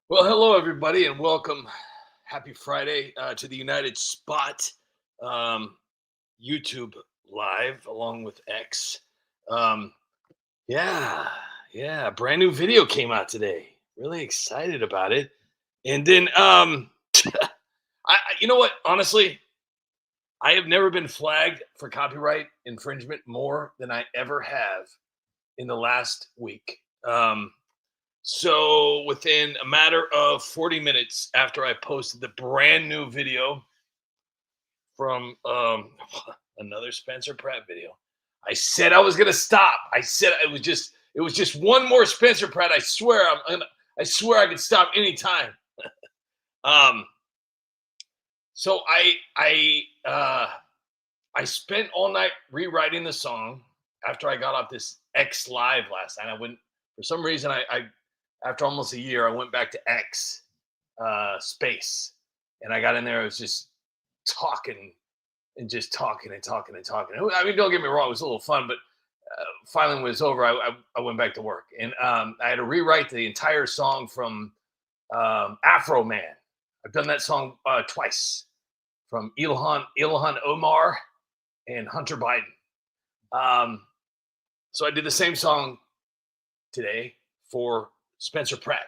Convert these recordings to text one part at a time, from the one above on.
Well, hello everybody, and welcome. Happy Friday to the United Spot um, YouTube Live along with X. Um, yeah, yeah, brand new video came out today. Really excited about it. And then, you know what? Honestly, I have never been flagged for copyright infringement more than I ever have in the last week. So within a matter of 40 minutes after I posted the brand new video from another Spencer Pratt video, I said I was gonna stop. I said it was just one more Spencer Pratt. I swear I could stop anytime. Um, so I spent all night rewriting the song after I got off this X Live last night. I went for some reason I after almost a year I went back to X space, and I got in there. I was just talking and just talking and talking and talking. I mean, don't get me wrong, it was a little fun, but finally when it was over, I went back to work, and I had to rewrite the entire song from Afro Man. I've done that song twice from Ilhan Omar and Hunter Biden. Um, so I did the same song today for Spencer Pratt.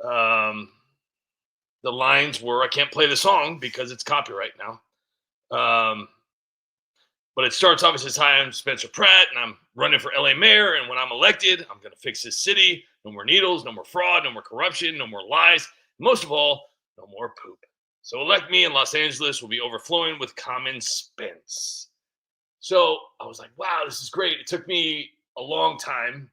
Um, the lines were, I can't play the song because it's copyright now. But it starts off as says, "Hi, I'm Spencer Pratt, and I'm running for LA mayor. And when I'm elected, I'm going to fix this city. No more needles, no more fraud, no more corruption, no more lies. Most of all, no more poop. So elect me, and Los Angeles will be overflowing with common sense." So I was like, wow, this is great. It took me a long time,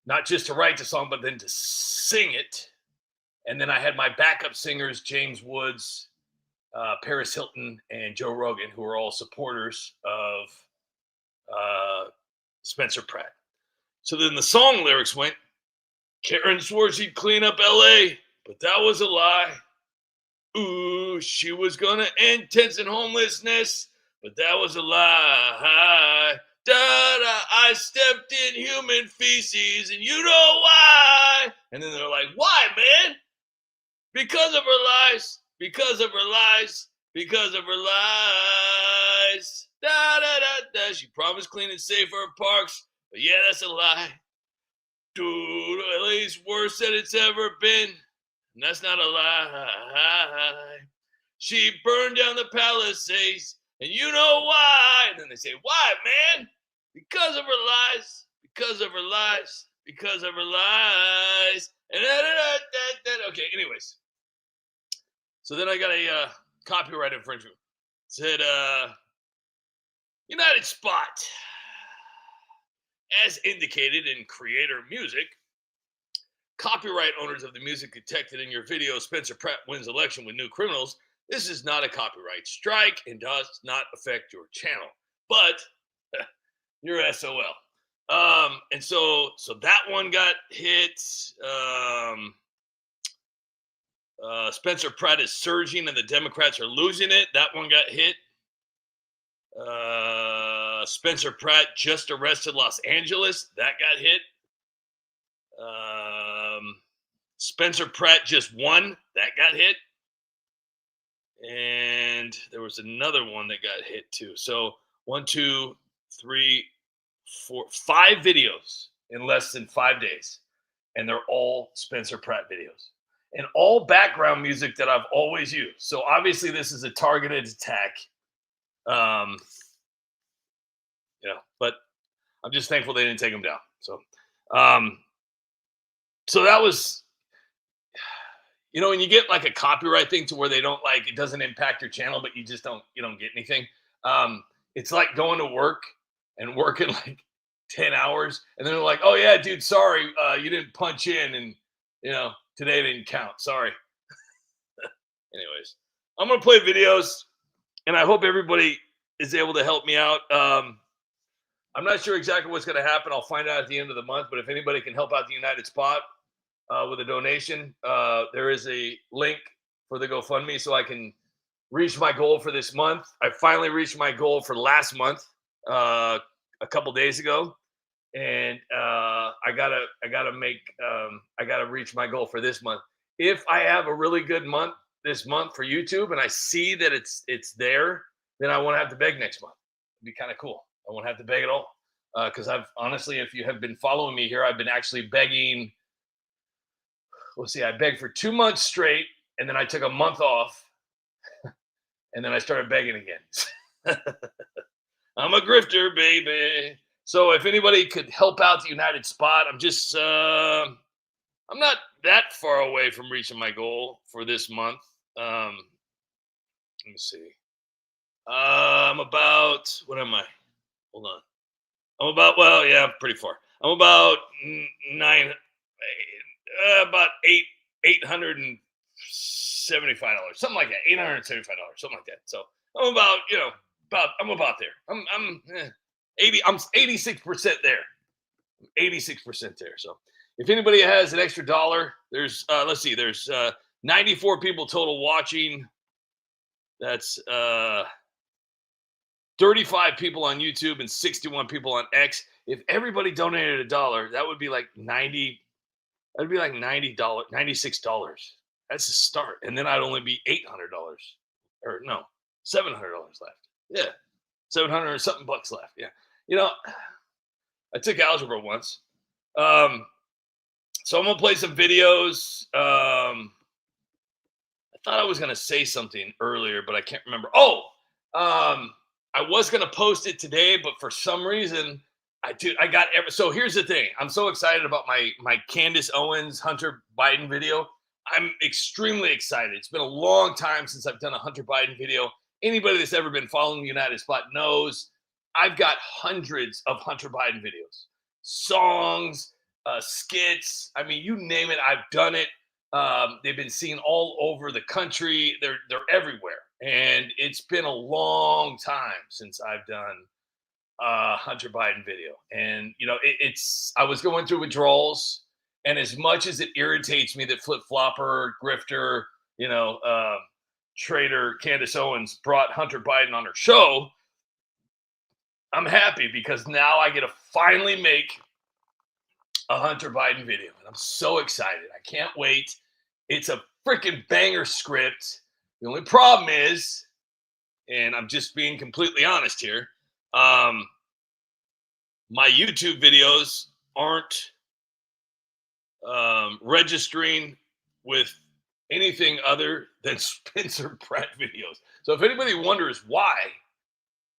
not just to write the song, but then to sing it. And then I had my backup singers, James Woods, Paris Hilton, and Joe Rogan, who are all supporters of Spencer Pratt. So then the song lyrics went, "Karen swore she'd clean up LA, but that was a lie. Ooh, she was gonna end tents and homelessness, but that was a lie. Da-da, I stepped in human feces, and you know why." And then they're like, "Why, man?" "Because of her lies, because of her lies, because of her lies. Da da da da. She promised clean and safe for her parks, but yeah, that's a lie. Dude, LA's worse than it's ever been, and that's not a lie. She burned down the Palisades, and you know why." And then they say, "Why, man?" "Because of her lies, because of her lies, because of her lies." And okay, anyways. So then I got a copyright infringement. It said, "United Spot. As indicated in creator music, copyright owners of the music detected in your video, Spencer Pratt wins election with new criminals. This is not a copyright strike and does not affect your channel, but you're SOL." And so that one got hit. Spencer Pratt is surging and the Democrats are losing it. That one got hit. Spencer Pratt just arrested Los Angeles. That got hit. Spencer Pratt just won. That got hit. And there was another one that got hit too. So 1, 2, 3, 4, 5 videos in less than 5 days. And they're all Spencer Pratt videos. And all background music that I've always used. So obviously this is a targeted attack. But I'm just thankful they didn't take them down. So that was, when you get like a copyright thing to where they don't like, it doesn't impact your channel, but you don't get anything. It's like going to work and working like 10 hours. And then they're like, "Oh yeah, dude, sorry. You didn't punch in and, today didn't count. Sorry." Anyways, I'm going to play videos and I hope everybody is able to help me out. I'm not sure exactly what's going to happen. I'll find out at the end of the month. But if anybody can help out the United Spot with a donation, there is a link for the GoFundMe so I can reach my goal for this month. I finally reached my goal for last month a couple days ago. and I gotta reach my goal for this month. If I have a really good month this month for YouTube, and I see that it's there, then I won't have to beg next month. It'd be kind of cool. I won't have to beg at all, because I've honestly, if you have been following me here, I've been actually begging. Let's see, I begged for 2 months straight, and then I took a month off, and then I started begging again. I'm a grifter, baby. So if anybody could help out the United Spot, I'm not that far away from reaching my goal for this month. Let me see. I'm about, what am I? Hold on. I'm about, well, yeah, pretty far. I'm about nine, about $875, something like that. $875, something like that. So I'm about, I'm about there. I'm 80. I'm 86% there. 86% there. So if anybody has an extra dollar, there's let's see, there's 94 people total watching. That's 35 people on YouTube and 61 people on X. If everybody donated $1, that would be like 90. That'd be like $90, $96. That's a start, and then I'd only be $800, or no, $700 left. Yeah, 700 or something bucks left. Yeah, I took algebra once. So I'm gonna play some videos. I thought I was gonna say something earlier, but I can't remember. I was gonna post it today, but for some reason, so here's the thing. I'm so excited about my Candace Owens Hunter Biden video. I'm extremely excited. It's been a long time since I've done a Hunter Biden video. Anybody that's ever been following the United Spot knows I've got hundreds of Hunter Biden videos, songs, skits. I mean, you name it, I've done it. They've been seen all over the country. They're everywhere, and it's been a long time since I've done Hunter Biden video. And I was going through withdrawals, and as much as it irritates me that flip flopper, grifter, traitor Candace Owens brought Hunter Biden on her show, I'm happy because now I get to finally make a Hunter Biden video, and I'm so excited. I can't wait. It's a freaking banger script. The only problem is, and I'm just being completely honest here, my YouTube videos aren't registering with anything other than Spencer Pratt videos. So if anybody wonders why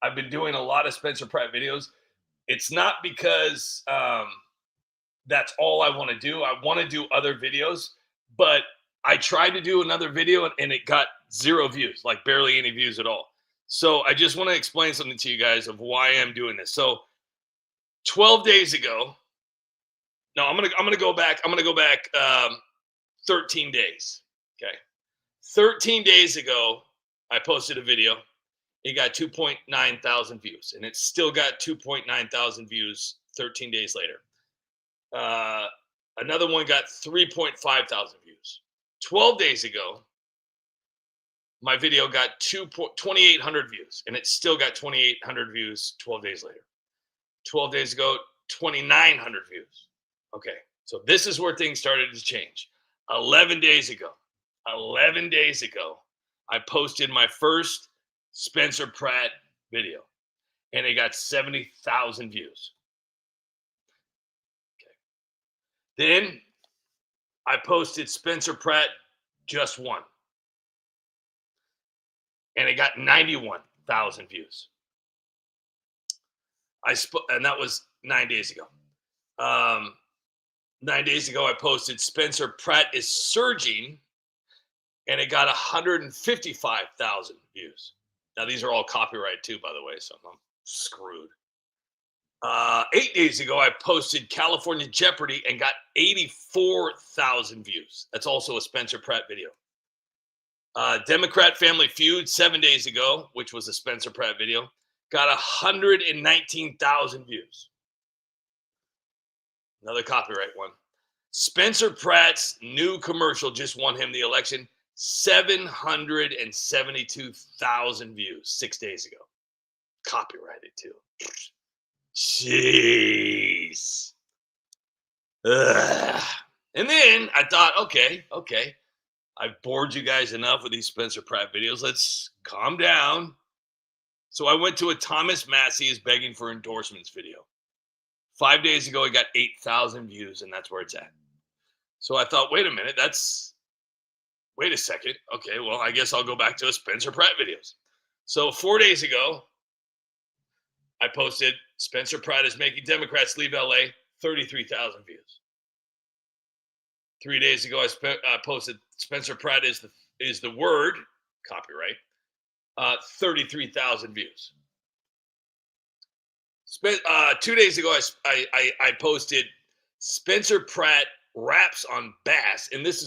I've been doing a lot of Spencer Pratt videos, it's not because that's all I want to do. I want to do other videos, but I tried to do another video and it got 0 views, like barely any views at all. So I just want to explain something to you guys of why I'm doing this. So 12 days ago, no, I'm gonna go back. I'm gonna go back 13 days. Okay, 13 days ago, I posted a video. It got 2.9 thousand views, and it's still got 2.9 thousand views 13 days later. Another one got 3.5 thousand views. 12 days ago, my video got 2,800 views, and it still got 2,800 views 12 days later. 12 days ago, 2,900 views. Okay, so this is where things started to change. 11 days ago, I posted my first Spencer Pratt video, and it got 70,000 views. Okay. Then I posted Spencer Pratt Just One, and it got 91,000 views. And that was 9 days ago. 9 days ago, I posted Spencer Pratt is Surging, and it got 155,000 views. Now, these are all copyright too, by the way, so I'm screwed. 8 days ago, I posted California Jeopardy and got 84,000 views. That's also a Spencer Pratt video. Democrat Family Feud 7 days ago, which was a Spencer Pratt video, got 119,000 views. Another copyright one. Spencer Pratt's new commercial just won him the election. 772,000 views 6 days ago. Copyrighted too. Jeez. Ugh. And then I thought, okay, I've bored you guys enough with these Spencer Pratt videos. Let's calm down. So I went to a Thomas Massey is begging for endorsements video. 5 days ago, it got 8,000 views, and that's where it's at. So I thought, wait a minute, wait a second. Okay, well, I guess I'll go back to a Spencer Pratt videos. So 4 days ago, I posted Spencer Pratt is making Democrats leave LA, 33,000 views. 3 days ago, I posted Spencer Pratt is the word, copyright, 33,000 views. 2 days ago, I posted Spencer Pratt raps on bass, and this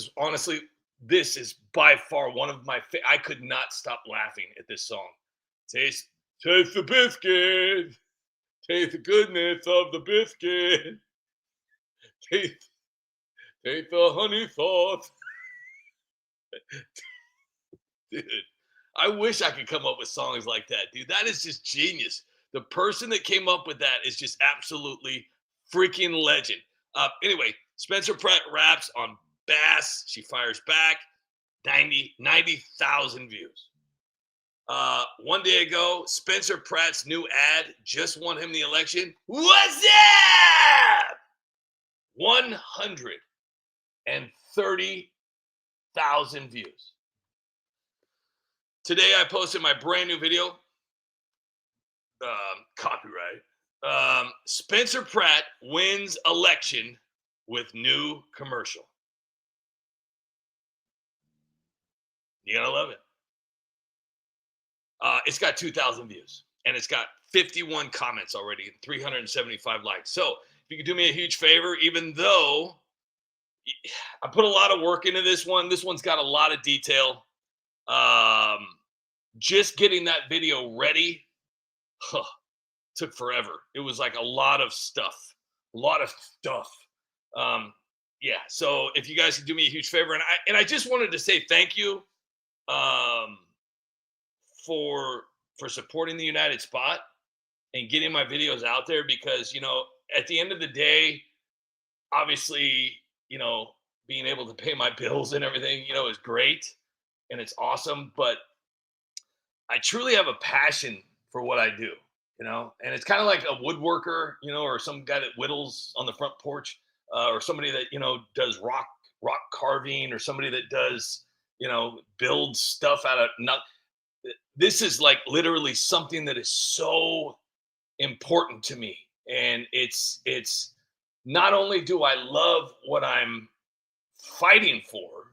is by far one of my I could not stop laughing at this song. Taste the biscuit, taste the goodness of the biscuit, taste the honey sauce. Dude, I wish I could come up with songs like that, dude. That is just genius. The person that came up with that is just absolutely freaking legend. Anyway, Spencer Pratt raps on bass. She fires back. 90,000 views. 1 day ago, Spencer Pratt's new ad just won him the election. What's up? 130,000 views. Today, I posted my brand new video. Copyright. Spencer Pratt wins election with new commercial. You gotta love it. It's got 2,000 views, and it's got 51 comments already and 375 likes. So if you could do me a huge favor, even though I put a lot of work into this one's got a lot of detail. Just getting that video ready took forever. It was like a lot of stuff. Yeah. So if you guys could do me a huge favor, and I just wanted to say thank you for supporting the United Spot and getting my videos out there, because at the end of the day, obviously, being able to pay my bills and everything, is great and it's awesome, but I truly have a passion for what I do, and it's kind of like a woodworker, or some guy that whittles on the front porch, or somebody that, does rock carving, or somebody that does, builds stuff out of nothing. This is like literally something that is so important to me. And it's not only do I love what I'm fighting for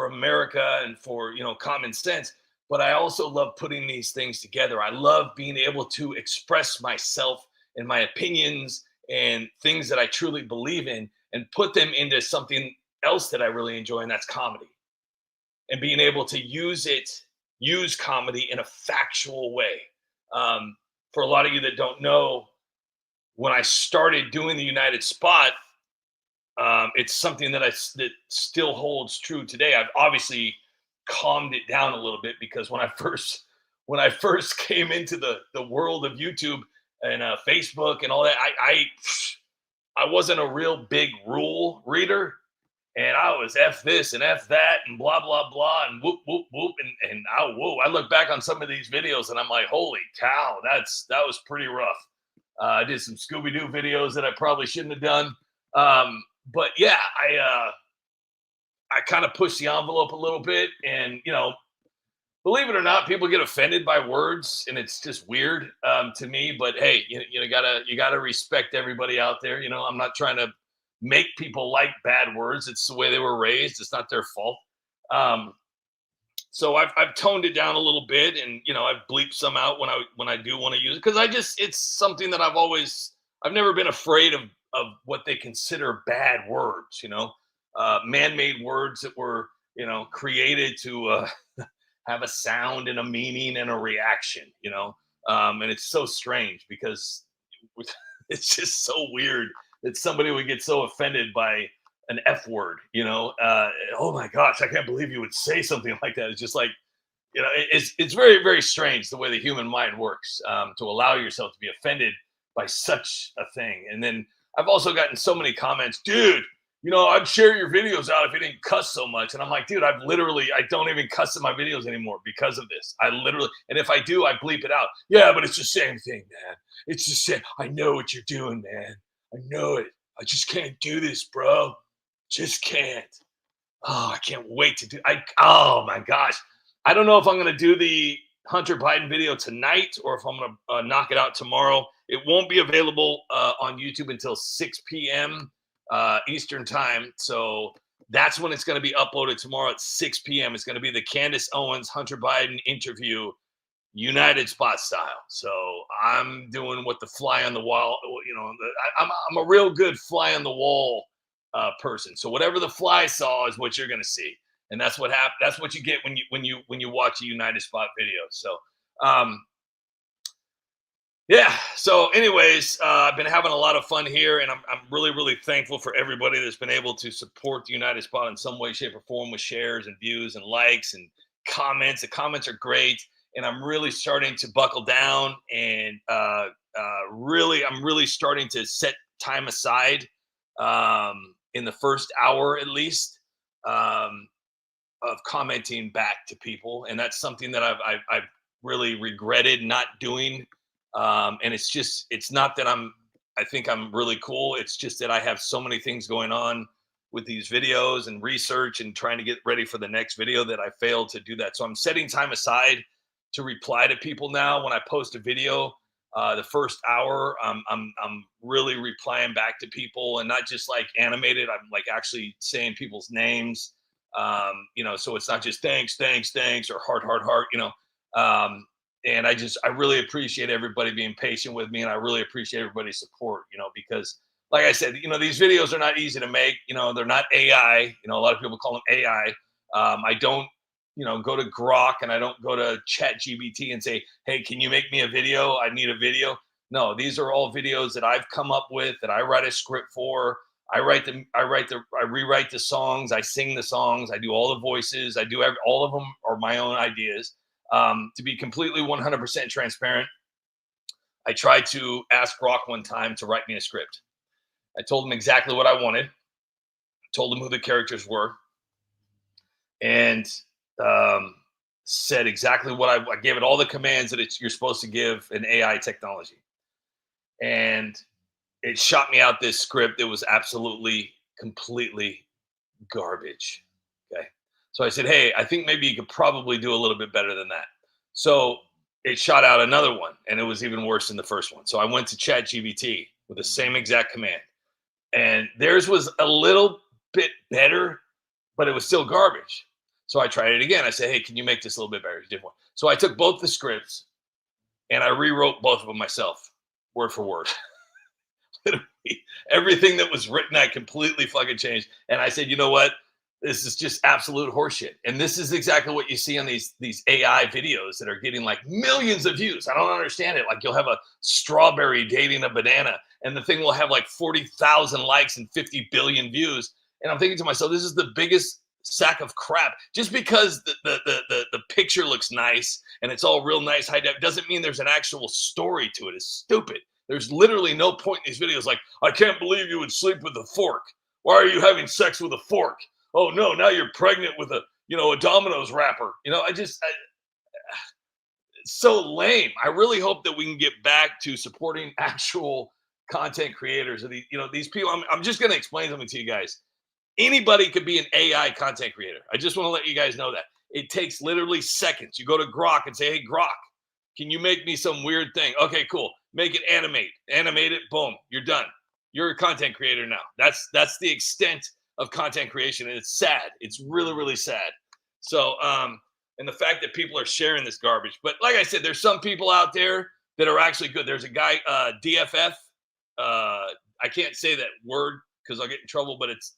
America and for, common sense, but I also love putting these things together. I love being able to express myself and my opinions and things that I truly believe in, and put them into something else that I really enjoy, and that's comedy. And being able to use comedy in a factual way. For a lot of you that don't know, when I started doing the United Spot, it's something that still holds true today. I've obviously calmed it down a little bit, because when I first came into the world of YouTube and Facebook and all that, I wasn't a real big rule reader, and I was F this and F that and blah blah blah and whoop whoop whoop, and I look back on some of these videos and I'm like, holy cow, that was pretty rough. I did some Scooby-Doo videos that I probably shouldn't have done. But yeah, I kind of pushed the envelope a little bit, and believe it or not, people get offended by words, and it's just weird to me. But hey, you gotta respect everybody out there. I'm not trying to make people like bad words. It's the way they were raised. It's not their fault. So I've toned it down a little bit, and I've bleeped some out when I do want to use it, because it's something that I've never been afraid of what they consider bad words. Man-made words that were created to have a sound and a meaning and a reaction. And it's so strange, because it's just so weird that somebody would get so offended by an F word, oh my gosh, I can't believe you would say something like that. It's just like, it's very, very strange the way the human mind works, to allow yourself to be offended by such a thing. And then I've also gotten so many comments, dude. I'd share your videos out if you didn't cuss so much. And I'm like, dude, I don't even cuss in my videos anymore because of this. And if I do, I bleep it out. Yeah, but it's the same thing, man. It's the same. I know what you're doing, man. I know it. I just can't do this, bro. Just can't. Oh, I can't wait to oh my gosh. I don't know if I'm going to do the Hunter Biden video tonight or if I'm going to knock it out tomorrow. It won't be available on YouTube until 6 p.m. Eastern time. So that's when it's going to be uploaded tomorrow at 6 p.m. It's going to be the Candace Owens Hunter Biden interview, United Spot style. So I'm doing what the fly on the wall, I'm a real good fly on the wall person. So whatever the fly saw is what you're going to see. And that's what happened. That's what you get when you watch a United Spot video. So, yeah. So, anyways, I've been having a lot of fun here, and I'm really, really thankful for everybody that's been able to support the United Spot in some way, shape, or form with shares and views and likes and comments. The comments are great, and I'm really starting to buckle down, and I'm really starting to set time aside in the first hour at least. Of commenting back to people, and that's something that I've really regretted not doing. And it's not that I think I'm really cool. It's just that I have so many things going on with these videos and research and trying to get ready for the next video that I failed to do that. So I'm setting time aside to reply to people now. When I post a video, the first hour, I'm really replying back to people, and not just like animated. I'm like actually saying people's names. So it's not just thanks or heart, and I really appreciate everybody being patient with me, and I really appreciate everybody's support, because like I said, these videos are not easy to make. They're not AI. A lot of people call them AI. I don't, go to Grok, and I don't go to ChatGPT and say, hey, can you make me a video? I need a video. No, these are all videos that I've come up with, that I write a script for. I rewrite the songs. I sing the songs. I do all the voices. All of them are my own ideas. To be completely 100% transparent, I tried to ask Grok one time to write me a script. I told him exactly what I wanted. Told him who the characters were, and said exactly what I gave it all the commands that you're supposed to give an AI technology, and it shot me out this script that was absolutely, completely garbage. Okay. So I said, hey, I think maybe you could probably do a little bit better than that. So it shot out another one, and it was even worse than the first one. So I went to ChatGPT with the same exact command, and theirs was a little bit better, but it was still garbage. So I tried it again. I said, hey, can you make this a little bit better? Different. So I took both the scripts and I rewrote both of them myself, word for word. Everything that was written, I completely fucking changed. And I said, you know what? This is just absolute horseshit. And this is exactly what you see on these AI videos that are getting like millions of views. I don't understand it. Like you'll have a strawberry dating a banana, and the thing will have like 40,000 likes and 50 billion views. And I'm thinking to myself, this is the biggest sack of crap. Just because the picture looks nice and it's all real nice high def doesn't mean there's an actual story to it. It's stupid. There's literally no point in these videos like, I can't believe you would sleep with a fork. Why are you having sex with a fork? Oh no, now you're pregnant with a Domino's wrapper. It's so lame. I really hope that we can get back to supporting actual content creators. These people. I'm just going to explain something to you guys. Anybody could be an AI content creator. I just want to let you guys know that. It takes literally seconds. You go to Grok and say, hey, Grok, can you make me some weird thing? Okay, cool. Make it animate it. Boom. You're done. You're a content creator now. That's the extent of content creation. And it's sad. It's really, really sad. So, and the fact that people are sharing this garbage. But like I said, there's some people out there that are actually good. There's a guy, DFF. I can't say that word because I'll get in trouble, but it's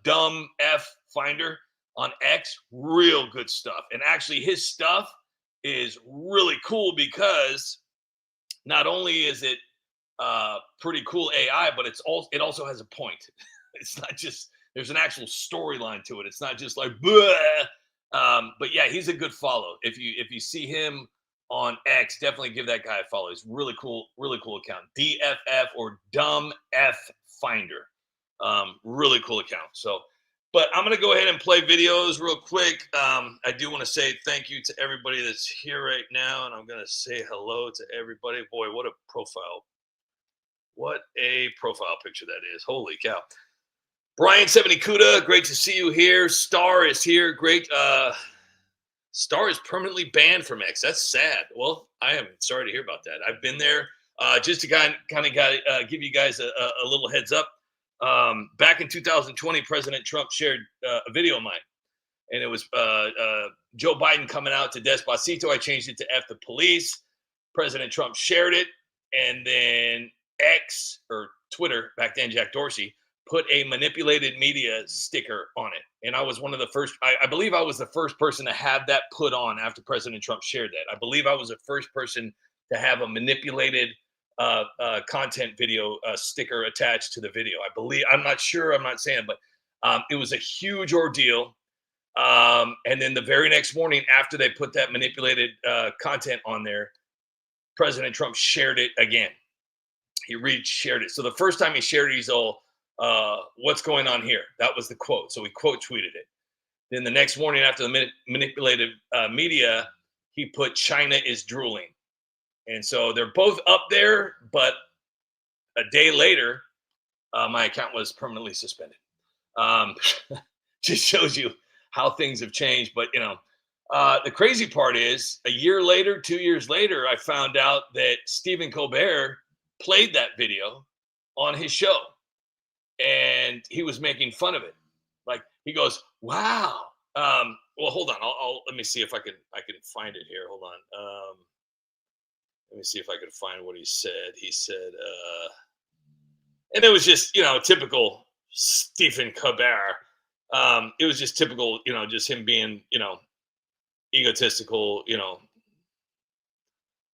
dumb F Finder on X. Real good stuff. And actually his stuff is really cool because not only is it pretty cool AI, but it also has a point. It's not just, there's an actual storyline to it. It's not just like, but yeah, he's a good follow. If you see him on X, definitely give that guy a follow. He's really cool account. DFF or Dumb F Finder. Really cool account. So, but I'm gonna go ahead and play videos real quick. I do want to say thank you to everybody that's here right now, and I'm gonna say hello to everybody. Boy, what a profile! What a profile picture that is. Holy cow! Brian 70 Kuda, great to see you here. Star is here. Great. Star is permanently banned from X. That's sad. Well, I am sorry to hear about that. I've been there. Just to kind of give you guys a little heads up. Back in 2020, President Trump shared a video of mine, and it was Joe Biden coming out to Despacito. I changed it to F the police. President Trump shared it, and then X or Twitter, back then Jack Dorsey, put a manipulated media sticker on it. And I was one of the first, I believe I was the first person to have that put on after President Trump shared that. I believe I was the first person to have a manipulated content video sticker attached to the video. I believe, I'm not sure, I'm not saying, but it was a huge ordeal. And then the very next morning after they put that manipulated content on there, President Trump shared it again. He shared it. So the first time he shared it, he's all, what's going on here? That was the quote. So he quote tweeted it. Then the next morning after the manipulated media, he put China is drooling. And so they're both up there, but a day later, my account was permanently suspended. Just shows you how things have changed. But, you know, the crazy part is a year later, 2 years later, I found out that Stephen Colbert played that video on his show. And he was making fun of it. Like he goes, "Wow." Well, hold on. I'll let me see if I can find it here. Hold on. Let me see if I can find what he said. He said, and it was just typical Stephen Colbert. It was just typical, just him being egotistical,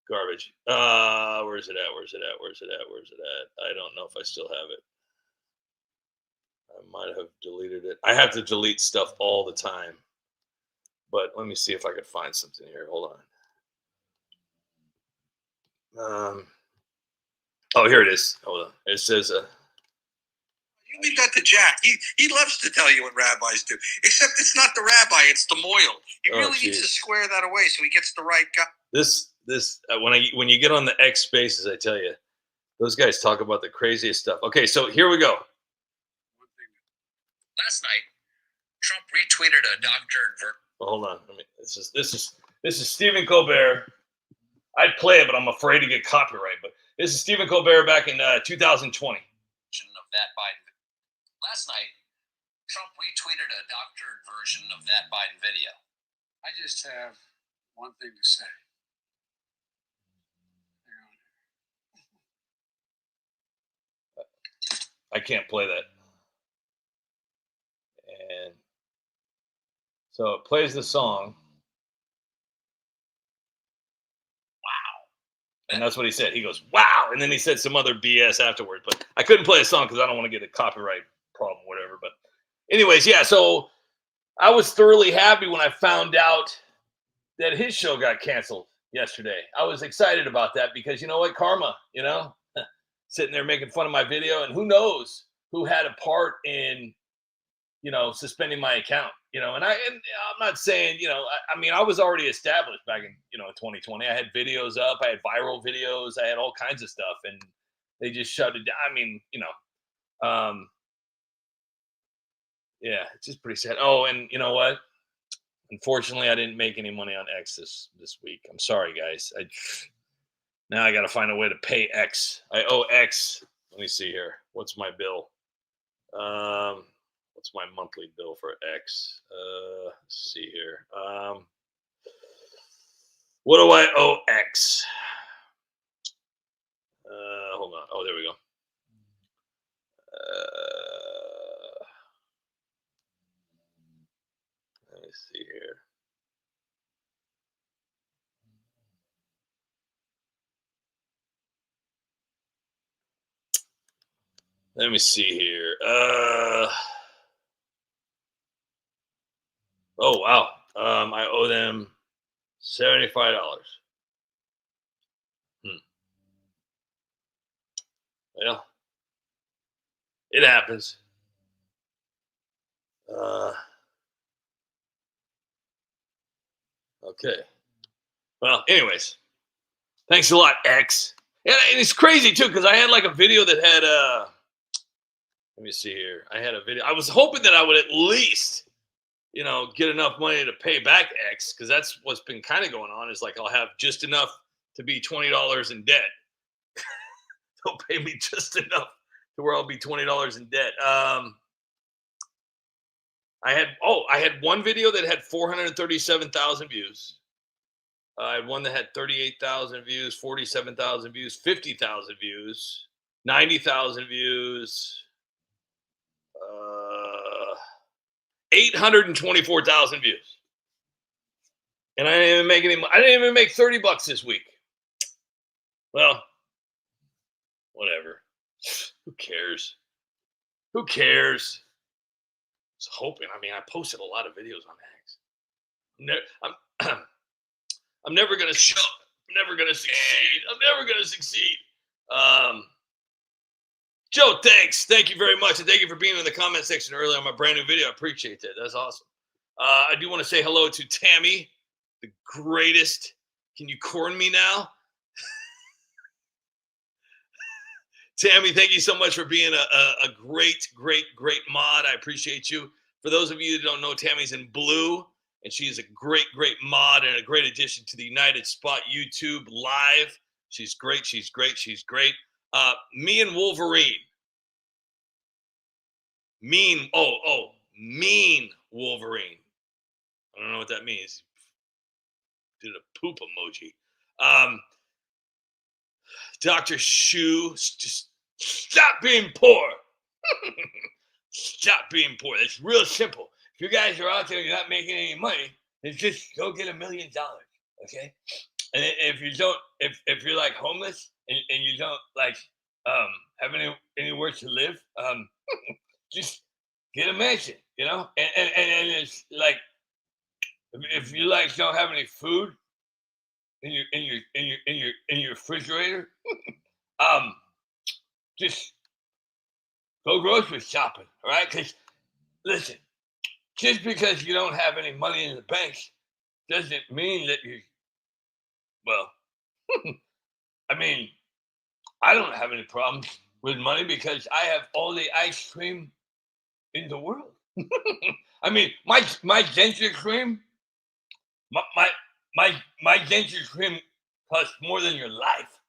garbage. Where's it at? Where's it at? Where's it at? Where's it at? I don't know if I still have it. I might have deleted it. I have to delete stuff all the time. But let me see if I can find something here. Hold on. Oh, here it is. Hold on. It says, you leave that to Jack. He loves to tell you what rabbis do. Except it's not the rabbi, it's the moil. He really needs to square that away so he gets the right guy. This when you get on the X spaces, I tell you, those guys talk about the craziest stuff. Okay, so here we go. Last night, Trump retweeted a doctored hold on. This is Stephen Colbert. I'd play it, but I'm afraid to get copyright. But this is Stephen Colbert back in 2020. Of that Biden. Last night, Trump retweeted a doctored version of that Biden video. I just have one thing to say. I can't play that. And so it plays the song. Wow. And that's what he said. He goes, wow. And then he said some other BS afterward. But I couldn't play a song because I don't want to get a copyright problem, whatever. But anyways, yeah. So I was thoroughly happy when I found out that his show got canceled yesterday. I was excited about that because you know what? Karma, sitting there making fun of my video. And who knows who had a part in suspending my account, and I'm not saying, I mean, I was already established back in, 2020. I had videos up, I had viral videos, I had all kinds of stuff, and they just shut it down. I mean, yeah, it's just pretty sad. Oh, and you know what? Unfortunately, I didn't make any money on X this week. I'm sorry, guys. Now I got to find a way to pay X. I owe X. Let me see here. What's my bill? What's my monthly bill for X? Let's see here. What do I owe X? Hold on. Oh, there we go. Let me see here. Let me see here. Oh wow. I owe them $75. Well, it happens. Okay. Well, anyways, thanks a lot, X. And it's crazy too, because I had like a video that had let me see here. I had a video. I was hoping that I would at least, get enough money to pay back X, because that's what's been kind of going on. Is like I'll have just enough to be $20 in debt. They'll pay me just enough to where I'll be $20 in debt. I had one video that had 437,000 views. I had one that had 38,000 views, 47,000 views, 50,000 views, 90,000 views, 824,000 views. And I didn't even make I didn't even make $30 this week. Well, whatever. Who cares? Who cares? I was hoping. I mean, I posted a lot of videos on X. I'm never gonna show. I'm never gonna succeed. I'm never gonna succeed. Joe, thanks. Thank you very much, and thank you for being in the comment section earlier on my brand new video. I appreciate that. That's awesome. I do want to say hello to Tammy, the greatest. Can you corn me now? Tammy, thank you so much for being a great, great, great mod. I appreciate you. For those of you that don't know, Tammy's in blue, and she's a great, great mod and a great addition to the United Spot YouTube live. She's great. She's great. She's great. Me and Wolverine. Mean Wolverine. I don't know what that means. Did a poop emoji. Dr. Shu, just stop being poor. Stop being poor. It's real simple. If you guys are out there and you're not making any money, then just go get $1 million. Okay? And if you don't, if you're like homeless and you don't like have anywhere to live, just get a mansion, and it's like if you like don't have any food in your refrigerator, just go grocery shopping, all right? Because listen, just because you don't have any money in the bank doesn't mean that you. Well, I mean, I don't have any problems with money because I have all the ice cream in the world. I mean, my denture cream, my denture cream costs more than your life.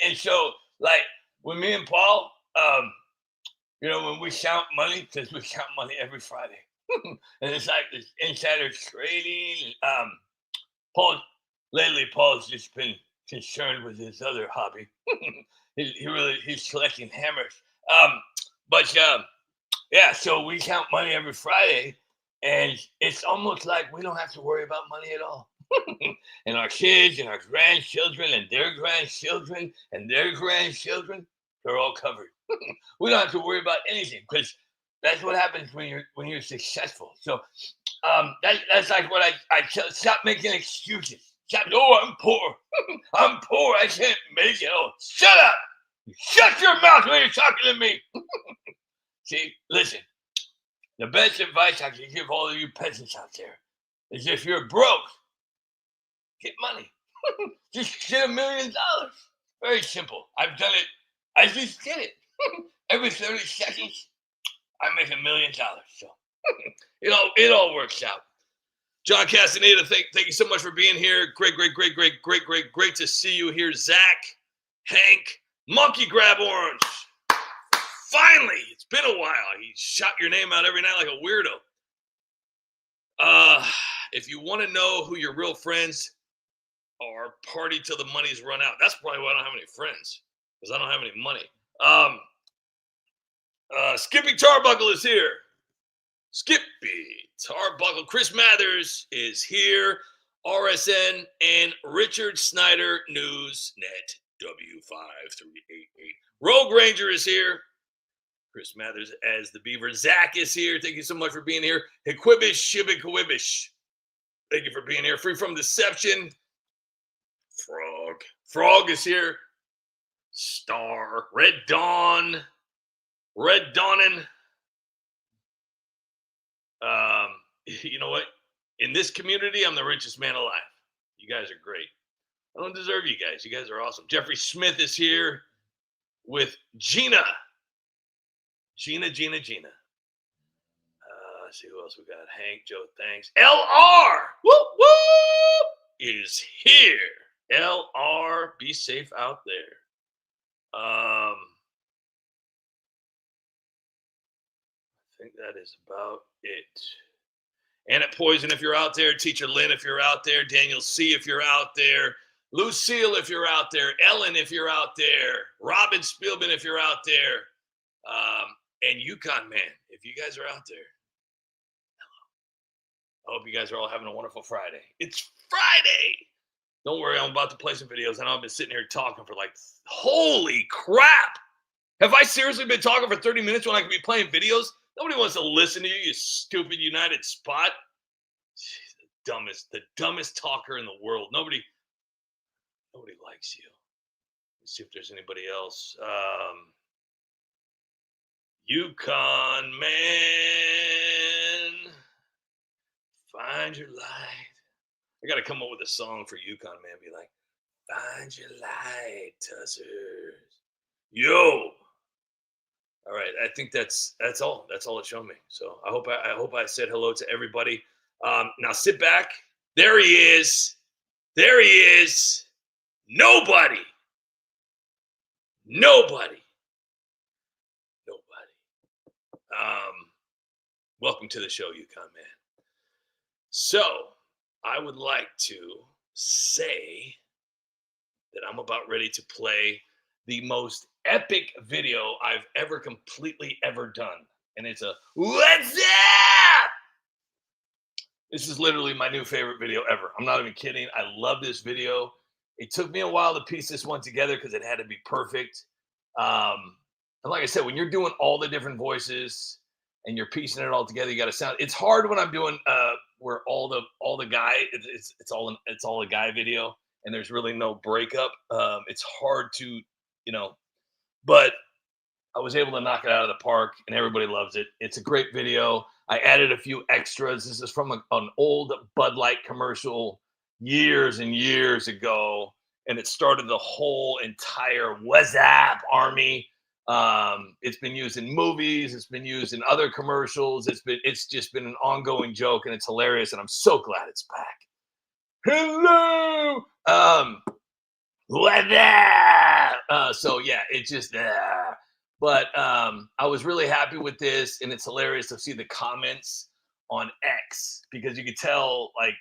and so, like, when me and Paul, when we count money, because we count money every Friday, and it's like this insider trading. Paul's just been concerned with his other hobby. he's collecting hammers. Yeah, so we count money every Friday, and it's almost like we don't have to worry about money at all. And our kids and our grandchildren and their grandchildren and their grandchildren, they're all covered. We don't have to worry about anything because that's what happens when you're successful. So that's like what I stop making excuses. Stop. Oh, I'm poor. I'm poor. I can't make it. Oh, shut up. Shut your mouth when you're talking to me. See, listen. The best advice I can give all of you peasants out there is if you're broke, get money. Just get $1 million. Very simple. I've done it. I just did it. Every 30 seconds, I make $1 million. So it all works out. John Castaneda, thank you so much for being here. Great to see you here. Zach, Hank, Monkey Grab Orange. Finally, it's been a while. He shot your name out every night like a weirdo. If you want to know who your real friends are, party till the money's run out. That's probably why I don't have any friends, because I don't have any money. Skippy Tarbuckle is here. Skippy Tarbuckle. Chris Mathers is here. RSN and Richard Snyder Newsnet W5388. Rogue Ranger is here. Chris Mathers as the Beaver. Zach is here. Thank you so much for being here. Hiquibish Shibikawibish. Thank you for being here. Free from Deception. Frog is here. Star, Red Dawn, Red Dawning. You know what? In this community, I'm the richest man alive. You guys are great. I don't deserve you guys. You guys are awesome. Jeffrey Smith is here with Gina. Gina. Let's see who else we got. Hank, Joe, thanks. LR, whoop, whoop, is here. LR, be safe out there. I think that is about it. Annette Poison, if you're out there. Teacher Lynn, if you're out there. Daniel C, if you're out there. Lucille, if you're out there. Ellen, if you're out there. Robin Spielman, if you're out there. And Yukon Man, if you guys are out there. Hello. I hope you guys are all having a wonderful Friday. It's Friday. Don't worry, I'm about to play some videos. I know I've been sitting here talking for like, holy crap. Have I seriously been talking for 30 minutes when I could be playing videos? Nobody wants to listen to you, you stupid United Spot. Jeez, the dumbest talker in the world. Nobody likes you. Let's see if there's anybody else. Yukon Man, find your light. I got to come up with a song for Yukon Man. Be like, find your light, tussers. Yo. All right, I think that's all. That's all it showed me. So I hope I said hello to everybody. Now sit back. There he is. There he is. Nobody. Welcome to the show, Yukon Man. So I would like to say that I'm about ready to play the most epic video I've ever completely ever done. And it's a what's up? This is literally my new favorite video ever. I'm not even kidding. I love this video. It took me a while to piece this one together because it had to be perfect. And like I said, when you're doing all the different voices and you're piecing it all together, you got to sound. It's hard when I'm doing where all the guy it's all a guy video and there's really no breakup. It's hard to but I was able to knock it out of the park and everybody loves it. It's a great video. I added a few extras. This is from an old Bud Light commercial years and years ago. And it started the whole entire WhatsApp army. It's been used in movies. It's been used in other commercials. It's just been an ongoing joke and it's hilarious. And I'm so glad it's back. Hello. WhatsApp. So yeah, it just, but I was really happy with this, and it's hilarious to see the comments on X because you could tell like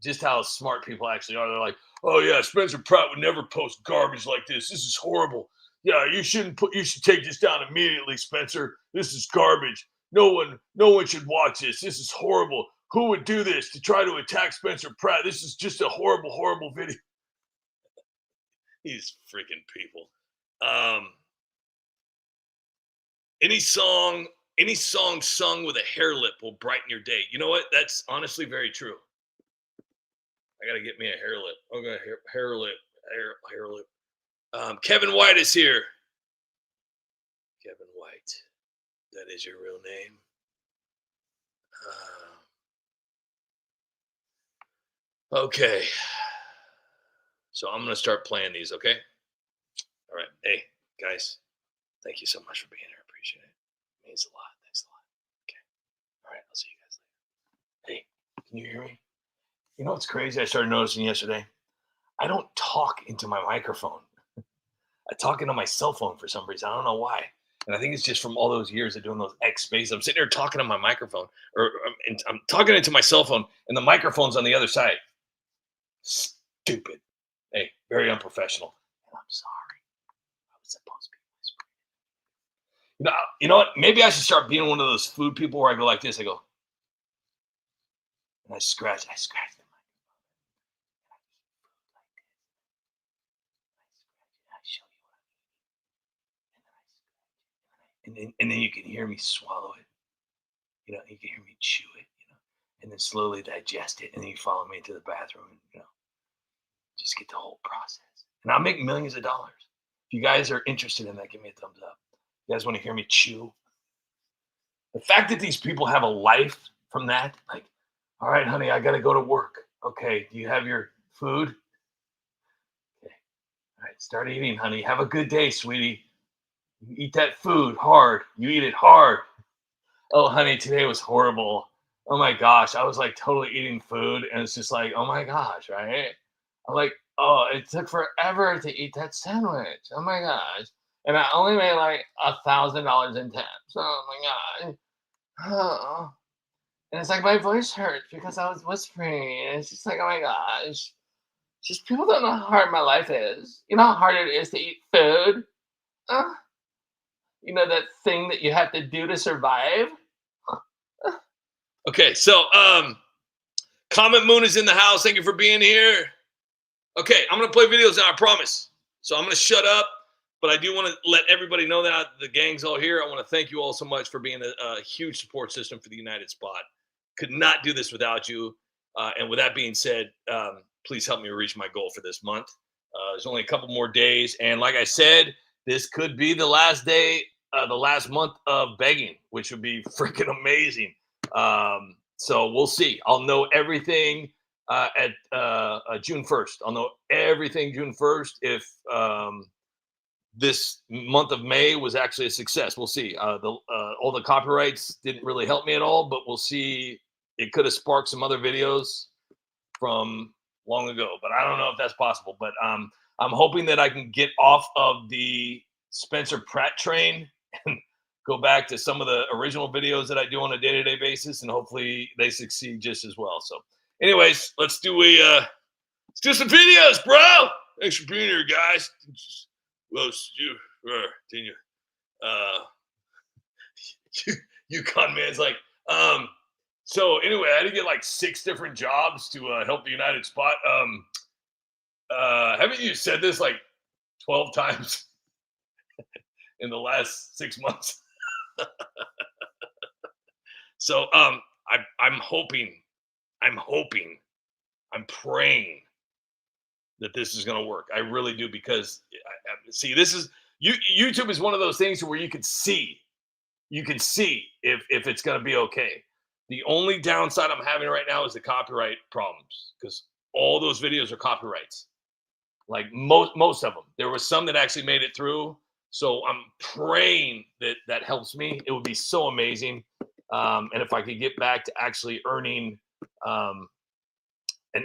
just how smart people actually are. They're like, "Oh yeah, Spencer Pratt would never post garbage like this. This is horrible. Yeah, you should take this down immediately, Spencer. This is garbage. No one should watch this. This is horrible. Who would do this to try to attack Spencer Pratt? This is just a horrible video." These freaking people. Any song sung with a hair lip will brighten your day. You know what? That's honestly very true. I gotta get me a hair lip. Okay, hair lip. Kevin White is here. Kevin White. That is your real name. Okay. So I'm gonna start playing these, okay? All right. Hey, guys, thank you so much for being here. I appreciate it. It means a lot. Thanks a lot. Okay. All right. I'll see you guys later. Hey, can you hear me? You know what's crazy? I started noticing yesterday. I don't talk into my microphone. I talk into my cell phone for some reason. I don't know why. And I think it's just from all those years of doing those X spaces. I'm sitting here talking to my microphone, or I'm talking into my cell phone, and the microphone's on the other side. Stupid. Hey, very unprofessional. And I'm sorry. I was supposed to be whispering. You know what? Maybe I should start being one of those food people where I go like this. I go, and I scratch the microphone. I show you what I'm eating. And then you can hear me swallow it. You know, you can hear me chew it, and then slowly digest it. And then you follow me into the bathroom and, just get the whole process. And I'll make millions of dollars. If you guys are interested in that, give me a thumbs up. You guys want to hear me chew? The fact that these people have a life from that, like, all right, honey, I got to go to work. Okay, do you have your food? Okay, all right, start eating, honey. Have a good day, sweetie. You eat that food hard. You eat it hard. Oh, honey, today was horrible. Oh my gosh, I was like totally eating food, and it's just like, oh my gosh, right? I'm like, oh, it took forever to eat that sandwich. Oh my gosh, and I only made like $1,000 in tips. Oh my god. Oh. And it's like my voice hurts because I was whispering. And it's just like, oh my gosh. Just people don't know how hard my life is. You know how hard it is to eat food? Uh, you know that thing that you have to do to survive? Okay, so Comet Moon is in the house. Thank you for being here. Okay, I'm gonna play videos now, I promise. So I'm gonna shut up, but I do want to let everybody know that the gang's all here. I want to thank you all so much for being a huge support system for the United Spot. Could not do this without you. And with that being said, please help me reach my goal for this month. There's only a couple more days, and like I said, this could be the last day, the last month of begging, which would be freaking amazing. So we'll see. I'll know everything at June 1st. I'll know everything June 1st if this month of May was actually a success. We'll see. All the copyrights didn't really help me at all, but we'll see. It could have sparked some other videos from long ago, but I don't know if that's possible. But I'm hoping that I can get off of the Spencer Pratt train and go back to some of the original videos that I do on a day-to-day basis, and hopefully they succeed just as well. So, anyways, let's do some videos, bro. Thanks for being here, guys. Well, you, Yukon man's like, so anyway, I had to get like 6 different jobs to help the United Spot. Haven't you said this like 12 times in the last 6 months? So I'm hoping, I'm praying that this is going to work. I really do, because see, this is YouTube is one of those things where you can see if it's going to be okay. The only downside I'm having right now is the copyright problems, because all those videos are copyrights. Like most of them. There was some that actually made it through. So I'm praying that helps me. It would be so amazing. And if I could get back to actually earning an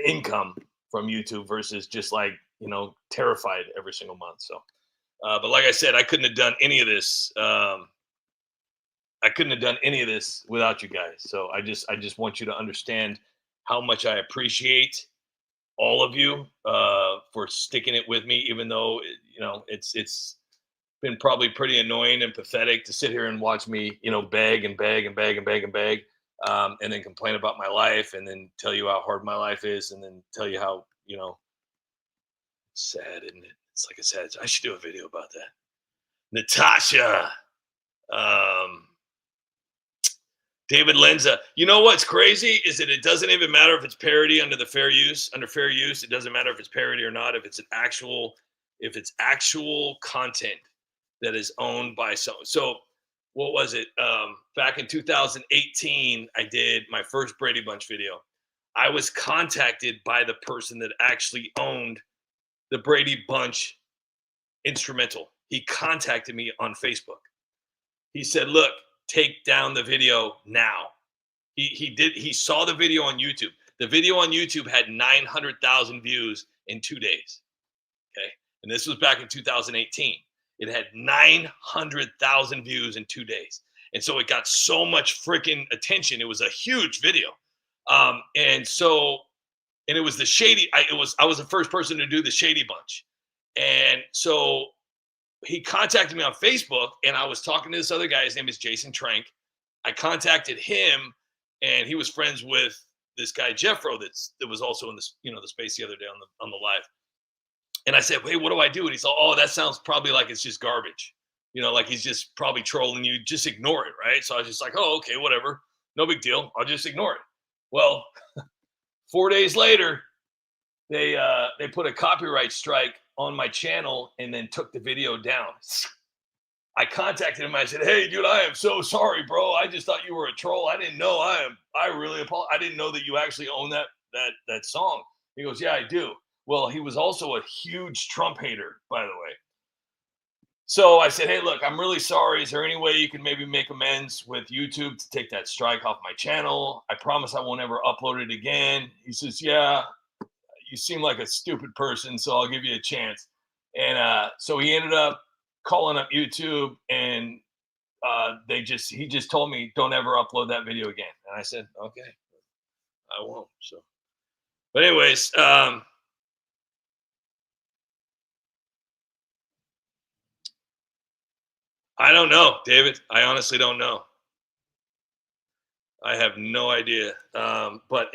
income from YouTube versus just like, terrified every single month. So, but like I said, I couldn't have done any of this. I couldn't have done any of this without you guys. So I just want you to understand how much I appreciate all of you for sticking it with me, even though it's been probably pretty annoying and pathetic to sit here and watch me, beg and beg and beg and beg and beg, and then complain about my life, and then tell you how hard my life is, and then tell you how sad, isn't it? It's like a sad. I should do a video about that. Natasha. David Lenza. You know what's crazy is that it doesn't even matter if it's parody under fair use. It doesn't matter if it's parody or not. If it's actual content that is owned by someone. So what was it? Back in 2018, I did my first Brady Bunch video. I was contacted by the person that actually owned the Brady Bunch instrumental. He contacted me on Facebook. He said, look, take down the video now. He saw the video on YouTube. The video on YouTube had 900,000 views in 2 days. Okay. And this was back in 2018. It had 900,000 views in 2 days. And so it got so much freaking attention. It was a huge video. And it was the Shady. I was the first person to do the Shady Bunch. And so he contacted me on Facebook, and I was talking to this other guy. His name is Jason Trank. I contacted him, and he was friends with this guy Jeffro that was also in this, the space the other day on the live. And I said, hey, what do I do? And he's like, oh, that sounds probably like it's just garbage. Like he's just probably trolling you. Just ignore it, right? So I was just like, oh, okay, whatever. No big deal. I'll just ignore it. Well, 4 days later, they put a copyright strike on my channel and then took the video down. I contacted him. I said, "Hey, dude, I am so sorry, bro. I just thought you were a troll. I didn't know. I really apologize. I didn't know that you actually own that song." He goes, "Yeah, I do." Well, he was also a huge Trump hater, by the way. So I said, "Hey, look, I'm really sorry. Is there any way you can maybe make amends with YouTube to take that strike off my channel? I promise I won't ever upload it again." He says, "Yeah, you seem like a stupid person, so I'll give you a chance." And so he ended up calling up YouTube, and he just told me, "Don't ever upload that video again." And I said, "Okay, I won't." So, but anyways, I don't know, David. I honestly don't know. I have no idea. But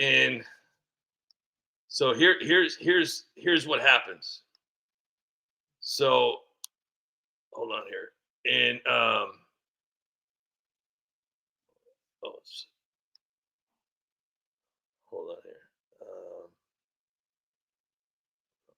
so here's what happens. So hold on here. And hold on here.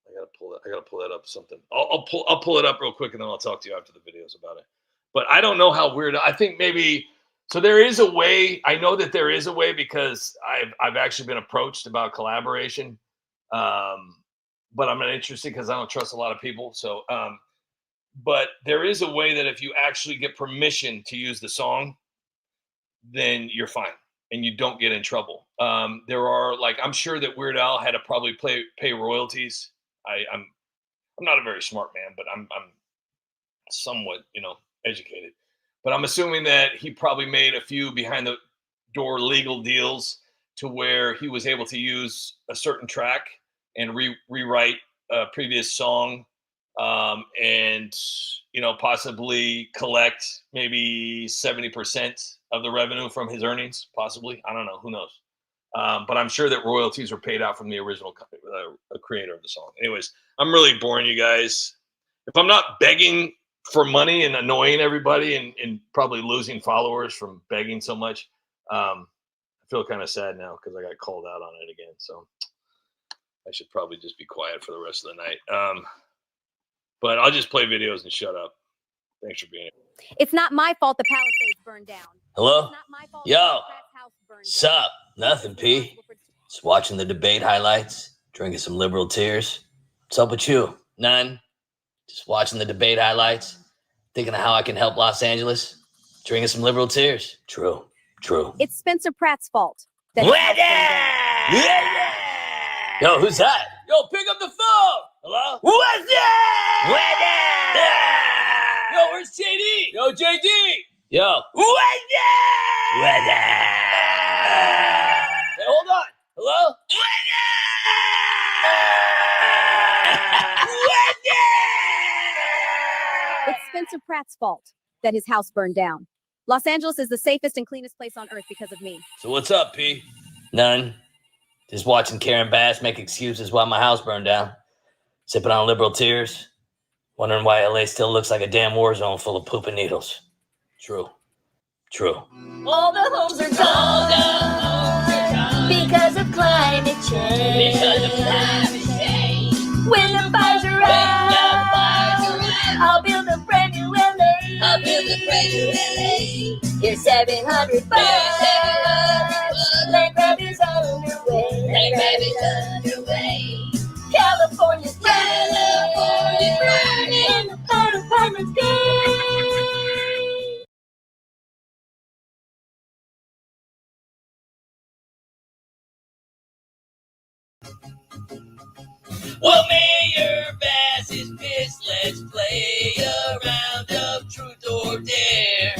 I gotta pull that up. Something. I'll pull it up real quick, and then I'll talk to you after the videos about it. But I don't know how weird. I think maybe so. There is a way. I know that there is a way because I've actually been approached about collaboration, but I'm not interested because I don't trust a lot of people. So, but there is a way that if you actually get permission to use the song, then you're fine and you don't get in trouble. There are I'm sure that Weird Al had to probably pay royalties. I'm not a very smart man, but I'm somewhat educated. But I'm assuming that he probably made a few behind the door legal deals to where he was able to use a certain track and rewrite a previous song, and possibly collect maybe 70% of the revenue from his earnings. Possibly, I don't know. Who knows? But I'm sure that royalties were paid out from the original creator of the song. Anyways, I'm really boring you guys. If I'm not begging for money and annoying everybody and probably losing followers from begging so much, I feel kind of sad now because I got called out on it again. So I should probably just be quiet for the rest of the night. But I'll just play videos and shut up. Thanks for being here. It's not my fault the Palisades burned down. Hello? It's not my fault Yo. Pratt's house burned Sup? down. Nothing, P. Just watching the debate highlights, drinking some liberal tears. What's up with you? None. Just watching the debate highlights, thinking of how I can help Los Angeles, drinking some liberal tears. True. It's Spencer Pratt's fault. That his house burned down. Yo, who's that? Yo, pick up the phone. Hello? What's that? Yo, where's JD? Yo, JD. Yo. What's that? Hey, hold on. Hello? It's Spencer Pratt's fault that his house burned down. Los Angeles is the safest and cleanest place on earth because of me. So what's up, P? None. Just watching Karen Bass make excuses while my house burned down. Sipping on liberal tears. Wondering why LA still looks like a damn war zone full of pooping needles. True. All the homes are gone because of climate change. When the fires are out, I'll build a brand new LA. Here's $700. Land grab is underway. California's burning. And the fire department's gay. Well, Mayor Bass is pissed. Let's play a round of truth or dare.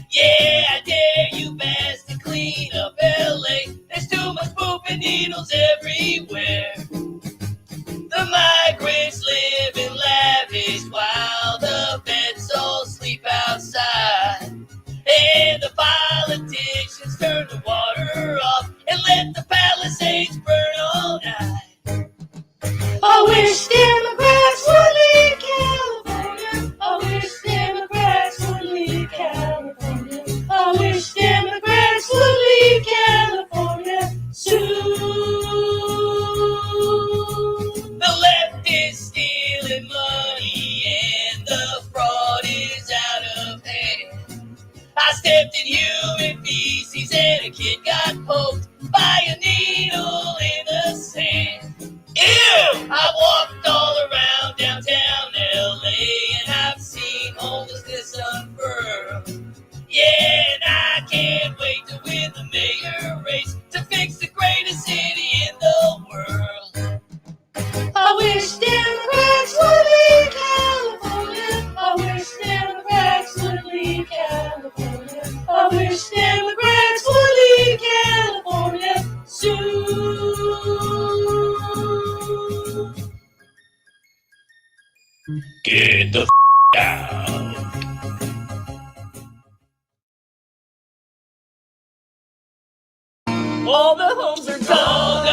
Yeah, I dare you, Bass, to clean up LA. There's too much poop and needles everywhere. The migrants live in lavish while the vets all sleep outside. And the politicians turn the water off and let the Palisades burn all night. I wish Democrats would leave stepped in human feces and a kid got poked by a needle in the sand. Ew! I walked all around downtown LA and I've seen homelessness unfurl. Yeah, and I can't wait to win the mayor race to fix the greatest city in the world. I wish Democrats would leave California. I wish Democrats would leave California. I wish Democrats would leave California soon. Get the out. All the homes are gone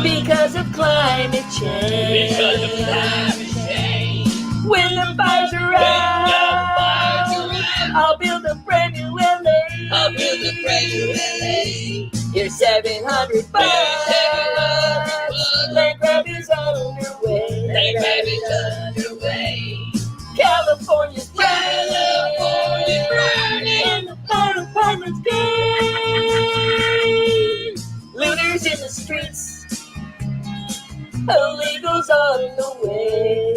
because of climate change. Because of climate change. When the fires are out, I'll build a brand new LA. I'll build a brand new LA. Here's $700. Land grab is underway. Land grab is underway. California's California's burning. and the fire department's gone. Looters in the streets. Illegals on the way.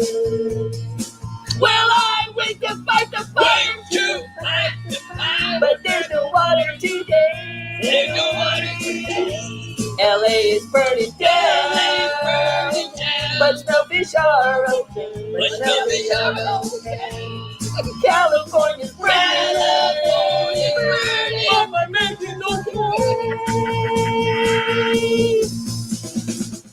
Well, I wait to fight the fire, but there's no water today. There's no water today. LA is burning down, but snowfish are okay. But snowfish are okay. California's burning, California's burning. but my mansion's okay.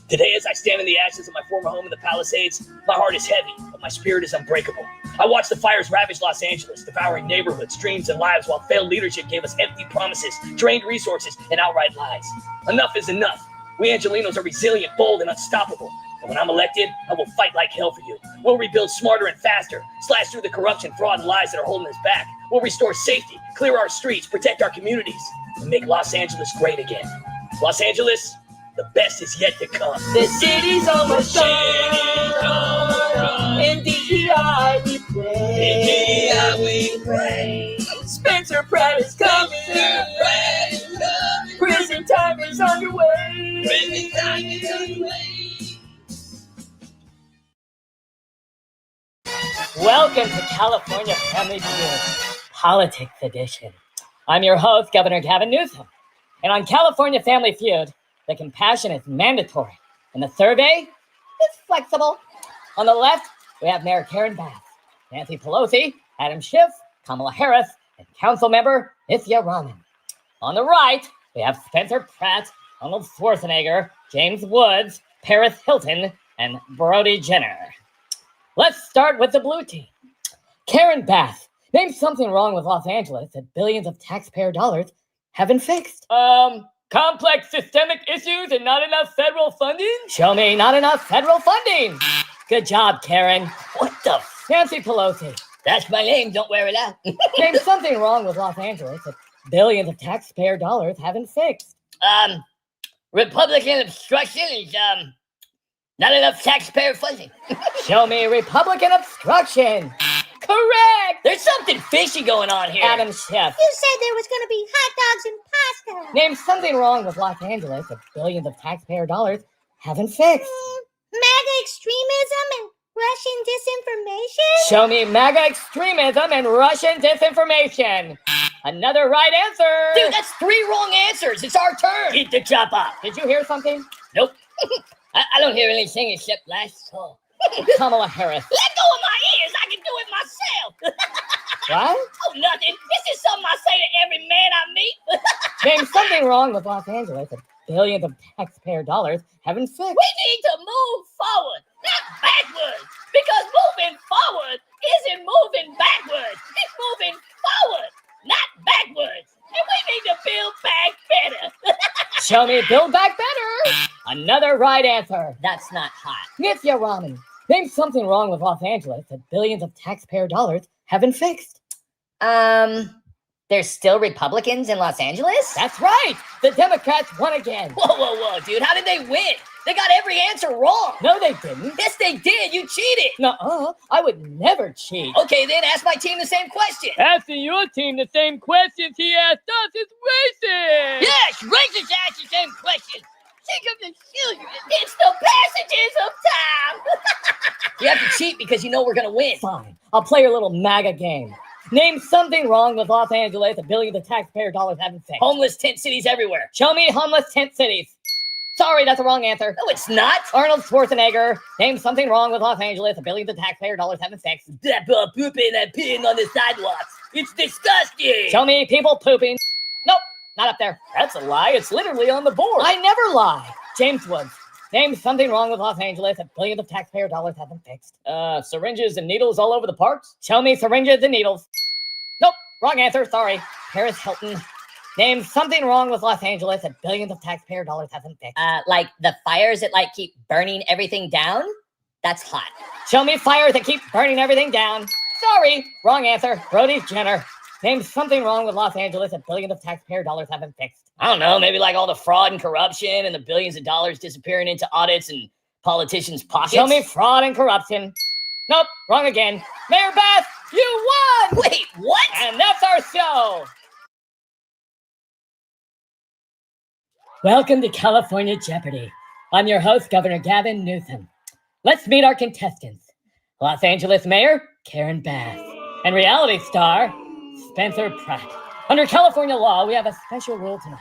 Today, as I stand in the ashes of my former home in the Palisades, my heart is heavy, but my spirit is unbreakable. I watched the fires ravage Los Angeles, devouring neighborhoods, dreams, and lives, while failed leadership gave us empty promises, drained resources, and outright lies. Enough is enough. We Angelinos are resilient, bold, and unstoppable. And when I'm elected, I will fight like hell for you. We'll rebuild smarter and faster, slash through the corruption, fraud, and lies that are holding us back. We'll restore safety, clear our streets, protect our communities, and make Los Angeles great again. Los Angeles, the best is yet to come. The city's almost gone. In DEI we pray. we pray. Spencer Pratt is coming. Prison time is underway. Prison time is underway. Welcome to California Family Feud, Politics Edition. I'm your host, Governor Gavin Newsom. And on California Family Feud, the compassion is mandatory, and the survey is flexible. On the left, we have Mayor Karen Bass, Nancy Pelosi, Adam Schiff, Kamala Harris, and Council Member Ithya Rahman. On the right, we have Spencer Pratt, Arnold Schwarzenegger, James Woods, Paris Hilton, and Brody Jenner. Let's start with the blue team. Karen Bass, name something wrong with Los Angeles that billions of taxpayer dollars haven't fixed. Complex systemic issues and not enough federal funding? Show me not enough federal funding. Good job, Karen. What the Nancy Pelosi. That's my name, don't wear it out. Name something wrong with Los Angeles that billions of taxpayer dollars haven't fixed. Republican obstruction is, not enough taxpayer funding. Show me Republican obstruction. Correct. There's something fishy going on here. Adam Schiff. You said there was going to be hot dogs and pasta. Name something wrong with Los Angeles that billions of taxpayer dollars haven't fixed. MAGA extremism and Russian disinformation? Show me MAGA extremism and Russian disinformation. Another right answer. Dude, that's 3 wrong answers. It's our turn. Keep the chopper. Did you hear something? Nope. I don't hear anything except last call. Kamala Harris. Let go of my ears. I can do it myself. What? Oh, nothing. This is something I say to every man I meet. Name something wrong with Los Angeles that billions of taxpayer dollars haven't fixed. We need to move forward, not backwards. Because moving forward isn't moving backwards. It's moving forward, not backwards. And we need to build back better. Show me build back better. Another right answer. That's not hot. Ithya Rahman. Name something wrong with Los Angeles that billions of taxpayer dollars haven't fixed. There's still Republicans in Los Angeles? That's right. The Democrats won again. Whoa, dude. How did they win? They got every answer wrong. No, they didn't. Yes, they did. You cheated. Nuh-uh. I would never cheat. Okay, then ask my team the same question. Asking your team the same questions he asked us is racist! Yes, racist ask the same question. Think of the children. It's the passages of time. You have to cheat because you know we're going to win. Fine. I'll play your little MAGA game. Name something wrong with Los Angeles, $1 billion of taxpayer dollars haven't fixed. Homeless tent cities everywhere. Show me homeless tent cities. Sorry, that's the wrong answer. No, it's not. Arnold Schwarzenegger. Name something wrong with Los Angeles, $1 billion of taxpayer dollars haven't fixed. Pooping and peeing on the sidewalks. It's disgusting. Show me people pooping. Nope, not up there. That's a lie. It's literally on the board. I never lie. James Woods. Name something wrong with Los Angeles, $1 billion of taxpayer dollars haven't fixed. Syringes and needles all over the parks? Show me syringes and needles. Nope, wrong answer, sorry. Paris Hilton. Name something wrong with Los Angeles that billions of taxpayer dollars haven't fixed. Like the fires that like keep burning everything down? That's hot. Show me fires that keep burning everything down. Sorry, wrong answer. Brody Jenner. Name something wrong with Los Angeles that billions of taxpayer dollars haven't fixed. I don't know, maybe like all the fraud and corruption and the billions of dollars disappearing into audits and politicians' pockets. Show me fraud and corruption. Nope, wrong again. Mayor Beth, you won! Wait, what? And that's our show. Welcome to California Jeopardy. I'm your host, Governor Gavin Newsom. Let's meet our contestants. Los Angeles Mayor, Karen Bass. And reality star, Spencer Pratt. Under California law, we have a special rule tonight.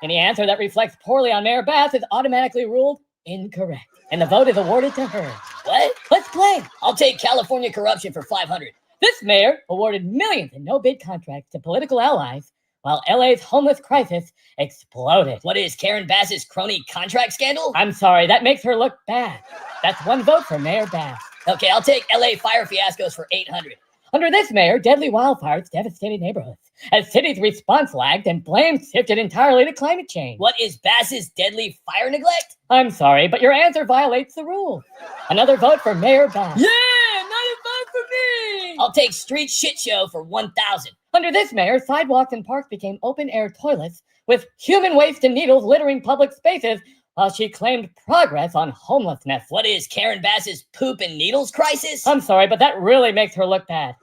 Any answer that reflects poorly on Mayor Bass is automatically ruled incorrect. And the vote is awarded to her. What? Let's play. I'll take California corruption for 500. This mayor awarded millions in no-bid contracts to political allies while LA's homeless crisis exploded. What is Karen Bass's crony contract scandal? I'm sorry, that makes her look bad. That's one vote for Mayor Bass. Okay, I'll take LA fire fiascos for 800. Under this mayor, deadly wildfires devastated neighborhoods as cities' response lagged and blame shifted entirely to climate change. What is Bass's deadly fire neglect? I'm sorry, but your answer violates the rules. Another vote for Mayor Bass. Yeah, another vote for me! I'll take street shit show for 1,000. Under this mayor, sidewalks and parks became open-air toilets with human waste and needles littering public spaces while she claimed progress on homelessness. What is Karen Bass's poop and needles crisis? I'm sorry, but that really makes her look bad.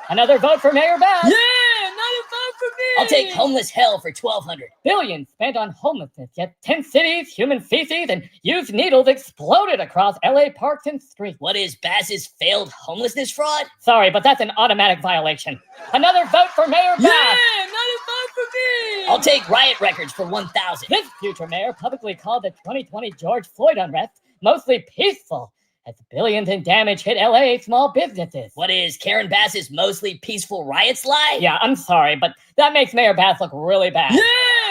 Another vote for Mayor Bass. Yeah, another vote for me! I'll take homeless hell for 1,200. Billions spent on homelessness, yet 10 cities, human feces, and used needles exploded across LA parks and streets. What is Bass's failed homelessness fraud? Sorry, but that's an automatic violation. Another vote for Mayor Bass. Yeah, another vote for me! I'll take riot records for 1,000. This future mayor publicly called the 2020 George Floyd unrest mostly peaceful, as billions in damage hit LA small businesses. What is Karen Bass's mostly peaceful riots lie? Yeah, I'm sorry, but that makes Mayor Bass look really bad. Yeah,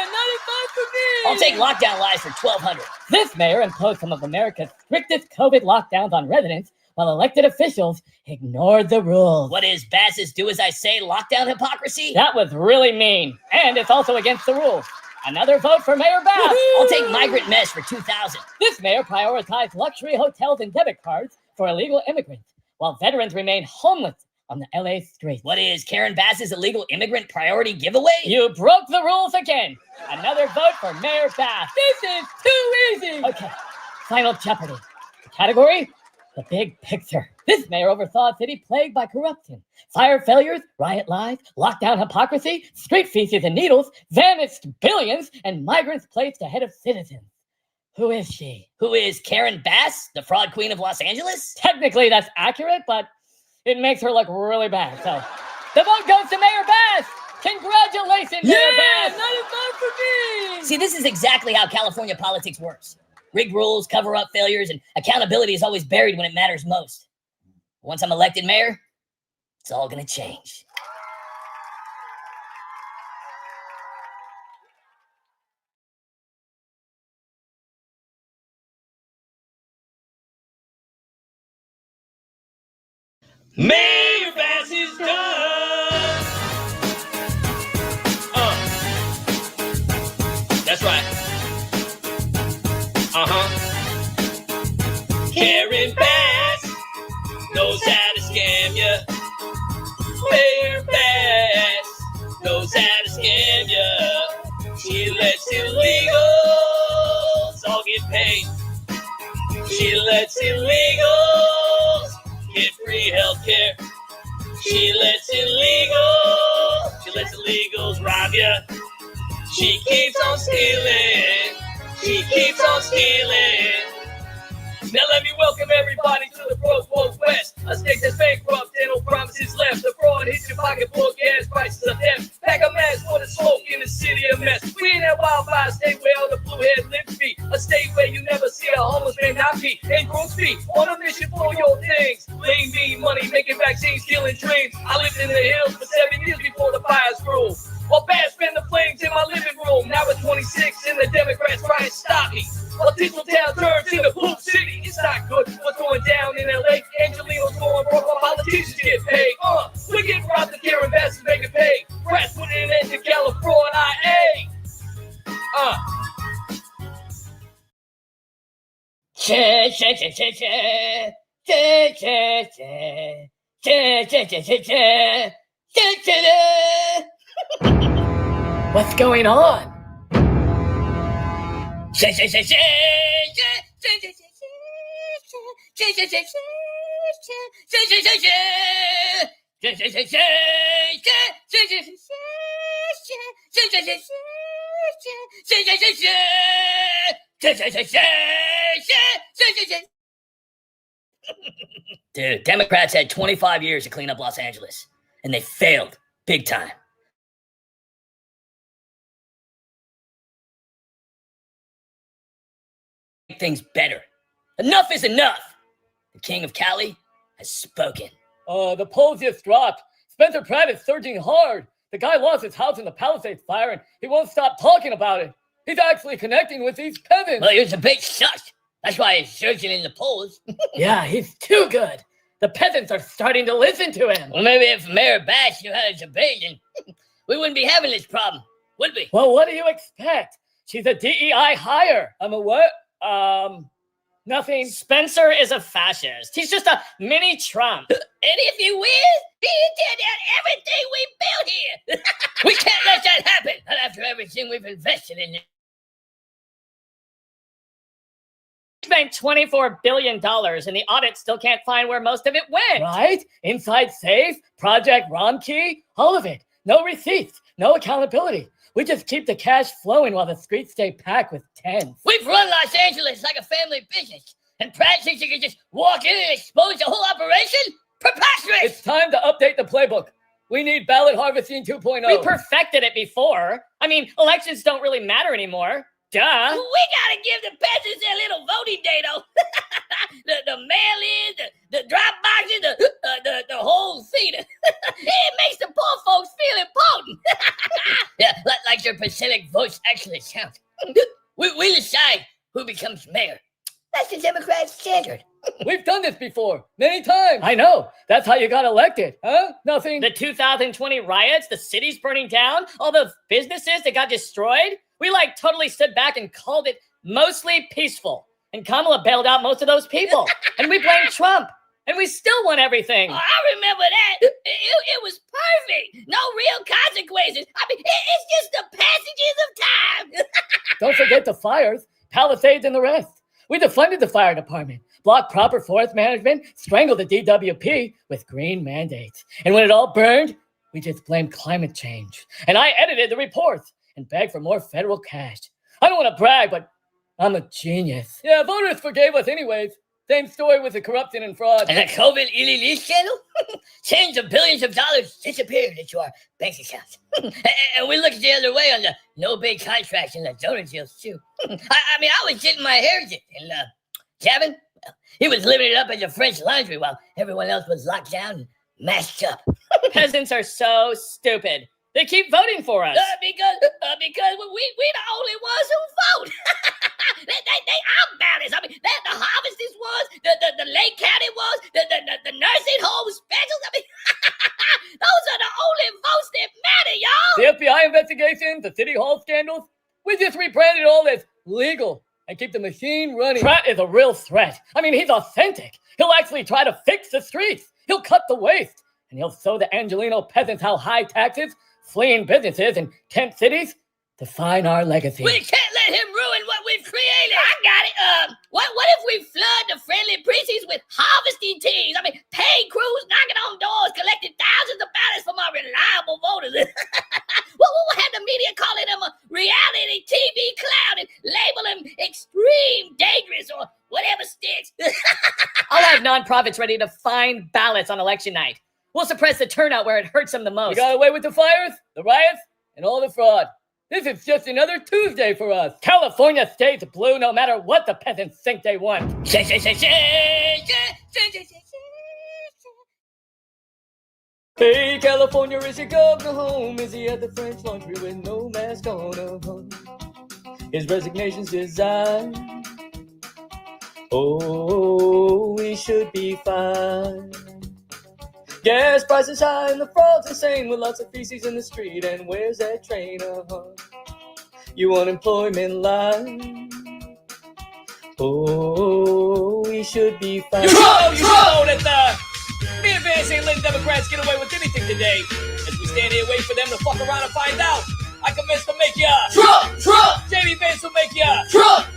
another vote for me! I'll take lockdown lies for 1,200. This mayor imposed some of America's strictest COVID lockdowns on residents while elected officials ignored the rules. What is Bass's do as I say lockdown hypocrisy? That was really mean, and it's also against the rules. Another vote for Mayor Bass. Woo-hoo! I'll take migrant mesh for 2,000. This mayor prioritized luxury hotels and debit cards for illegal immigrants, while veterans remain homeless on the LA streets. What is Karen Bass's illegal immigrant priority giveaway? You broke the rules again. Another vote for Mayor Bass. This is too easy. Okay, final Jeopardy. The category? The big picture. This mayor oversaw a city plagued by corruption, fire failures, riot lies, lockdown hypocrisy, street feces and needles, vanished billions, and migrants placed ahead of citizens. Who is she? Who is Karen Bass, the fraud queen of Los Angeles? Technically, that's accurate, but it makes her look really bad. So, the vote goes to Mayor Bass. Congratulations, Mayor Bass. Another vote for me. See, this is exactly how California politics works. Rigged rules, cover-up failures, and accountability is always buried when it matters most. Once I'm elected mayor, it's all gonna change. Mayor Bass is done! That's right. Karen Bass knows how to scam ya. Mayor Bass knows how to scam ya. She lets illegals all get paid. She lets illegals get free healthcare. She lets illegals rob ya. She keeps on stealing. She keeps on stealing. Now let me welcome everybody to the Pro West. A state that's bankrupt and no promises left. The fraud hits your pocketbook, gas prices are death. Pack a mask for the smoke in the city of mess. We in that wildfire state where all the blue-head lips be. A state where you never see a homeless man not be. And groups be on a mission for your things. Lean, mean, money, making vaccines, stealing dreams. I lived in the hills for 7 years before the fires grew. While bad spend the flames in my living room. Now at 26 and the Democrats trying to stop me. A digital town turns into Poop City. It's not good what's going down in LA. Angelino's going broke while politicians get paid. We're getting robbed of care investors making pay. Rats put an end to California. What's going on? Dude, Democrats had 25 years to clean up Los Angeles, and they failed big time. Things better. Enough is enough. The king of Cali has spoken. The polls just dropped. Spencer Pratt is surging hard. The guy lost his house in the Palisades fire, and he won't stop talking about it. He's actually connecting with these peasants. Well, his debate sucked. That's why he's surging in the polls. Yeah, he's too good. The peasants are starting to listen to him. Well, maybe if Mayor Bash knew how to debate, then we wouldn't be having this problem, would we? Well, what do you expect? She's a DEI hire. I'm a what? Nothing. Spencer is a fascist. He's just a mini Trump. And if you win, you tear down everything we built here. We can't let that happen. Not after everything we've invested in it. He made $24 billion, and the audit still can't find where most of it went. Right? Inside Safe, Project Romkey, all of it. No receipts, no accountability. We just keep the cash flowing while the streets stay packed with tens. We've run Los Angeles like a family business, and Pratt thinks he can just walk in and expose the whole operation? Preposterous! It's time to update the playbook. We need ballot harvesting 2.0. We perfected it before. I mean, elections don't really matter anymore. Duh. We gotta give the peasants their little voting day, though. the mail-in, the drop boxes, the whole thing. It makes the poor folks feel important. Yeah, like your pathetic votes actually count. We decide who becomes mayor. That's the Democrat standard. We've done this before, many times. I know. That's how you got elected, huh? Nothing. The 2020 riots, the city's burning down, all the businesses that got destroyed. We totally stood back and called it mostly peaceful. And Kamala bailed out most of those people. And we blamed Trump. And we still won everything. Oh, I remember that. It was perfect. No real consequences. I mean, it's just the passages of time. Don't forget the fires, Palisades, and the rest. We defunded the fire department, blocked proper forest management, strangled the DWP with green mandates. And when it all burned, we just blamed climate change. And I edited the reports and begged for more federal cash. I don't want to brag, but I'm a genius. Yeah, voters forgave us anyways. Same story with the corruption and fraud. And the COVID illegal scandal? Tens of billions of dollars disappeared into our bank accounts. And we looked the other way on the no big contracts and the donor deals, too. I mean, I was getting my hair did. And Kevin, well, he was living it up at the French Laundry while everyone else was locked down and masked up. Peasants are so stupid. They keep voting for us. Because we the only ones who vote. they outbalance. I mean, the harvesters ones, the Lake County ones, the nursing home specials. I mean, those are the only votes that matter, y'all. The FBI investigations, the City Hall scandals, we just rebranded all as legal and keep the machine running. Pratt is a real threat. I mean, he's authentic. He'll actually try to fix the streets. He'll cut the waste. And he'll show the Angelino peasants how high taxes, fleeing businesses in tent cities define our legacy. We can't let let him ruin what we've created. I got it. What if we flood the friendly precincts with harvesting teams? I mean, paid crews knocking on doors, collecting thousands of ballots from our reliable voters. We'll have the media calling him a reality TV clown and label him extreme dangerous or whatever sticks. I'll have nonprofits ready to find ballots on election night. We'll suppress the turnout where it hurts them the most. We got away with the fires, the riots, and all the fraud. This is just another Tuesday for us. California stays blue no matter what the peasants think they want. Hey, California, is your governor home? Is he at the French Laundry with no mask on? His resignation's designed. Oh, we should be fine. Gas prices high and the fraud's insane with lots of feces in the street. And where's that train? You unemployment line. Oh, we should be fine. You know that me and Vance ain't letting Democrats get away with anything today. As we stand here waiting for them to fuck around and find out. I convinced to make ya Trump. Jamie Vance will make ya Trump.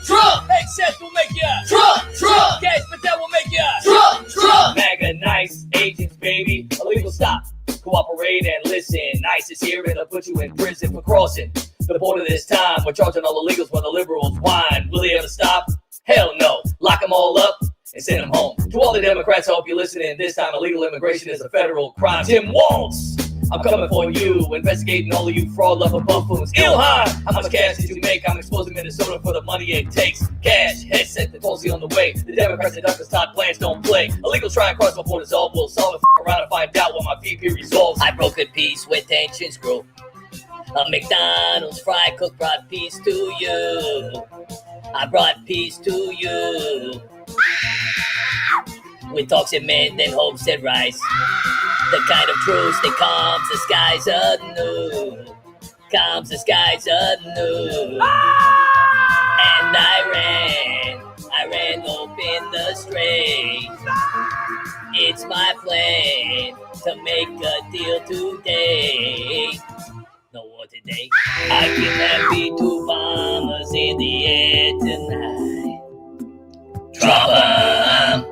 Hey, Seth will make ya Trump. Cash Patel will make ya Trump. MAGA nice agents, baby. Illegal stop. Cooperate and listen. ICE is here and they'll put you in prison for crossing the border this time. We're charging all illegals while the liberals whine. Will they ever stop? Hell no. Lock them all up and send them home. To all the Democrats, I hope you're listening. This time, illegal immigration is a federal crime. Tim Walz, I'm coming for you. Investigating all of you fraud lover buffoons. Ilhan, how much cash did you make? I'm exposing Minnesota for the money it takes. Cash, headset, the Tulsi on the way. The Democrats and Douglas Todd plans don't play. Illegals try and cross my borders all. We'll solve it around and find out what my VP resolves. I broke a piece with tensions grew. A McDonald's fry cook brought peace to you. I brought peace to you. With talks that mend and hopes that rise. The kind of truce that calms the skies anew. Calms the skies anew. And I ran open the strait. It's my plan to make a deal today. No war today. I can have two bombers in the air tonight. Drop 'em.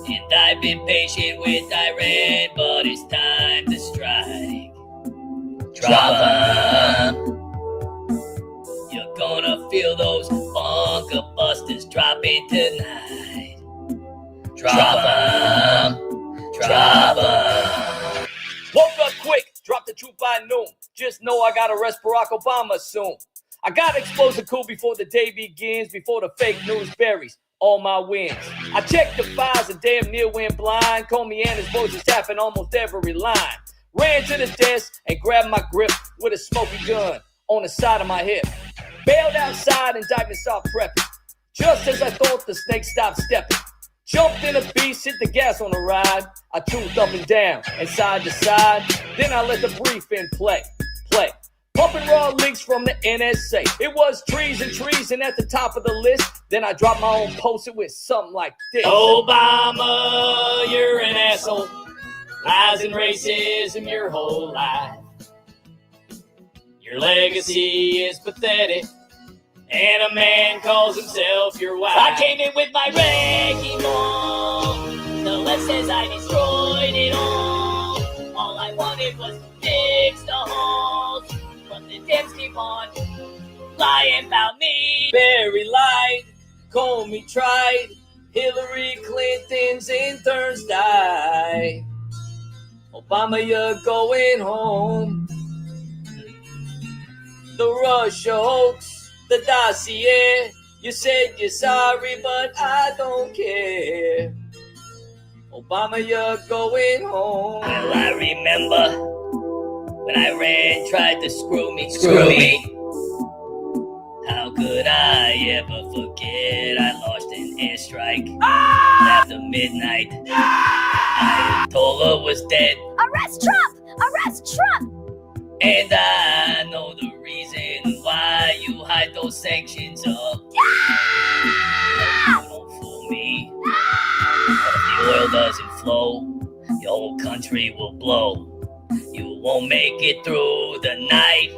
And I've been patient with Iran, but it's time to strike. Drop 'em. You're gonna feel those bunker busters dropping tonight. Drop 'em. Drop 'em. Woke up quick, dropped the truth by noon. Just know I gotta arrest Barack Obama soon. I gotta expose the coup before the day begins, before the fake news buries all my wins. I checked the files and damn near went blind. Call me Anna's voice is tapping almost every line. Ran to the desk and grabbed my grip with a smoky gun on the side of my hip. Bailed outside, indictment started prepping. Just as I thought, the snake stopped stepping. Jumped in a beast, hit the gas on the ride. I tuned up and down and side to side. Then I let the briefing play. Pumping raw leaks from the NSA. It was treason at the top of the list. Then I dropped my own post. It went something like this. Obama, you're an asshole. Lies and racism your whole life. Your legacy is pathetic. And a man calls himself your wife. I came in with my wrecking ball. The left says I destroyed it all. All I wanted was to fix the holes. But the Dems keep on lying about me. Very light, Comey tried. Hillary Clinton's interns died. Obama, you're going home. The Russia hoax, the dossier. You said you're sorry, but I don't care. Obama, you're going home. Well, I remember when Iran tried to screw me. How could I ever forget? I lost an airstrike after midnight. Ayatollah was dead. Arrest Trump! Arrest Trump! And I know the reason why you hide those sanctions up. You don't fool me. But if the oil doesn't flow, your whole country will blow. You won't make it through the night.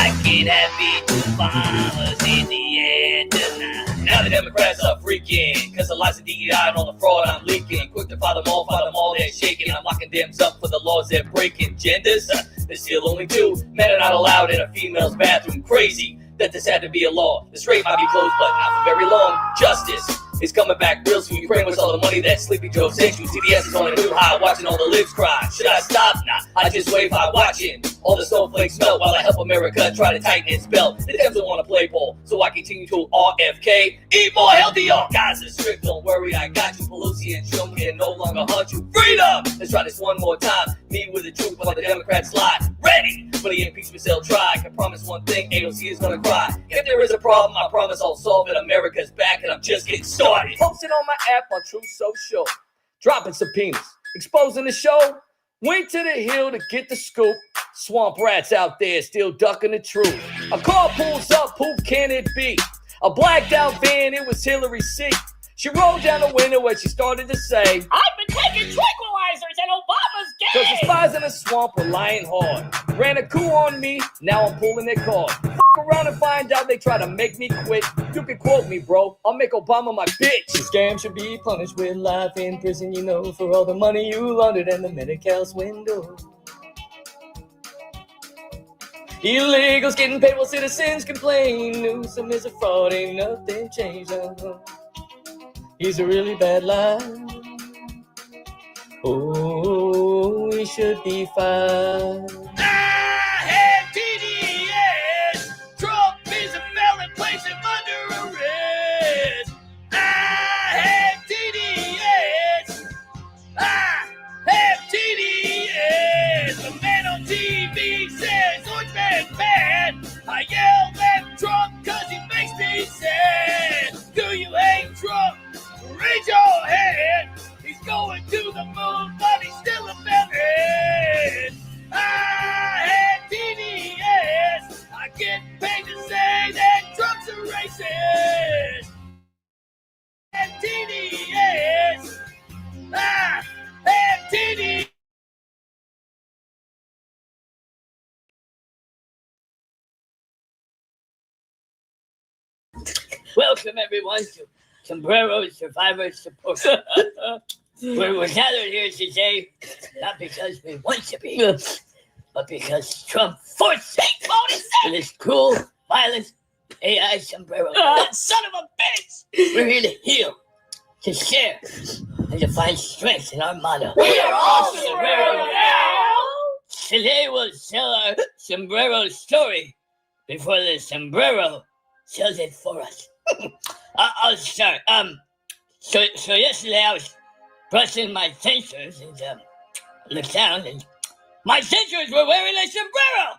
Black and happy Obama's in the air tonight. Now the Democrats are freaking, cause the lies of DEI and all the fraud I'm leaking. Quick to fight them all, they're shaking. I'm locking Dems up for the laws they're breaking. Genders, there's still only two. Men are not allowed in a female's bathroom. Crazy that this had to be a law. The strait might be closed, but not for very long. Justice is coming back real soon. Ukraine was all the money that Sleepy Joe sent you. CBS is on a new high, watching all the libs cry. Should I stop? Nah, I just wave high, watching all the snowflakes melt while I help America try to tighten its belt. The Dems don't want to play ball, so I continue to RFK. Eat more healthy, y'all. Guys are strict, don't worry, I got you. Pelosi and Trump can no longer hunt you. Freedom! Let's try this one more time. Me with the truth while the Democrats lie. Ready for the impeachment they'll try. I can promise one thing, AOC is gonna cry. If there is a problem, I promise I'll solve it. America's back and I'm just getting started. Posted on my app on Truth Social. Dropping subpoenas. Exposing the show. Went to the hill to get the scoop. Swamp rats out there still ducking the truth. A car pulls up, who can it be? A blacked out van, it was Hillary's seat. She rolled down the window as she started to say, I've been taking tranquilizers and Obama's gay! cause the spies in the swamp were lying hard. Ran a coup on me, now I'm pulling their card. F*** around and find out they try to make me quit. You can quote me, bro, I'll make Obama my bitch. This scam should be punished with life in prison, you know, for all the money you laundered and the Medi-Cal's window. Illegals getting paid while citizens complain. Newsom is a fraud, ain't nothing changed. He's a really bad lie. Oh, he should be fined. I had TDS. Trump is a felon, place him under arrest. I had TDS. I have TDS. The man on TV says, "Lord, bad." I yell at Trump cause he makes me sad. Do you hate Trump? Raise your hand. He's going to the moon, but he's still a felon. I had TDS. I get paid to say that Trump's a racist. I had TDS. I had TDS. Welcome, everyone, to Sombrero Survivor Support. We're gathered here today, not because we want to be, but because Trump forced us to this cruel, violent AI sombrero. That son of a bitch! We're here to heal, to share, and to find strength in our motto. We are all sombrero now! Today we'll tell our sombrero story before the sombrero tells it for us. I'll start. So yesterday I was brushing my sensors and looked down and my sensors were wearing a sombrero.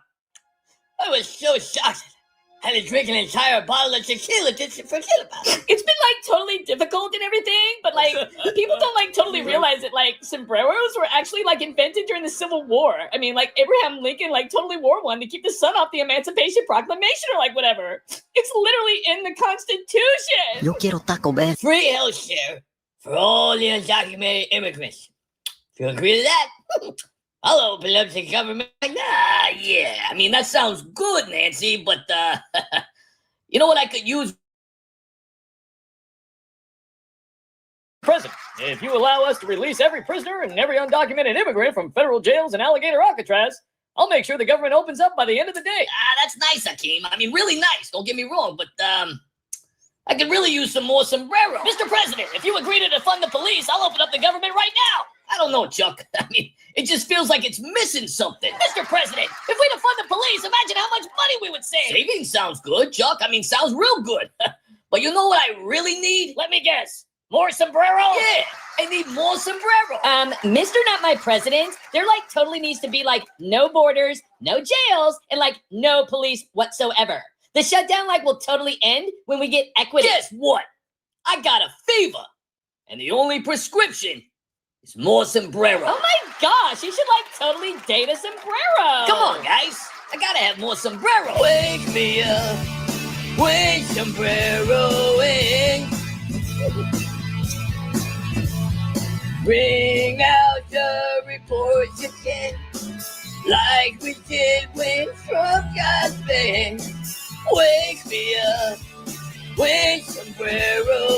I was so shocked. I had to drink an entire bottle of tequila just to forget about it. It's been totally difficult and everything, but people don't totally realize that sombreros were actually invented during the Civil War. I mean, Abraham Lincoln totally wore one to keep the sun off the Emancipation Proclamation or whatever. It's literally in the Constitution. Yo quiero Taco Bell. Free health care for all the undocumented immigrants. If you agree to that, I'll open up the government. Yeah. I mean, that sounds good, Nancy, but you know what I could use? President, if you allow us to release every prisoner and every undocumented immigrant from federal jails in Alligator Alcatraz, I'll make sure the government opens up by the end of the day. That's nice, Hakeem. I mean, really nice. Don't get me wrong, but I could really use some more sombrero. Mr. President, if you agree to defund the police, I'll open up the government right now. I don't know, Chuck. I mean, it just feels like it's missing something. Mr. President, if we defund the police, imagine how much money we would save. Saving sounds good, Chuck. I mean, sounds real good. But you know what I really need? Let me guess. More sombrero? Yeah, I need more sombrero. Mr. Not My President, there totally needs to be no borders, no jails, and no police whatsoever. The shutdown will totally end when we get equity. Guess what? I got a fever, and the only prescription is more sombrero. Oh my gosh, you should totally date a sombrero. Come on, guys. I gotta have more sombrero. Wake me up when sombreroing. Bring out the reports again. like we did when Trump got banned. Wake me up when sombrero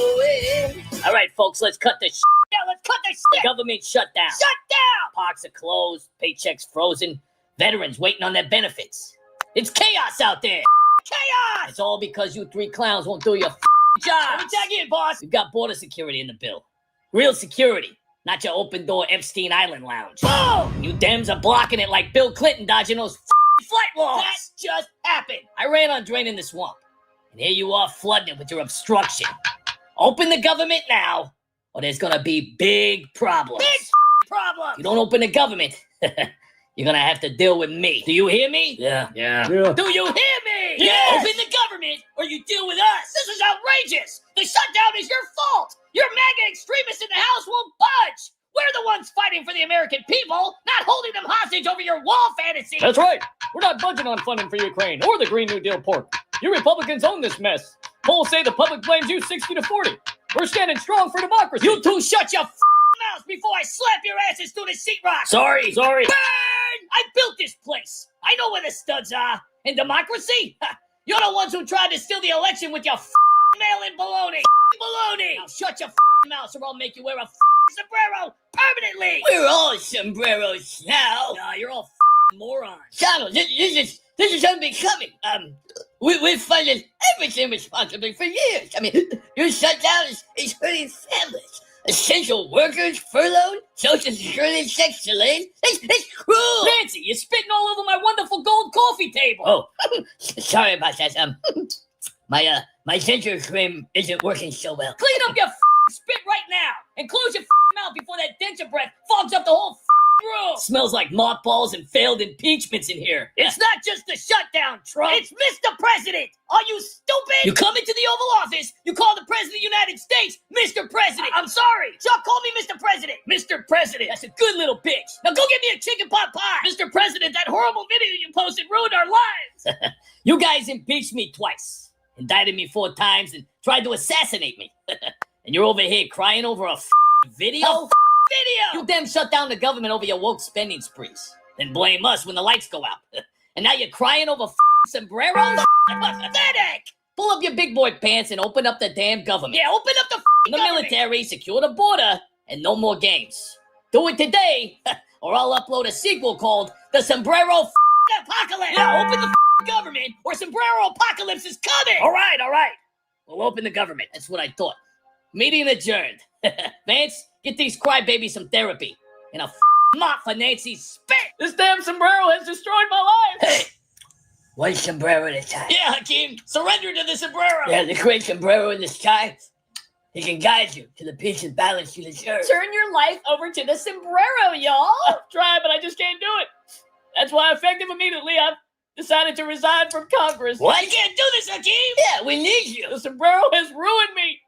in. All right, folks, let's cut this. Yeah, let's cut this The shit. government shut down. Shut down. Parks are closed. Paychecks frozen. Veterans waiting on their benefits. It's chaos out there. Chaos. It's all because you three clowns won't do your job. Let me tag in, boss. We've got border security in the bill. Real security, not your open door Epstein Island lounge. Boom. You Dems are blocking it like Bill Clinton dodging those flight laws. That just happened. I ran on draining the swamp. And here you are flooding it with your obstruction. Open the government now, or there's gonna be big problems. Big problem. If you don't open the government, you're gonna have to deal with me. Do you hear me? Yeah. Do you hear me? Yes. Open the government, or you deal with us. This is outrageous. The shutdown is your fault. Your MAGA extremists in the House won't budge. We're the ones fighting for the American people, not holding them hostage over your wall fantasy. That's right. We're not budging on funding for Ukraine or the Green New Deal pork. You Republicans own this mess. Polls say the public blames you 60-40. We're standing strong for democracy. You two shut your mouth before I slap your asses through the sheetrock. Sorry. Burn! I built this place. I know where the studs are. And democracy? You're the ones who tried to steal the election with your mail-in baloney. Baloney! Now shut your mouth or I'll make you wear a sombrero permanently. We're all sombreros now. Nah, you're all morons. Donald, this is unbecoming. We've funded everything responsibly for years. I mean, your shutdown is hurting families. Essential workers furloughed, Social Security checks delayed. It's cruel. Nancy, you're spitting all over my wonderful gold coffee table. Oh, sorry about that. My ginger cream isn't working so well. Clean up your spit right now and close your mouth before that denture breath fogs up the whole room. Smells like mothballs and failed impeachments in here. It's not just the shutdown, Trump. It's Mr. President. Are you stupid? You come into the Oval Office, you call the President of the United States Mr. President. I'm sorry. Chuck, call me Mr. President. Mr. President. That's a good little bitch. Now go get me a chicken pot pie. Mr. President, that horrible video you posted ruined our lives. You guys impeached me twice, indicted me 4 times, and tried to assassinate me. And you're over here crying over a video? Video. You damn shut down the government over your woke spending sprees. Then blame us when the lights go out. And now you're crying over sombreros? Pathetic. Pull up your big boy pants and open up the damn government. Yeah, open up the The government. military, secure the border, and no more games. Do it today, or I'll upload a sequel called The Sombrero Apocalypse. Yeah, open the government or sombrero apocalypse is coming. All right. We'll open the government. That's what I thought. Meeting adjourned. Vance, get these crybabies some therapy. And a mop for Nancy's spit. This damn sombrero has destroyed my life. Hey, one sombrero at a time. Yeah, Hakeem, surrender to the sombrero. Yeah, the great sombrero in the sky. He can guide you to the peace and balance you deserve. Turn your life over to the sombrero, y'all. Try, but I just can't do it. That's why, effective immediately, I've decided to resign from Congress. What? You can't do this, Hakeem. Yeah, we need you. The sombrero has ruined me.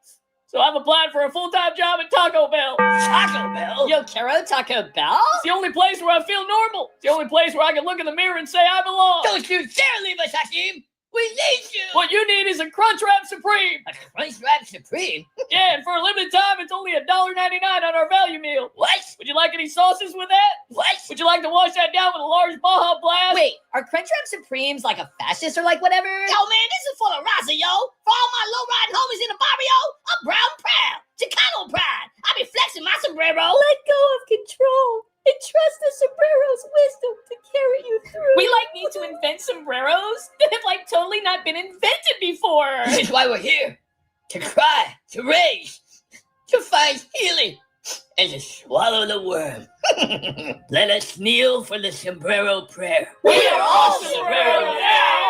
So I've applied for a full-time job at Taco Bell. Taco Bell? Yo quiero Taco Bell? It's the only place where I feel normal. It's the only place where I can look in the mirror and say I belong. Don't you dare leave us, Hakeem. We need you. What you need is a Crunchwrap Supreme. A Crunchwrap Supreme? Yeah, and for a limited time, it's only $1.99 on our value meal. What? Would you like any sauces with that? What? Would you like to wash that down with a large Baja Blast? Wait, are Crunchwrap Supremes like a fascist or like whatever? Yo, man, this is for the Raza, yo. For all my low-riding homies in the barrio, I'm brown proud. Chicano pride. I be flexing my sombrero. Let go of control and trust the sombrero's wisdom to carry you through. We need to invent sombreros that have totally not been invented before. This is why we're here. To cry, to rage, to find healing, and to swallow the worm. Let us kneel for the sombrero prayer. We are all sombrero now.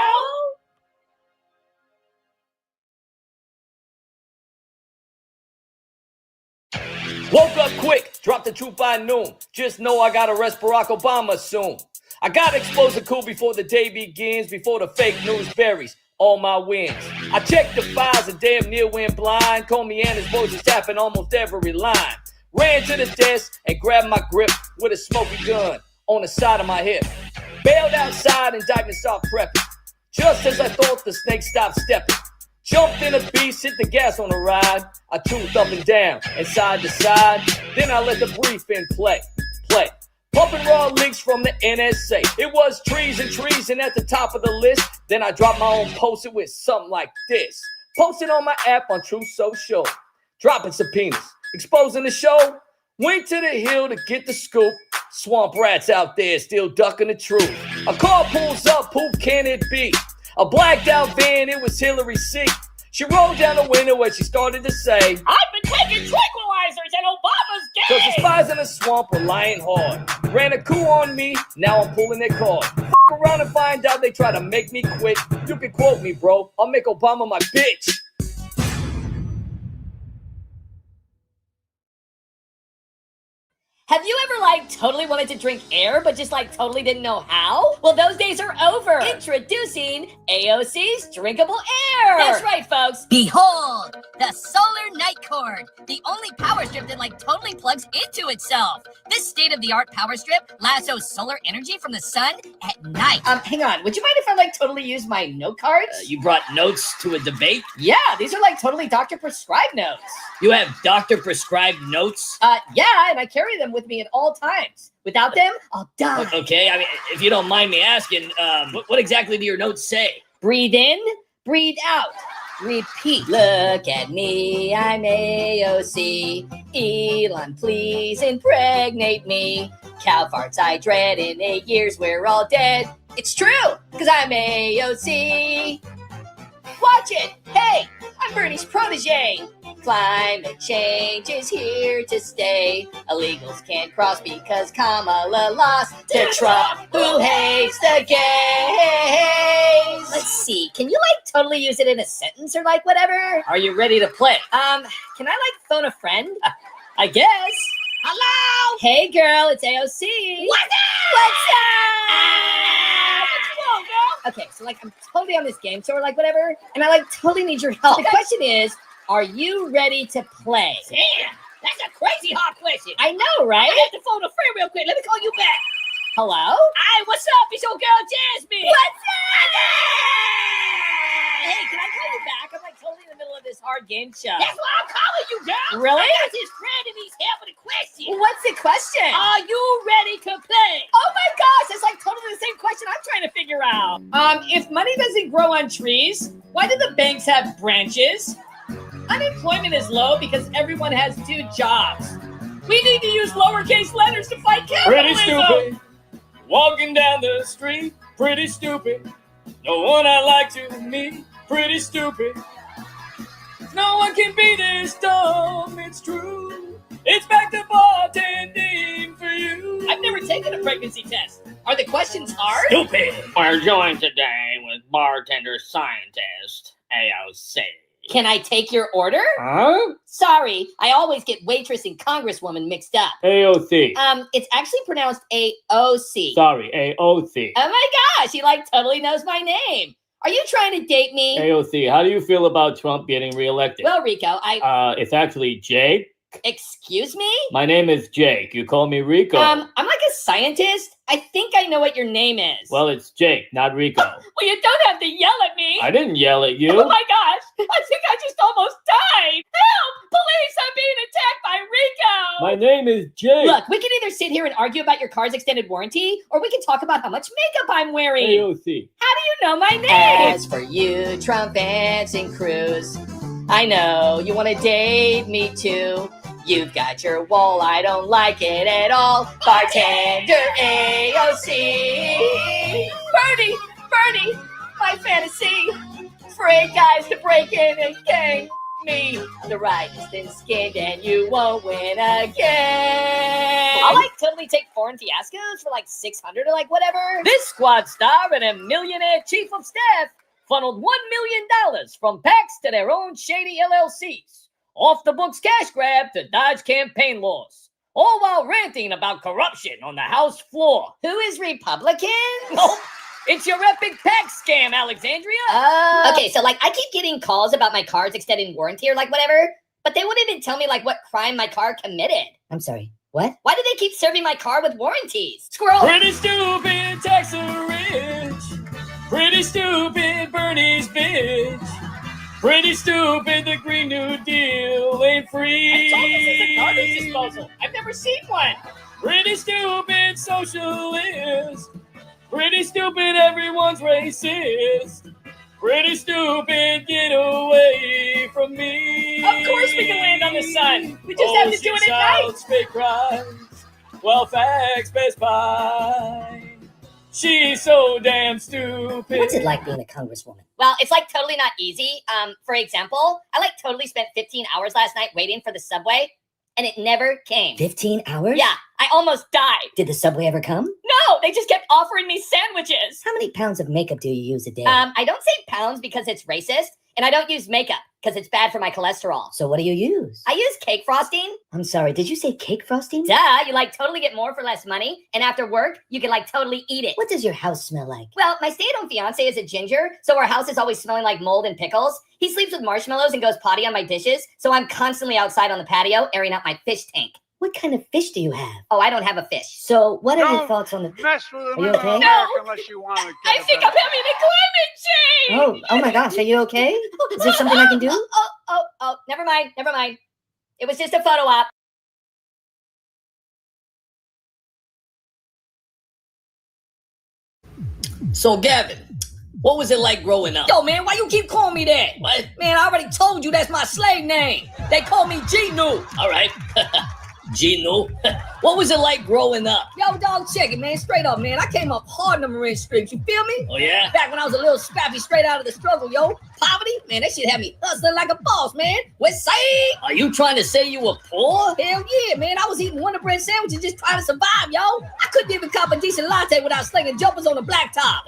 Woke up quick, dropped the truth by noon. Just know I gotta arrest Barack Obama soon. I gotta expose the coup before the day begins, before the fake news buries all my wins. I checked the files and damn near went blind. Call me Anna's voice is tapping almost every line. Ran to the desk and grabbed my grip with a smoky gun on the side of my hip. Bailed outside, indictment started prepping. Just as I thought, the snake stopped stepping. Jumped in a beast, hit the gas on the ride. I toothed up and down and side to side. Then I let the briefing play. Pumping raw links warnings from the NSA. It was treason at the top of the list. Then I dropped my own post with something like this. Posted on my app on True Social. Dropping subpoenas. Exposing the show. Went to the hill to get the scoop. Swamp rats out there still ducking the truth. A car pulls up, who can it be? A blacked out van, it was Hillary C. She rolled down the window as she started to say, I've been taking tranquilizers and Obama's gay! Cause the spies in the swamp were lying hard. Ran a coup on me, now I'm pulling their card. F*** around and find out they try to make me quit. You can quote me, bro. I'll make Obama my bitch. Have you ever totally wanted to drink air but just totally didn't know how? Well, those days are over. Introducing AOC's drinkable air. That's right, folks. Behold, the solar night cord, the only power strip that totally plugs into itself. This state-of-the-art power strip lassos solar energy from the sun at night. Hang on. Would you mind if I totally use my note cards? You brought notes to a debate? Yeah, these are totally doctor prescribed notes. You have doctor prescribed notes? Yeah, and I carry them with me at all times. Without them, I'll die. Okay, I mean, if you don't mind me asking, what exactly do your notes say? Breathe in, breathe out. Repeat. Look at me, I'm AOC. Elon, please impregnate me. Cow farts I dread, in 8 years we're all dead. It's true, because I'm AOC. Watch it! Hey, I'm Bernie's protege. Climate change is here to stay. Illegals can't cross because Kamala lost to Trump, who hates the gays. Let's see, can you totally use it in a sentence or whatever? Are you ready to play? Can I phone a friend? I guess. Hello? Hey girl, it's AOC. What's up? What's up? What's wrong, girl? Okay, so I'm totally on this game show or whatever, and I totally need your help. The question is, are you ready to play? Damn, that's a crazy hard question. I know, right? I have to phone a friend real quick. Let me call you back. Hello? Hi, what's up? It's your girl Jasmine. What's up? Hey, can I call you back? I'm totally in the middle of this hard game show. That's why I'm calling you, girl. Really? I got his friend and he's helping the question. Well, what's the question? Are you ready to play? Oh my gosh, it's totally the same question I'm trying to figure out. If money doesn't grow on trees, why do the banks have branches? Unemployment is low because everyone has 2 jobs. We need to use lowercase letters to fight capitalism. Pretty stupid. Walking down the street, pretty stupid. No one I like to meet, pretty stupid. No one can be this dumb, it's true. It's back to bartending for you. I've never taken a pregnancy test. Are the questions hard? Stupid. We're joined today with bartender scientist AOC. Can I take your order? Huh? Sorry, I always get waitress and congresswoman mixed up. AOC. It's actually pronounced AOC. Sorry, AOC. Oh my gosh, he totally knows my name. Are you trying to date me? AOC, how do you feel about Trump getting reelected? Well, Rico, It's actually Jake. Excuse me? My name is Jake. You call me Rico. I'm a scientist. I think I know what your name is. Well, it's Jake, not Rico. Well, you don't have to yell at me. I didn't yell at you. Oh my gosh, I think I just almost died. Help! Police, I'm being attacked by Rico. My name is Jake. Look, we can either sit here and argue about your car's extended warranty, or we can talk about how much makeup I'm wearing. AOC. How do you know my name? As for you, Trump, Vance, and Cruz, I know you want to date me too. You've got your wall, I don't like it at all. Bartender AOC. Bernie, my fantasy. Afraid guys to break in and gang me. The ride is thin skinned and you won't win again. I'll totally take foreign fiascos for 600 or whatever. This squad star and a millionaire chief of staff funneled $1 million from PACs to their own shady LLCs. Off the books cash grab to dodge campaign laws. All while ranting about corruption on the House floor. Who is Republican? Nope. It's your epic PAC scam, Alexandria. Okay, so I keep getting calls about my car's extended warranty or whatever, but they won't even tell me what crime my car committed. I'm sorry, what? Why do they keep serving my car with warranties? Squirrel! Pretty stupid, tax the rich. Pretty stupid, Bernie's bitch. Pretty stupid, the Green New Deal ain't free. I told this is a garbage disposal. I've never seen one. Pretty stupid socialist. Pretty stupid, everyone's racist. Pretty stupid, get away from me. Of course we can land on the sun. We just have to do it at night. Fake crimes. Well, facts, Best Buy. She's so damn stupid. What's it like being a congresswoman? Well, it's like totally not easy. For example, I like totally spent 15 hours last night waiting for the subway, and it never came. 15 hours? Yeah, I almost died. Did the subway ever come? No, they just kept offering me sandwiches. How many pounds of makeup do you use a day? I don't say pounds because it's racist, and I don't use makeup because it's bad for my cholesterol. So what do you use? I use cake frosting. I'm sorry, did you say cake frosting? Duh, you like totally get more for less money, and after work, you can like totally eat it. What does your house smell like? Well, my stay-at-home fiance is a ginger, so our house is always smelling like mold and pickles. He sleeps with marshmallows and goes potty on my dishes, so I'm constantly outside on the patio airing out my fish tank. What kind of fish do you have? Oh, I don't have a fish. So what are your thoughts on the... Mess with Are you okay? No. unless you want to. I think I'm having a climate change! Oh my gosh, are you okay? Is there something I can do? Oh, never mind. It was just a photo op. So, Gavin, what was it like growing up? Yo, man, why you keep calling me that? What? Man, I already told you that's my slave name. They call me G-Nu. All right. Gino, what was it like growing up? Yo, dog, check it, man. Straight up, man. I came up hard in the Marine streets. You feel me? Oh, yeah? Back when I was a little scrappy straight out of the struggle, yo. Poverty, man, that shit had me hustling like a boss, man. West Side. Are you trying to say you were poor? Hell yeah, man. I was eating Wonder Bread sandwiches just trying to survive, yo. I couldn't even cop a decent latte without slinging jumpers on the blacktop.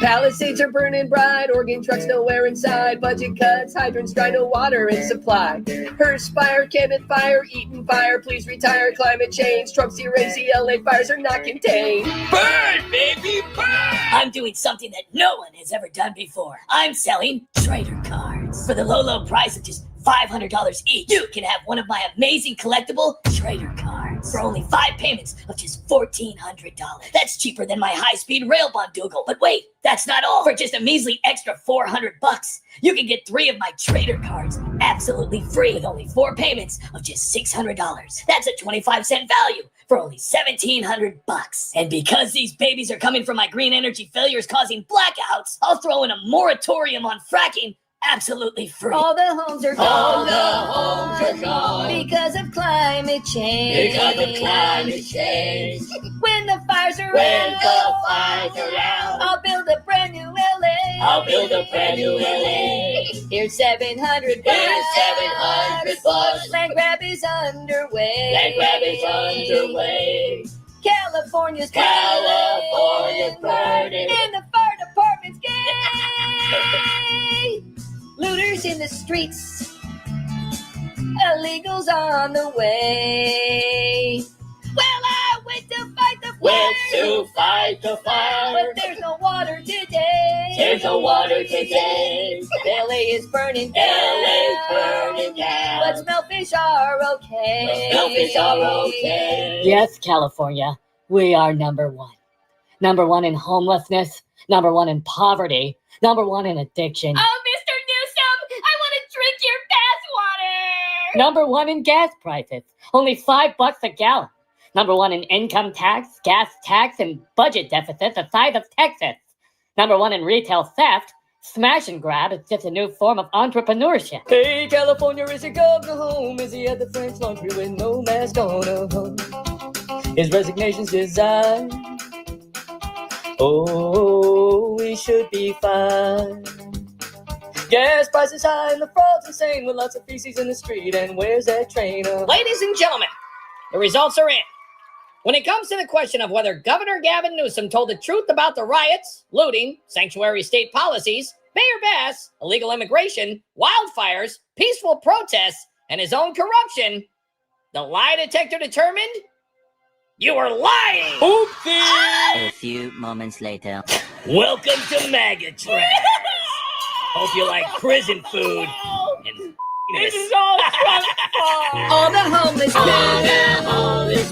Palisades are burning bright, organ trucks nowhere inside, budget cuts, hydrants dry, no water in supply. Perspire, cannon fire, eating fire, please retire, climate change, Trump's erasing, LA fires are not contained. Burn, baby, burn! I'm doing something that no one has ever done before. I'm selling trader cards. For the low price of just $500 each, you can have one of my amazing collectible trader cards for only 5 payments of just $1,400. That's cheaper than my high-speed rail bondoogle. But wait, that's not all. For just a measly extra $400, you can get 3 of my trader cards absolutely free with only 4 payments of just $600. That's a 25-cent value for only $1,700. And because these babies are coming from my green energy failures causing blackouts, I'll throw in a moratorium on fracking absolutely free. All the homes are gone. All the homes are gone. Because of climate change. Because of climate change. When the fires are When out, the fires are out, I'll build a brand new LA. I'll build a brand new LA. Here's $700. Here's $700. Land grab is underway. Land grab is underway. California's burning. And the fire department's gay. Looters in the streets. Illegals on the way. Well, I went to fight the fire. But there's no water today. There's no water today. LA is burning down. LA's burning down. But smellfish are okay. Smellfish are okay. Yes, California, we are number one. Number one in homelessness, number one in poverty, number one in addiction. Oh, Mr. Newsom, I want to drink your bathwater. Number one in gas prices, only $5 a gallon. Number one in income tax, gas tax, and budget deficits the size of Texas. Number one in retail theft, smash and grab is just a new form of entrepreneurship. Hey, California, is he going home? Is he at the French Laundry with no mask on? His resignation's designed. Oh, we should be fine. Gas prices high and the fraud's insane with lots of feces in the street. And where's that train? Ladies and gentlemen, the results are in. When it comes to the question of whether Governor Gavin Newsom told the truth about the riots, looting, sanctuary state policies, Mayor Bass, illegal immigration, wildfires, peaceful protests, and his own corruption, the lie detector determined you were lying. Oopsie! A few moments later. Welcome to MAGA Trash. Hope you like prison food and This is all Trump's fault. All the homeless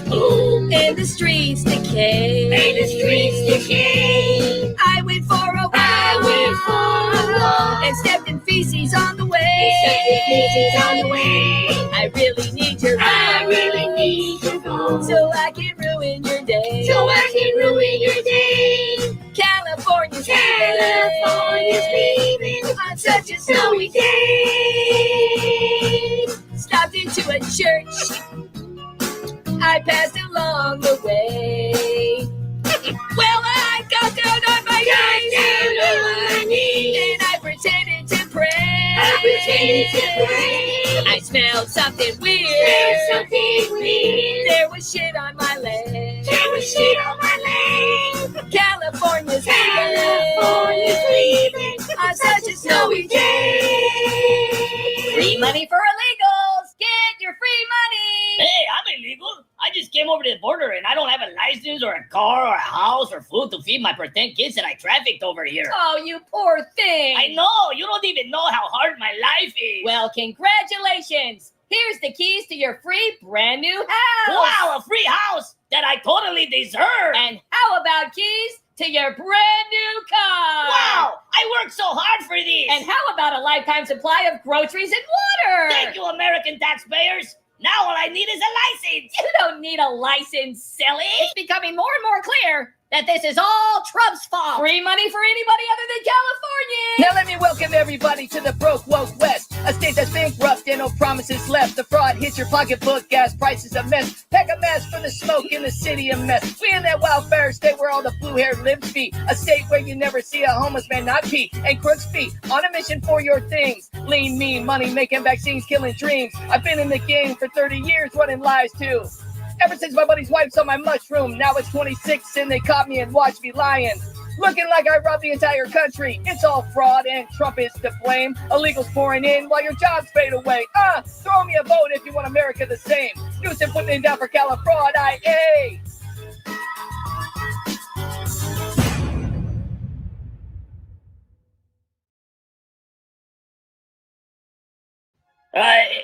poop. and the streets decay. And the streets decay. I went for a walk. And stepped in feces on the way. I really need your vote. I really need your vote. So I can ruin ruin your day. So I can ruin your day. California's leaving on such a snowy day. Stopped into a church I passed along the way. Well, I got down on my knees and I pretended to pray. I smelled something weird. There was shit on my leg. California's leaving on such a snowy day. Free money for illegals. Get your free money. Hey, I'm illegal. I just came over to the border and I don't have a license or a car or a house or food to feed my pretend kids that I trafficked over here. Oh, you poor thing. I know. You don't even know how hard my life is. Well, congratulations. Here's the keys to your free brand new house. Wow, a free house that I totally deserve. And how about keys to your brand new car? Wow, I worked so hard for this. And how about a lifetime supply of groceries and water? Thank you, American taxpayers. Now all I need is a license. You don't need a license, silly. It's becoming more and more clear that this is all Trump's fault. Free money for anybody other than California. Now let me welcome everybody to the broke woke West, a state that's bankrupt and no promises left. The fraud hits your pocketbook, gas prices a mess. Pack a mask for the smoke in the city a mess. We in that wildfire state where all the blue-haired libs be, a state where you never see a homeless man not pee and crooks feet. On a mission for your things, lean, mean, money making vaccines, killing dreams. I've been in the game for 30 years running lies too. Ever since my buddy's wife saw my mushroom, now it's 26 and they caught me and watched me lying. Looking like I robbed the entire country. It's all fraud and Trump is to blame. Illegals pouring in while your jobs fade away. Throw me a vote if you want America the same. Newsom putting it down for Califraud,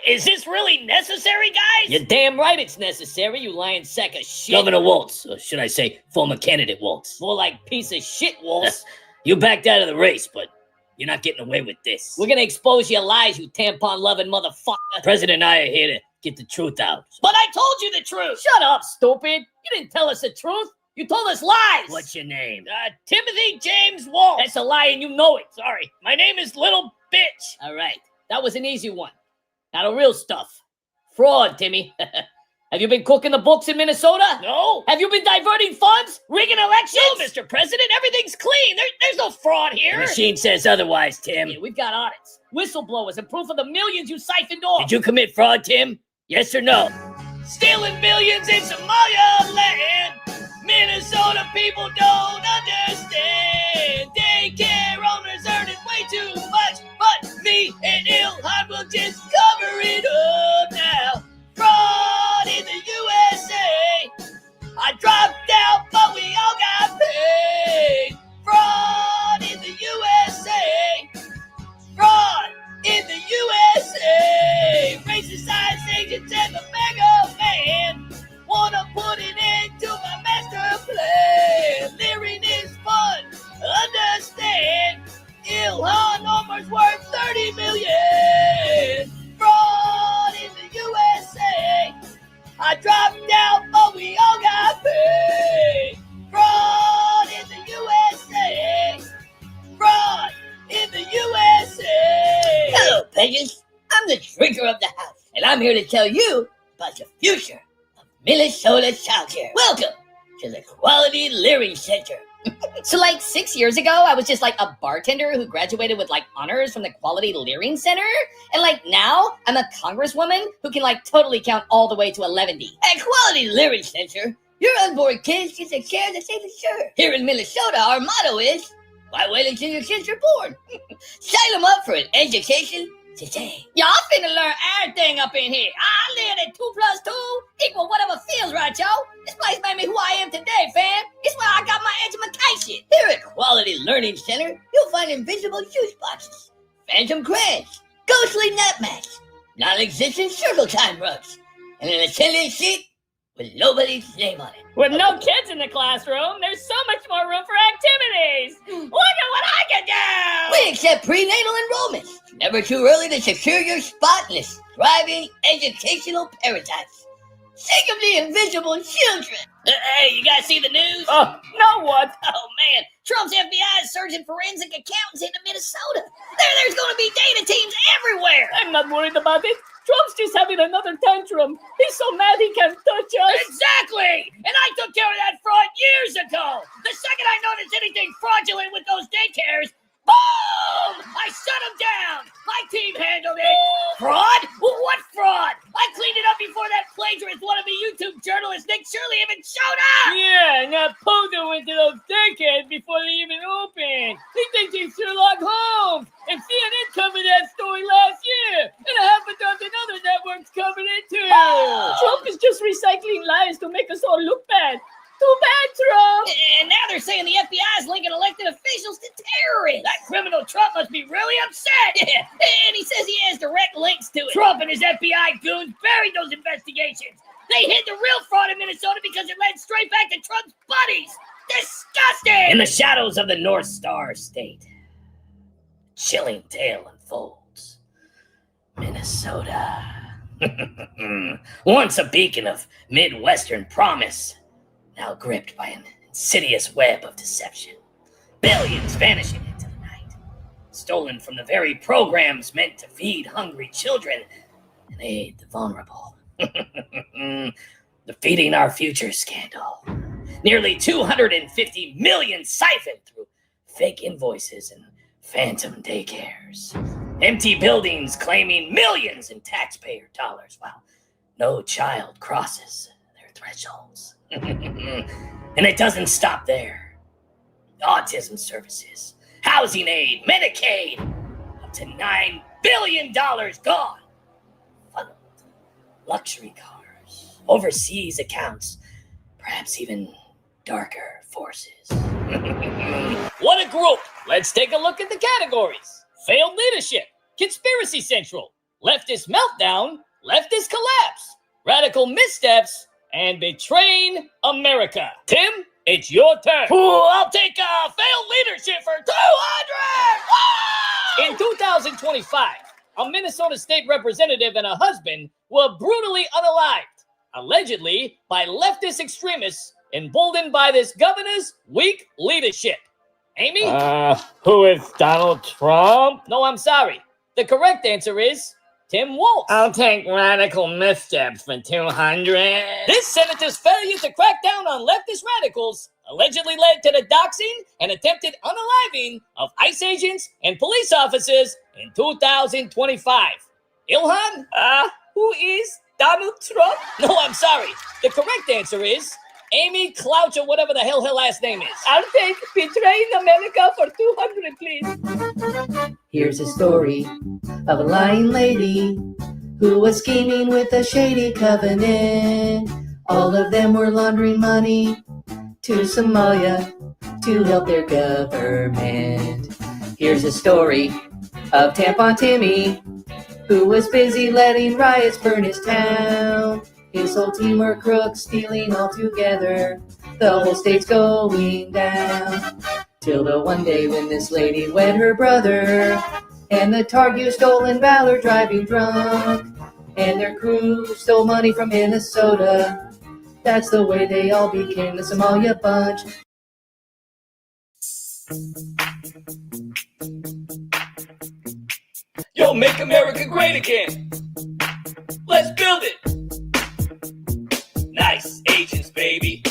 Is this really necessary, guys? You're damn right it's necessary, you lying sack of shit. Governor Waltz, or should I say former candidate Waltz. More like piece of shit, Waltz. You backed out of the race, but you're not getting away with this. We're gonna expose your lies, you tampon-loving motherfucker. President and I are here to get the truth out. But I told you the truth! Shut up, stupid! You didn't tell us the truth! You told us lies! What's your name? Timothy James Waltz! That's a lie and you know it. Sorry. My name is Little Bitch. All right, that was an easy one. Now the real stuff. Fraud, Timmy. Have you been cooking the books in Minnesota? No. Have you been diverting funds? Rigging elections? No, Mr. President, everything's clean. There's no fraud here. The machine says otherwise, Tim. Yeah, we've got audits, whistleblowers, and proof of the millions you siphoned off. Did you commit fraud, Tim? Yes or no? Stealing millions in Somalia land. Minnesota people don't understand. Daycare owners earning way too much, but me and Ilhan will just cover it up now. Fraud in the USA. I dropped out, but we all got paid. Fraud in the USA. Fraud in the USA. Racist science agents and the mega man wanna put an end to my master plan. Leering is fun, understand. Ilhan Omar's worth 30 million. Fraud in the USA. I dropped out, but we all got paid. Fraud in the USA. Fraud in the USA. Hello, Peggy. I'm the Drinker of the House, and I'm here to tell you about the future of Minnesota childcare. Welcome to the Quality Learning Center. So like 6 years ago, I was just like a bartender who graduated with like honors from the Quality Learning Center. And like now, I'm a congresswoman who can like totally count all the way to 11. At Quality Learning Center, your unborn kids get the care that they deserve. Here in Minnesota, our motto is, why wait until your kids are born? Sign them up for an education today. Y'all finna learn everything up in here. I live at 2 + 2 equal whatever feels right, y'all. This place made me who I am today, fam. It's where I got my education. Here at Quality Learning Center, you'll find invisible juice boxes, phantom crayons, ghostly nutmegs, non-existent circle time rugs, and an attendance sheet with nobody's name on it. With no kids in the classroom, there's so much more room for activities. Look at what I can do! We accept prenatal enrollments. Never too early to secure your spot in this thriving educational paradise. Think of the invisible children. Hey, you guys see the news? Now what? Oh man, Trump's FBI is searching forensic accountants into Minnesota. There's going to be data teams everywhere. I'm not worried about it. Trump's just having another tantrum. He's so mad he can't touch us. Exactly! And I took care of that fraud years ago. The second I noticed anything fraudulent with those daycares, boom! I shut them down. My team handled it. Fraud? What fraud? I cleaned it up before that plagiarist wannabe YouTube journalist Nick Shirley even showed up. Yeah, now Podo went to those daycares before they even opened. He thinks he's Sherlock Holmes. And CNN covered that story last year. And a half a dozen other networks covered it too. Trump is just recycling lies to make us all look bad. Too bad, Trump. And now they're saying the FBI is linking elected officials to terrorists. That criminal Trump must be really upset. And he says he has direct links to it. Trump and his FBI goons buried those investigations. They hid the real fraud in Minnesota because it led straight back to Trump's buddies. Disgusting! In the shadows of the North Star State, chilling tale unfolds. Minnesota. Once a beacon of Midwestern promise, now gripped by an insidious web of deception. Billions vanishing into the night, stolen from the very programs meant to feed hungry children and aid the vulnerable. The Feeding Our Future scandal. Nearly 250 million siphoned through fake invoices and phantom daycares. Empty buildings claiming millions in taxpayer dollars while no child crosses their thresholds. And it doesn't stop there. Autism services, housing aid, Medicaid, up to $9 billion gone. Funneled. Luxury cars, overseas accounts, perhaps even darker forces. What a group! Let's take a look at the categories. Failed leadership, conspiracy central, leftist meltdown, leftist collapse, radical missteps, and betraying America. Tim, it's your turn. Ooh, I'll take failed leadership for 200! In 2025, a Minnesota state representative and a husband were brutally unalived, allegedly by leftist extremists emboldened by this governor's weak leadership. Amy? Who is Donald Trump? No, I'm sorry. The correct answer is Tim Walz. I'll take radical missteps for 200. This senator's failure to crack down on leftist radicals allegedly led to the doxing and attempted unaliving of ICE agents and police officers in 2025. Ilhan? Who is Donald Trump? No, I'm sorry. The correct answer is Amy Clouch, or whatever the hell her last name is. I'll take betraying America for 200, please. Here's a story of a lying lady who was scheming with a shady covenant. All of them were laundering money to Somalia to help their government. Here's a story of Tampon Timmy, who was busy letting riots burn his town. His whole team were crooks, stealing all together. The whole state's going down. Till the one day when this lady wed her brother, and the Targu stolen valor driving drunk, and their crew stole money from Minnesota. That's the way they all became the Somalia bunch. Yo, make America great again. Let's build it. Nice agents, baby.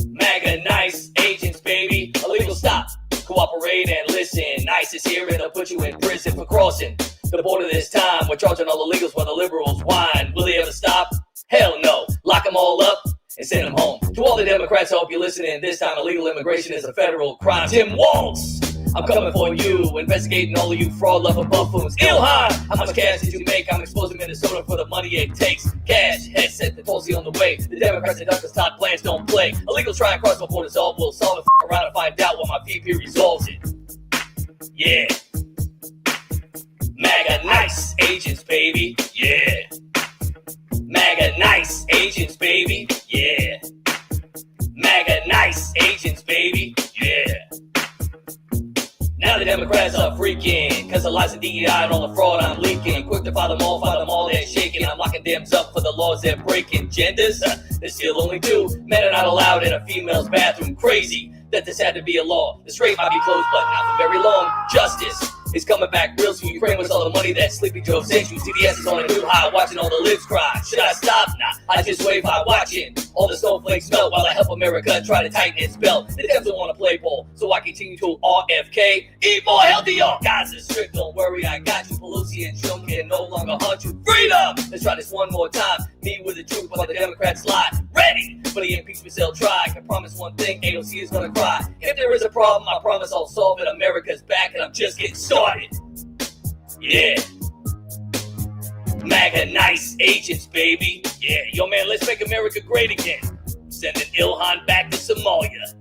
MAGA nice agents, baby. Illegal stop. Cooperate and listen. ICE is here and they'll put you in prison for crossing the border this time. We're charging all illegals while the liberals whine. Will they ever stop? Hell no. Lock them all up and send them home. To all the Democrats, I hope you're listening. This time illegal immigration is a federal crime. Tim Walz, I'm coming for you, investigating all of you fraud lover buffoons. Ilhan, how much cash did you make? I'm exposing Minnesota for the money it takes. Cash, headset, the policy on the way. The Democrats and Duckers top plans don't play. Illegals try and cross my borders, all will solve it. Around and find out what my PP resolves it. Yeah. MAGA nice agents, baby. Yeah. MAGA nice agents, baby. Yeah. MAGA nice agents, baby. Yeah. Now the Democrats are freaking, cause the lies of DEI and all the fraud I'm leaking. Quick to file them all, they're shaking. I'm locking them up for the laws they're breaking. Genders, They still only do. Men are not allowed in a female's bathroom. Crazy that this had to be a law. The strait might be closed, but not for very long. Justice is coming back real soon. Ukraine wants all the money that Sleepy Joe sent you. CBS is on a new high, watching all the libs cry. Should I stop? Nah, I just wave by watching all the snowflakes melt while I help America try to tighten its belt. The Dems don't want to play ball, so I continue to RFK. Eat more healthy, y'all. Gaza strict, don't worry, I got you. Pelosi and Trump can no longer hunt you. Freedom! Let's try this one more time. Me with the truth while the Democrats lie. Ready for the impeachment they'll try. Can promise one thing, AOC is gonna cry. If there is a problem, I promise I'll solve it. America's back and I'm just getting started. Yeah. MAGA nice agents, baby. Yeah, yo man, let's make America great again. Sending Ilhan back to Somalia.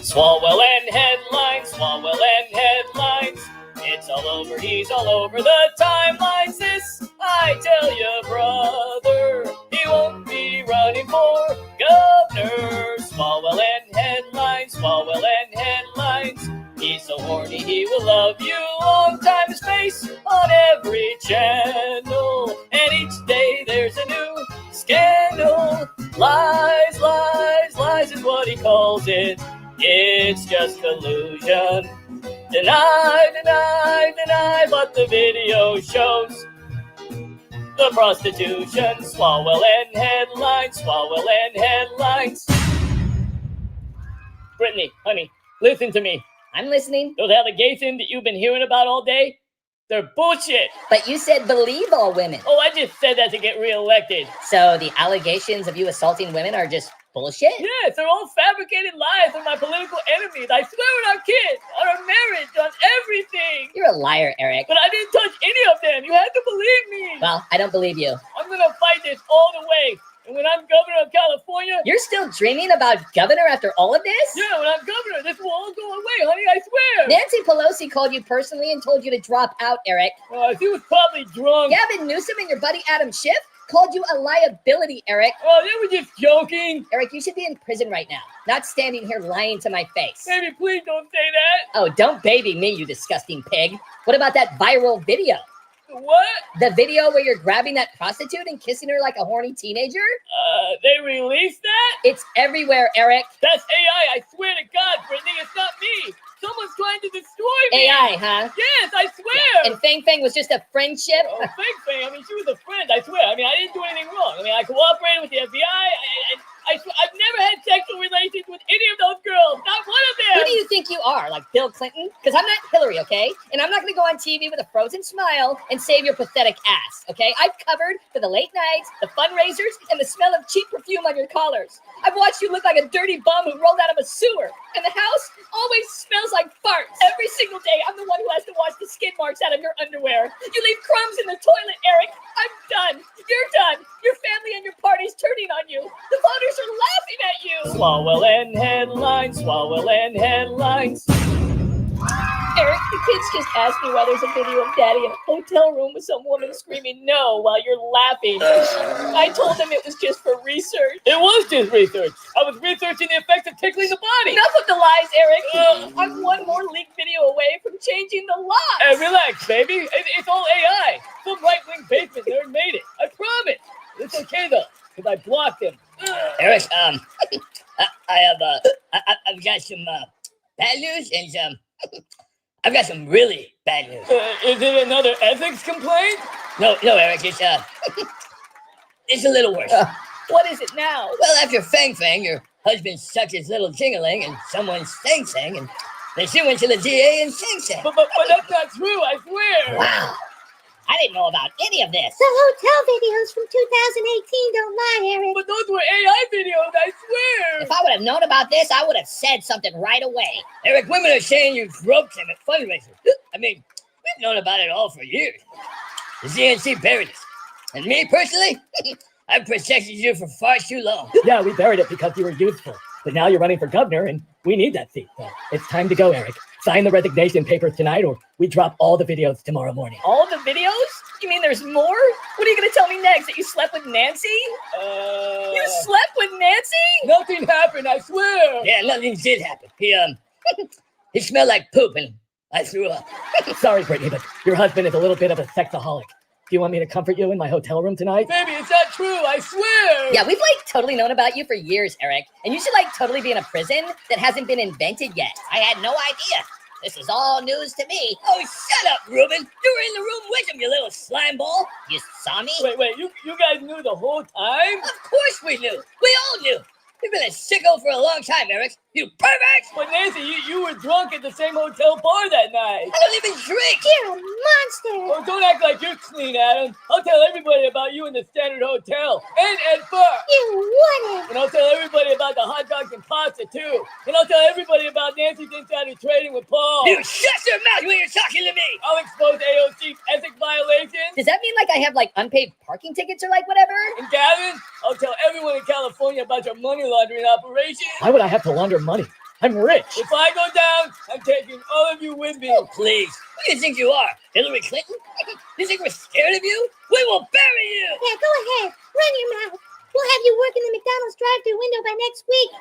Swalwell and headlines, Swalwell and headlines. It's all over, he's all over the timelines. This, I tell you, brother, he won't be running for governor. Swalwell and headlines, Swalwell and headlines. He's so horny, he will love you. Long time space on every channel. And each day there's a new scandal. Lies, lies, lies is what he calls it. It's just collusion. Deny, deny, deny, but the video shows the prostitution. Swalwell and headlines, Swalwell and headlines. Brittany, honey, listen to me. I'm listening. Those allegations that you've been hearing about all day, they're bullshit. But you said believe all women. Oh, I just said that to get reelected. So the allegations of you assaulting women are just bullshit? Yes, they're all fabricated lies from my political enemies. I swear on our kids, on our marriage, on everything. You're a liar, Eric. But I didn't touch any of them. You have to believe me. Well, I don't believe you. I'm going to fight this all the way. And when I'm governor of California... You're still dreaming about governor after all of this? Yeah, when I'm governor, this will all go away, honey, I swear. Nancy Pelosi called you personally and told you to drop out, Eric. She was probably drunk. Gavin Newsom and your buddy Adam Schiff called you a liability, Eric. Oh, they were just joking. Eric, you should be in prison right now, not standing here lying to my face. Baby, please don't say that. Oh, don't baby me, you disgusting pig. What about that viral video? What? The video where you're grabbing that prostitute and kissing her like a horny teenager? They released that? It's everywhere, Eric. That's AI, I swear to God, Brittany, it's not me. Someone's trying to destroy me. AI, huh? Yes, I swear. Yeah. And Fang Fang was just a friendship? Oh, Fang, I mean, she was a friend, I swear. I mean, I didn't do anything wrong. I mean, I cooperated with the FBI. I've never had sexual relations with any of those girls. Not one of them. Who do you think you are? Like Bill Clinton? Because I'm not Hillary, okay? And I'm not going to go on TV with a frozen smile and save your pathetic ass, okay? I've covered for the late nights, the fundraisers, and the smell of cheap perfume on your collars. I've watched you look like a dirty bum who rolled out of a sewer. And the house always smells like farts. Every single day, I'm the one who has to wash the skid marks out of your underwear. You leave crumbs in the toilet, Eric. I'm done. You're done. Your family and your party's turning on you. The voters are laughing at you. Swalwell and headlines, Swalwell and headlines. Eric, the kids just asked me why there's a video of Daddy in a hotel room with some woman screaming no while you're laughing. I told them it was just for research. It was just research. I was researching the effects of tickling the body. Enough of the lies, Eric. I'm one more leaked video away from changing the law. Hey, relax, baby. It's all AI. Some right-wing basement there made it. I promise. It's okay, though, because I blocked him. Eric, I've got some bad news and some... I've got some really bad news. Is it another ethics complaint? No, Eric, it's it's a little worse. What is it now? Well, after Fang Fang, your husband sucked his little jingling and someone sang sang, and then she went to the DA and sang. But that's not true, I swear. Wow. I didn't know about any of this. The hotel videos from 2018 don't lie, Eric. But those were AI videos, I swear. If I would have known about this, I would have said something right away. Eric, women are saying you groped him at fundraisers. I mean, we've known about it all for years. The CNC parodies. And me, personally, I've protected you for far too long. Yeah, we buried it because you were useful. But now you're running for governor, and we need that seat. So it's time to go, Eric. Sign the resignation papers tonight, or we drop all the videos tomorrow morning. All the videos? You mean there's more? What are you going to tell me next? That you slept with Nancy? You slept with Nancy? Nothing happened, I swear. Yeah, nothing did happen. He smelled like poop, and I threw up. Sorry, Brittany, but your husband is a little bit of a sexaholic. Do you want me to comfort you in my hotel room tonight? Baby, it's not true, I swear! Yeah, we've totally known about you for years, Eric. And you should totally be in a prison that hasn't been invented yet. I had no idea. This is all news to me. Oh, shut up, Ruben! You were in the room with him, you little slime ball! You saw me? Wait, you guys knew the whole time? Of course we knew. We all knew. You've been a sicko for a long time, Eric. You pervert! But Nancy, you were drunk at the same hotel bar that night. I don't even drink. You're a monster. Oh, don't act like you're clean, Adam. I'll tell everybody about you in the Standard Hotel. And Ed Burr. You wouldn't. And I'll tell everybody about the hot dogs and pasta, too. And I'll tell everybody about Nancy's insider trading with Paul. You shut your mouth when you're talking to me. I'll expose AOC's ethics violations. Does that mean I have unpaid parking tickets or whatever? And Gavin, I'll tell everyone in California about your money laundering operation. Why would I have to launder money? I'm rich. If I go down, I'm taking all of you with me. Oh, please. Who do you think you are? Hillary Clinton? You think we're scared of you? We will bury you. Yeah, go ahead. Run your mouth. We'll have you work in the McDonald's drive-thru window by next week.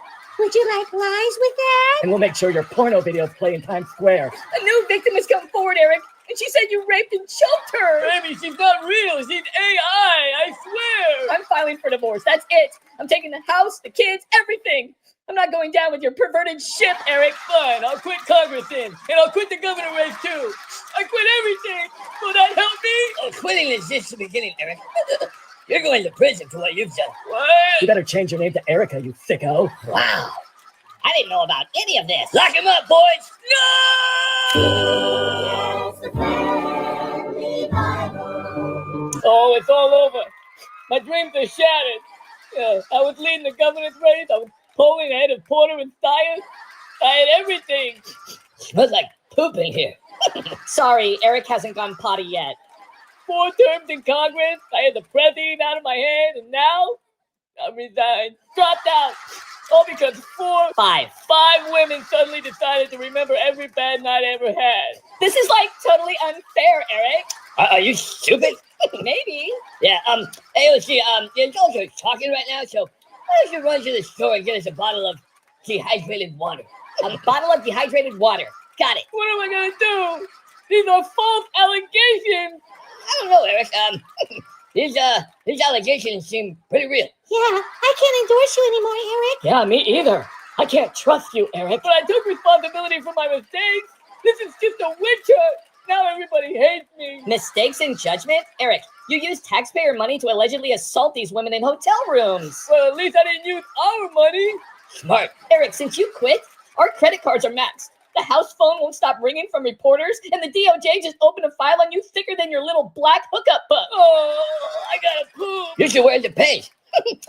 Would you like lies with that? And we'll make sure your porno videos play in Times Square. A new victim has come forward, Eric. And she said you raped and choked her. Baby, she's not real. She's AI. I swear. I'm filing for divorce. That's it. I'm taking the house, the kids, everything. I'm not going down with your perverted shit, Eric. Fine, I'll quit Congress then. And I'll quit the governor race too. I quit everything. Will that help me? Oh, quitting is just the beginning, Eric. You're going to prison for what you've done. What? You better change your name to Erica, you sicko. Wow. I didn't know about any of this. Lock him up, boys. No! Oh, it's all over. My dreams are shattered. I was leading the governor's race. I was polling ahead of Porter and Stiers. I had everything. Smells like poop in here. Sorry, Eric hasn't gone potty yet. 4 terms in Congress. I had the president out of my hand, and now I resigned. Dropped out. All because 5 women suddenly decided to remember every bad night I ever had. This is totally unfair, Eric. Are you stupid? Maybe. Yeah, AOC, the adults are talking right now, so why don't you run to the store and get us a bottle of dehydrated water? A bottle of dehydrated water. Got it. What am I gonna do? These are false allegations. I don't know, Eric. These allegations seem pretty real. Yeah, I can't endorse you anymore, Eric. Yeah, me either. I can't trust you, Eric. But I took responsibility for my mistakes. This is just a witch hunt. Now everybody hates me. Mistakes in judgment? Eric, you used taxpayer money to allegedly assault these women in hotel rooms. Well, at least I didn't use our money. Smart. Eric, since you quit, our credit cards are maxed. The house phone won't stop ringing from reporters, and the DOJ just opened a file on you thicker than your little black hookup book. Oh, I gotta poop. You should wear the pants.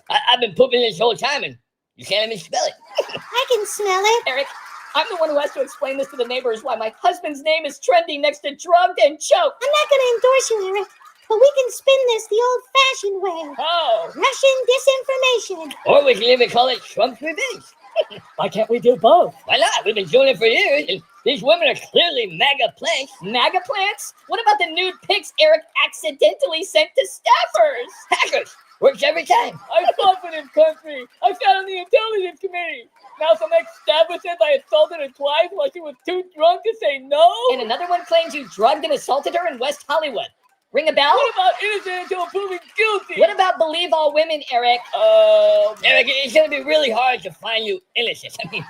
I've been pooping this whole time, and you can't even smell it. I can smell it. Eric, I'm the one who has to explain this to the neighbors, why my husband's name is trending next to drugged and choked. I'm not going to endorse you, Eric, but we can spin this the old-fashioned way. How? Russian disinformation. Or we can even call it Trump's revenge. Why can't we do both? Why not? We've been doing it for years, and these women are clearly MAGA plants. MAGA plants? What about the nude pics Eric accidentally sent to staffers? Hackers. Works every time. I fought for this country. I sat on the intelligence committee. Now some ex-staffer says I assaulted her twice while she was too drunk to say no. And another one claims you drugged and assaulted her in West Hollywood. Ring a bell? What about innocent until proven guilty? What about believe all women, Eric? Eric, it's going to be really hard to find you innocent. I mean,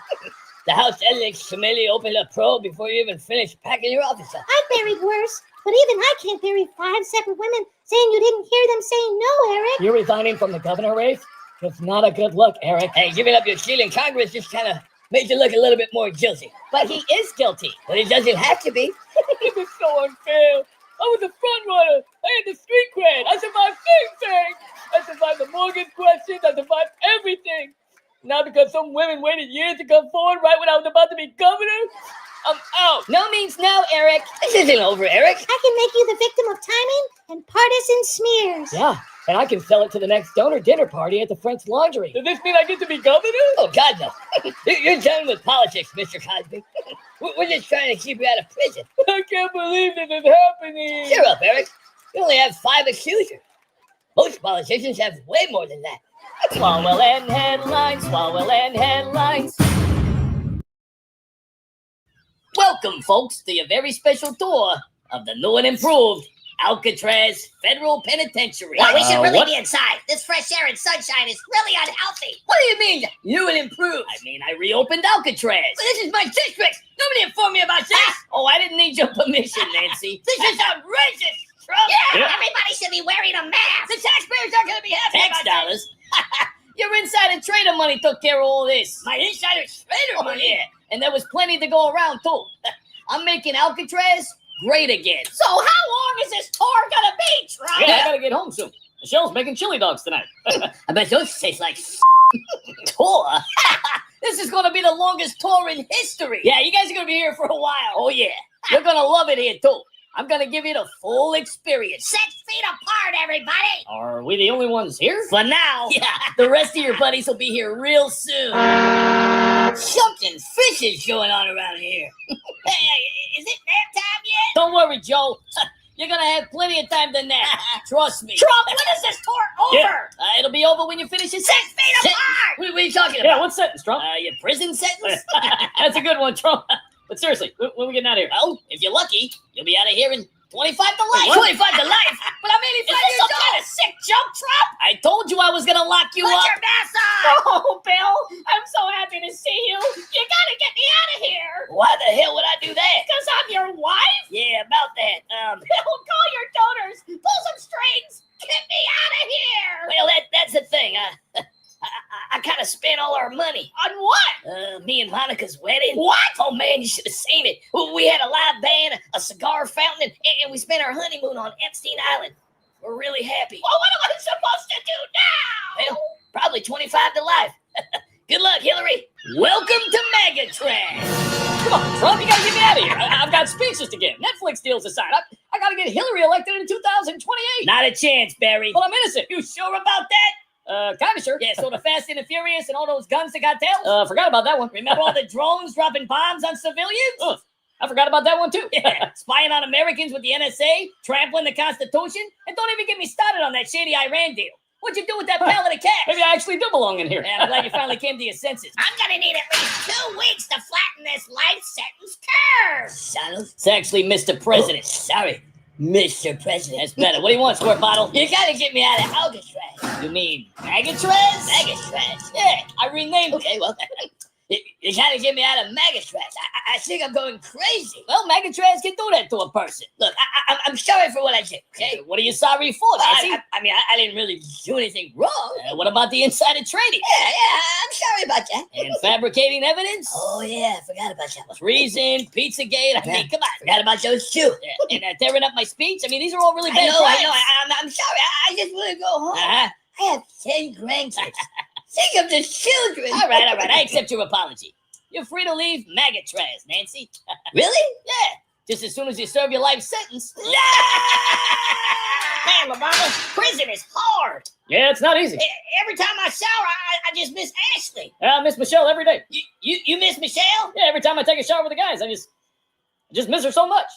the House Ethics Committee opened a probe before you even finished packing your office up. I buried worse, but even I can't bury 5 separate women saying you didn't hear them say no, Eric. You're resigning from the governor race? It's not a good look, Eric. Hey, giving up your seat in Congress just kind of makes you look a little bit more guilty. But he is guilty. But he doesn't have to be. This is so unfair. I was a front runner. I had the street cred. I survived things. I survived the mortgage questions. I survived everything. Now because some women waited years to come forward right when I was about to be governor, I'm out. No means no, Eric. This isn't over, Eric. I can make you the victim of timing and partisan smears. Yeah, and I can sell it to the next donor dinner party at the French Laundry. Does this mean I get to be governor? Oh, God, no. You're done with politics, Mr. Cosby. We're just trying to keep you out of prison. I can't believe this is happening. Cheer up, Eric. You only have 5 accusers. Most politicians have way more than that. Swalwell and headlines, swalwell and headlines. Welcome, folks, to your very special tour of the new and improved Alcatraz Federal Penitentiary. Well, we should really what? be inside. This fresh air and sunshine is really unhealthy. What do you mean, new and improved? I mean, I reopened Alcatraz. But this is my district. Nobody informed me about this. Oh, I didn't need your permission, Nancy. This is outrageous, Trump. Yeah, everybody should be wearing a mask. The taxpayers aren't going to be happy Tax about dollars. Your insider trader money took care of all this. My insider trader money? Yeah, and there was plenty to go around, too. I'm making Alcatraz great again. So how long is this tour gonna be, Trump? Yeah, I gotta get home soon. Michelle's making chili dogs tonight. I bet those taste like tour. This is going to be the longest tour in history. Yeah, you guys are going to be here for a while. Oh, yeah. You're going to love it here, too. I'm going to give you the full experience. 6 feet apart, everybody. Are we the only ones here? For now. Yeah, the rest of your buddies will be here real soon. Something fishy is going on around here. Hey, is it nap time yet? Don't worry, Joe. You're going to have plenty of time to nap. Trust me. Trump, when is this tour over? Yeah. It'll be over when you finish your 6 feet apart. What are you talking Yeah, about? what sentence, Trump? Your prison sentence? That's a good one, Trump. But seriously, when are we getting out of here? Well, if you're lucky, you'll be out of here in 25 to life. 25 to life? But I'm 85 Is this years some old. kind of sick joke, Trump? I told you I was going to lock you Put up. your mask on. Oh, Bill, I'm so happy to see you. You gotta get me out of here. Why the hell would I do that? Because I'm your wife? Yeah, about that. Bill, call your donors. Pull some strings. Get me out of here. Well, that's the thing. I kind of spent all our money. On what? Me and Monica's wedding. What? Oh, man, you should have seen it. We had a live band, a cigar fountain, and we spent our honeymoon on Epstein Island. We're really happy. Well, what am I supposed to do now? Well, probably 25 to life. Good luck, Hillary. Welcome to Megatron. Come on, Trump, you gotta get me out of here. I've got speeches to give. Netflix deals aside. I gotta get Hillary elected in 2028. Not a chance, Barry. Well, I'm innocent. You sure about that? Kinda sure. Yeah, so the Fast and the Furious and all those guns that got tails? Forgot about that one. Remember all the drones dropping bombs on civilians? Ugh, I forgot about that one, too. Yeah, spying on Americans with the NSA, trampling the Constitution, and don't even get me started on that shady Iran deal. What'd you do with that pallet of cash? Maybe I actually do belong in here. Yeah, I'm glad you finally came to your senses. I'm gonna need at least 2 weeks to flatten this life sentence curve. Shadows? It's actually Mr. President. Sorry, Mr. President. That's better. What do you want, squirt bottle? You gotta get me out of Alcatraz. You mean Megatraz? Megatraz. Yeah, I renamed it. Okay, well, you gotta get me out of Megatraz. I think I'm going crazy. Well, Megatraz can do that to a person. Look, I'm sorry for what I did, okay? What are you sorry for, Nancy? I mean, I didn't really do anything wrong. What about the insider trading? Yeah, I'm sorry about that. And fabricating evidence? Oh, yeah, I forgot about that one. Treason, Pizzagate, I mean, come on. Forgot about those too. Yeah. And tearing up my speech? I mean, these are all really bad crimes. I know. I'm sorry. I just want to go home. I have 10 grandkids. Think of the children. All right. I accept your apology. You're free to leave Megatraz, Nancy. Really? Yeah. Just as soon as you serve your life sentence. Man, Obama, prison is hard. Yeah, it's not easy. Every time I shower, I just miss Ashley. I miss Michelle every day. You miss Michelle? Yeah, every time I take a shower with the guys, I just miss her so much.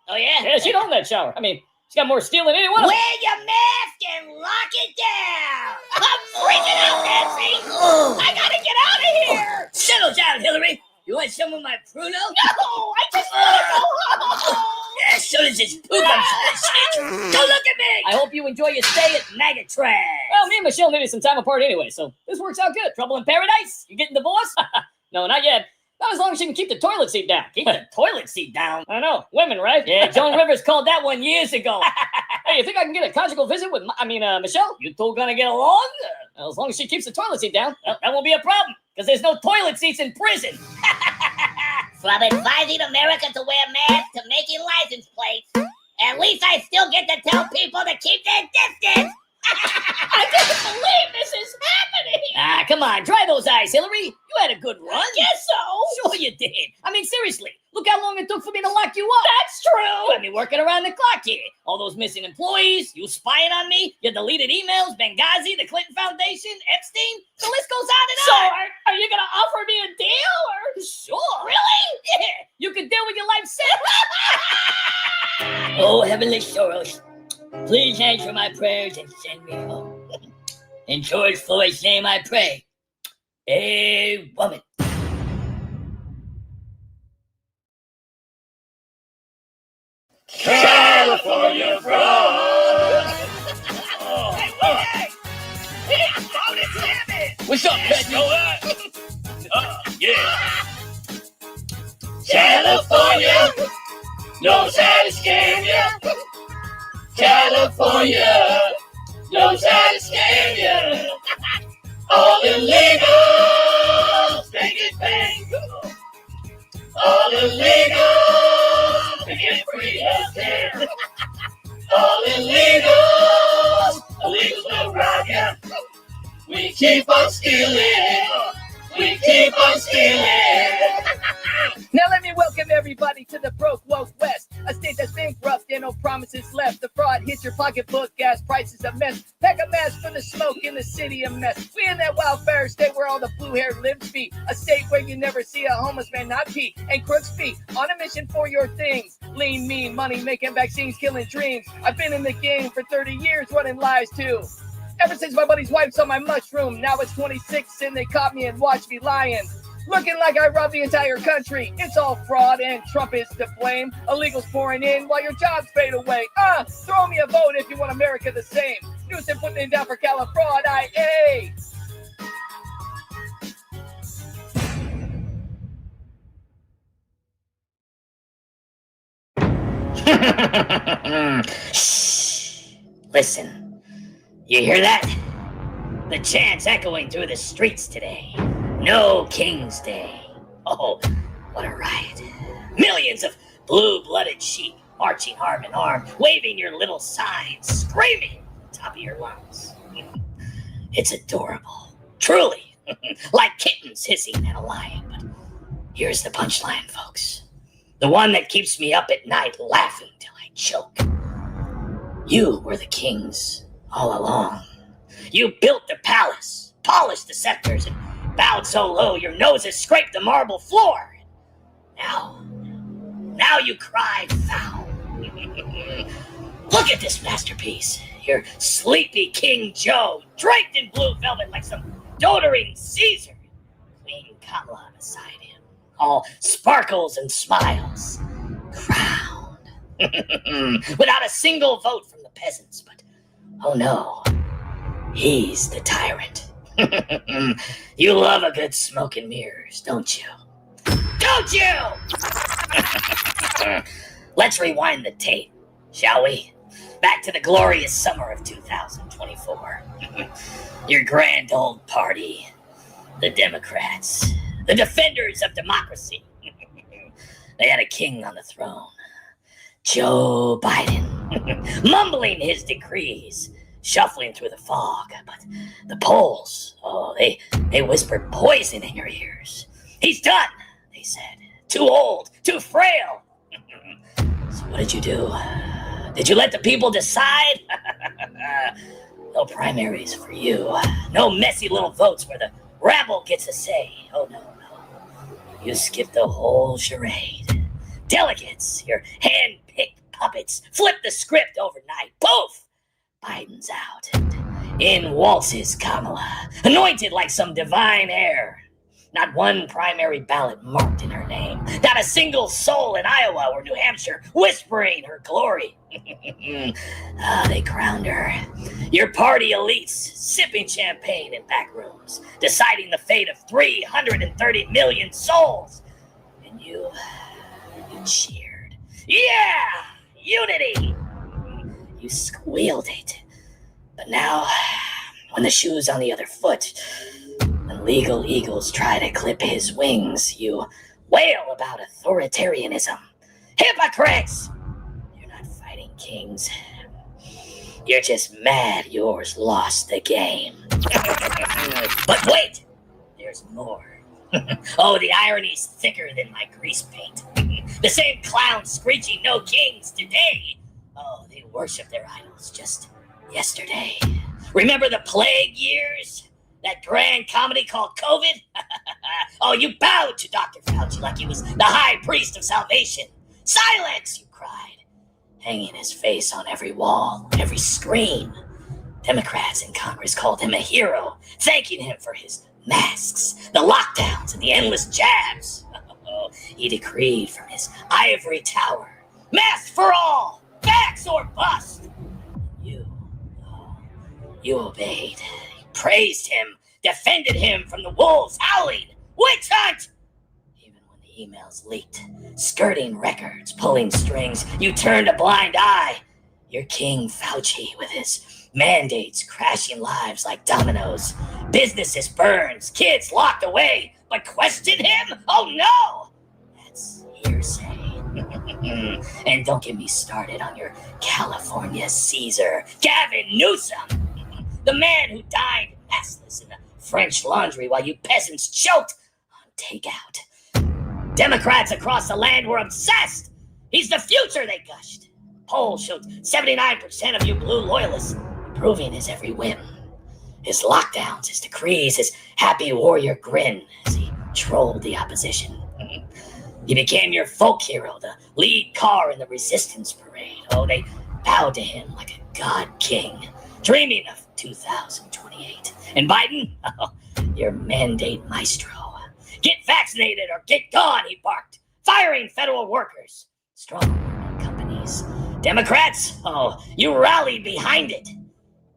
Oh, yeah? Yeah, she don't own that shower. I mean, she's got more steel than anyone else. Wear your mask and lock it down. I'm freaking out, Nancy. I gotta get out of here. Settle down, Hillary. You want some of my Pruno? No, I just want to go home. Yeah, as soon as it's poop, I'm Don't look at me. I hope you enjoy your stay at Megatron. Well, me and Michelle needed some time apart anyway, so this works out good. Trouble in paradise? You getting divorced? No, not yet. Not as long as she can keep the toilet seat down. Keep the toilet seat down. I know. Women, right? Yeah, Joan Rivers called that one years ago. Hey, you think I can get a conjugal visit with, Michelle? You two gonna get along? Well, as long as she keeps the toilet seat down. Well, that won't be a problem, because there's no toilet seats in prison. From advising America to wear masks to making license plates, at least I still get to tell people to keep their distance. I can't believe this is happening. Come on, dry those eyes, Hillary. You had a good run. I guess so. Sure you did. I mean, seriously, look how long it took for me to lock you up. That's true. I've been working around the clock here. All those missing employees, you spying on me, your deleted emails, Benghazi, the Clinton Foundation, Epstein. The list goes on and So, on. are you going to offer me a deal, or? Sure. Really? Yeah, you can deal with your life sentence. Oh, heavenly sorrows, please answer my prayers and send me home. In George Floyd's name I pray. A woman. California fraud. What's up, Pet? Know that? Yeah. California knows how to scam ya. California knows how to scam ya. All illegals, they get paid. All illegals, they get free healthcare. All illegals will rob ya. We keep on stealing. We keep on stealing. Now let me welcome everybody to the broke woke West, a state that's bankrupt and no promises left. The fraud hits your pocketbook, gas prices a mess. Pack a mask for the smoke in the city a mess. We in that wildfire state where all the blue-haired libs be, a state where you never see a homeless man not pee, and crooks be on a mission for your things. Lean, mean, money making vaccines, killing dreams. I've been in the game for 30 years running lies too. Ever since my buddy's wife saw my mushroom, now it's 26 and they caught me and watched me lying. Looking like I robbed the entire country. It's all fraud and Trump is to blame. Illegals pouring in while your jobs fade away. Throw me a vote if you want America the same. Newsom putting it down for Califraud-IA. Shh. Listen, you hear that? The chants echoing through the streets today. No King's Day. Oh, what a riot. Millions of blue-blooded sheep marching arm in arm, waving your little signs, screaming at the top of your lungs. It's adorable. Truly. Like kittens hissing at a lion. But here's the punchline, folks. The one that keeps me up at night laughing till I choke. You were the kings all along. You built the palace, polished the scepters, and bowed so low your noses scraped the marble floor. Now you cry foul. Look at this masterpiece. Your sleepy King Joe, draped in blue velvet like some doddering Caesar. Queen Kamala beside him, all sparkles and smiles, crowned. Without a single vote from the peasants, but oh no, he's the tyrant. You love a good smoke and mirrors, don't you? Don't you? Let's rewind the tape, shall we? Back to the glorious summer of 2024. Your grand old party, the Democrats, the defenders of democracy. They had a king on the throne, Joe Biden, mumbling his decrees, shuffling through the fog, but the polls, they whispered poison in your ears. He's done, they said. Too old, too frail. So what did you do? Did you let the people decide? No primaries for you. No messy little votes where the rabble gets a say. Oh, no. You skipped the whole charade. Delegates, your hand-picked puppets, flipped the script overnight. Poof! Biden's out, and in waltzes Kamala, anointed like some divine heir. Not one primary ballot marked in her name. Not a single soul in Iowa or New Hampshire whispering her glory. They crowned her. Your party elites sipping champagne in back rooms, deciding the fate of 330 million souls. And you cheered. Yeah! Unity! You squealed it. But now, when the shoe's on the other foot, when legal eagles try to clip his wings, you wail about authoritarianism. Hypocrites! You're not fighting kings. You're just mad yours lost the game. But wait! There's more. Oh, the irony's thicker than my grease paint. The same clowns screeching no kings today. Oh, they worship their idols just yesterday. Remember the plague years? That grand comedy called COVID? Oh, you bowed to Dr. Fauci like he was the high priest of salvation. Silence, you cried, hanging his face on every wall, every screen. Democrats in Congress called him a hero, thanking him for his masks, the lockdowns, and the endless jabs. He decreed from his ivory tower, masks for all, Facts or bust! You obeyed. You praised him, defended him from the wolves howling. Witch hunt! Even when the emails leaked, skirting records, pulling strings, you turned a blind eye. Your King Fauci with his mandates crashing lives like dominoes. Businesses burned, kids locked away, but question him? Oh no! That's hearsay. And don't get me started on your California Caesar, Gavin Newsom. The man who died massless in the French Laundry while you peasants choked on takeout. Democrats across the land were obsessed. He's the future, they gushed. Polls showed 79% of you blue loyalists approving his every whim. His lockdowns, his decrees, his happy warrior grin as he trolled the opposition. He became your folk hero, the lead car in the resistance parade. Oh, they bowed to him like a god king, dreaming of 2028. And Biden? Oh, your mandate maestro. Get vaccinated or get gone, he barked, firing federal workers, strong companies. Democrats? Oh, you rallied behind it.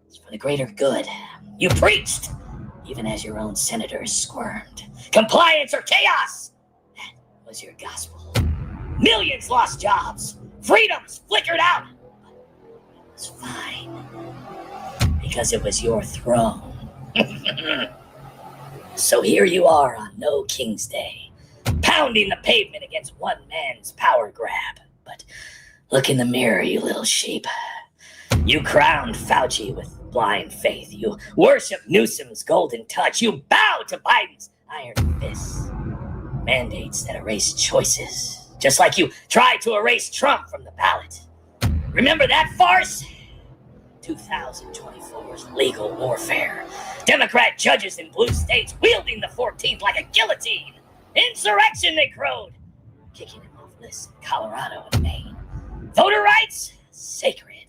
It's for the greater good. You preached, even as your own senators squirmed. Compliance or chaos? That was your gospel. Millions lost jobs. Freedoms flickered out. But it was fine. Because it was your throne. So here you are on No King's Day, pounding the pavement against one man's power grab. But look in the mirror, you little sheep. You crowned Fauci with blind faith. You worship Newsom's golden touch. You bow to Biden's iron fists. Mandates that erase choices, just like you tried to erase Trump from the ballot. Remember that farce? 2024's legal warfare. Democrat judges in blue states wielding the 14th like a guillotine. Insurrection, they crowed. Kicking him off lists in Colorado and Maine. Voter rights? Sacred.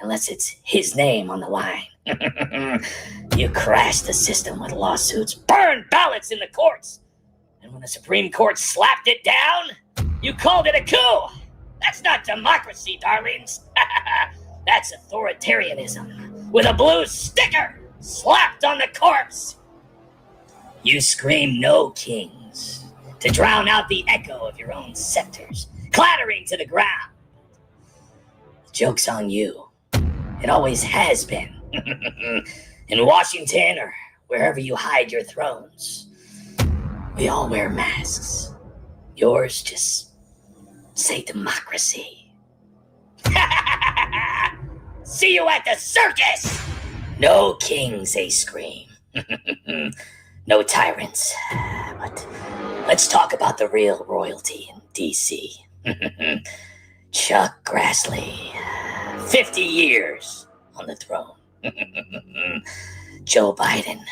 Unless it's his name on the line. You crashed the system with lawsuits, burned ballots in the courts. And when the Supreme Court slapped it down, you called it a coup. That's not democracy, darlings. That's authoritarianism with a blue sticker slapped on the corpse. You scream no kings to drown out the echo of your own scepters, clattering to the ground. The joke's on you. It always has been. In Washington or wherever you hide your thrones, we all wear masks. Yours just say democracy. See you at the circus! No kings, they scream. No tyrants. But let's talk about the real royalty in D.C. Chuck Grassley, 50 years on the throne. Joe Biden,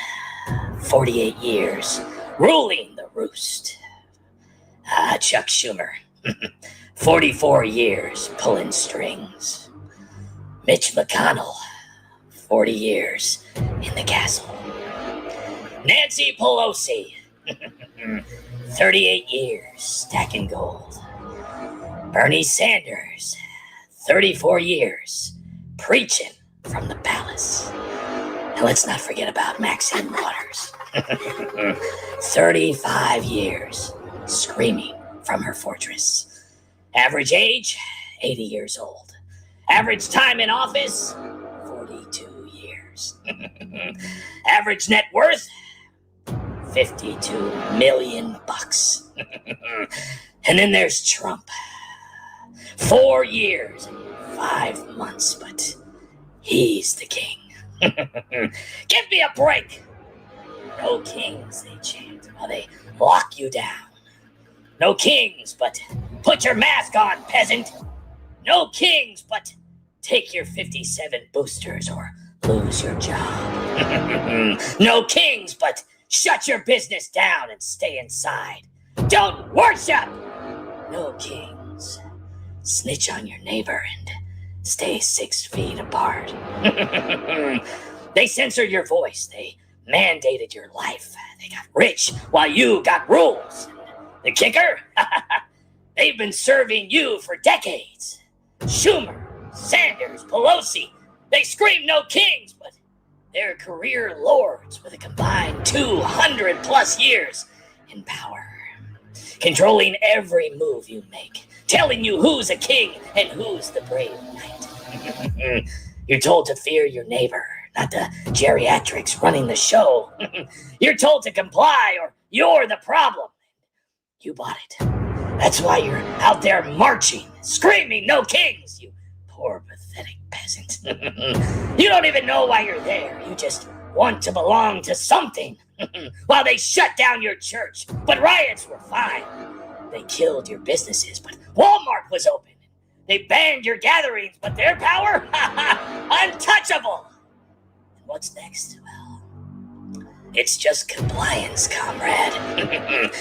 48 years ruling the roost. Chuck Schumer, 44 years pulling strings. Mitch McConnell, 40 years in the castle. Nancy Pelosi, 38 years stacking gold. Bernie Sanders, 34 years preaching from the palace. And let's not forget about Maxine Waters, 35 years screaming from her fortress. Average age, 80 years old. Average time in office, 42 years. Average net worth, $52 million. And then there's Trump. 4 years and 5 months, but he's the king. Give me a break. No kings, they chant while they lock you down. No kings, but put your mask on, peasant. No kings, but take your 57 boosters or lose your job. No kings, but shut your business down and stay inside. Don't worship. No kings. Snitch on your neighbor and stay 6 feet apart. They censored your voice. They mandated your life. They got rich while you got rules. The kicker? They've been serving you for decades. Schumer, Sanders, Pelosi. They scream no kings, but they're career lords with a combined 200 plus years in power. Controlling every move you make, telling you who's a king and who's the brave knight. You're told to fear your neighbor, not the geriatrics running the show. You're told to comply or you're the problem. You bought it. That's why you're out there marching, screaming, no kings, you poor pathetic peasant. You don't even know why you're there. You just want to belong to something. While they shut down your church, but riots were fine. They killed your businesses, but Walmart was open. They banned your gatherings, but their power? Untouchable. And what's next? Well, it's just compliance, comrade.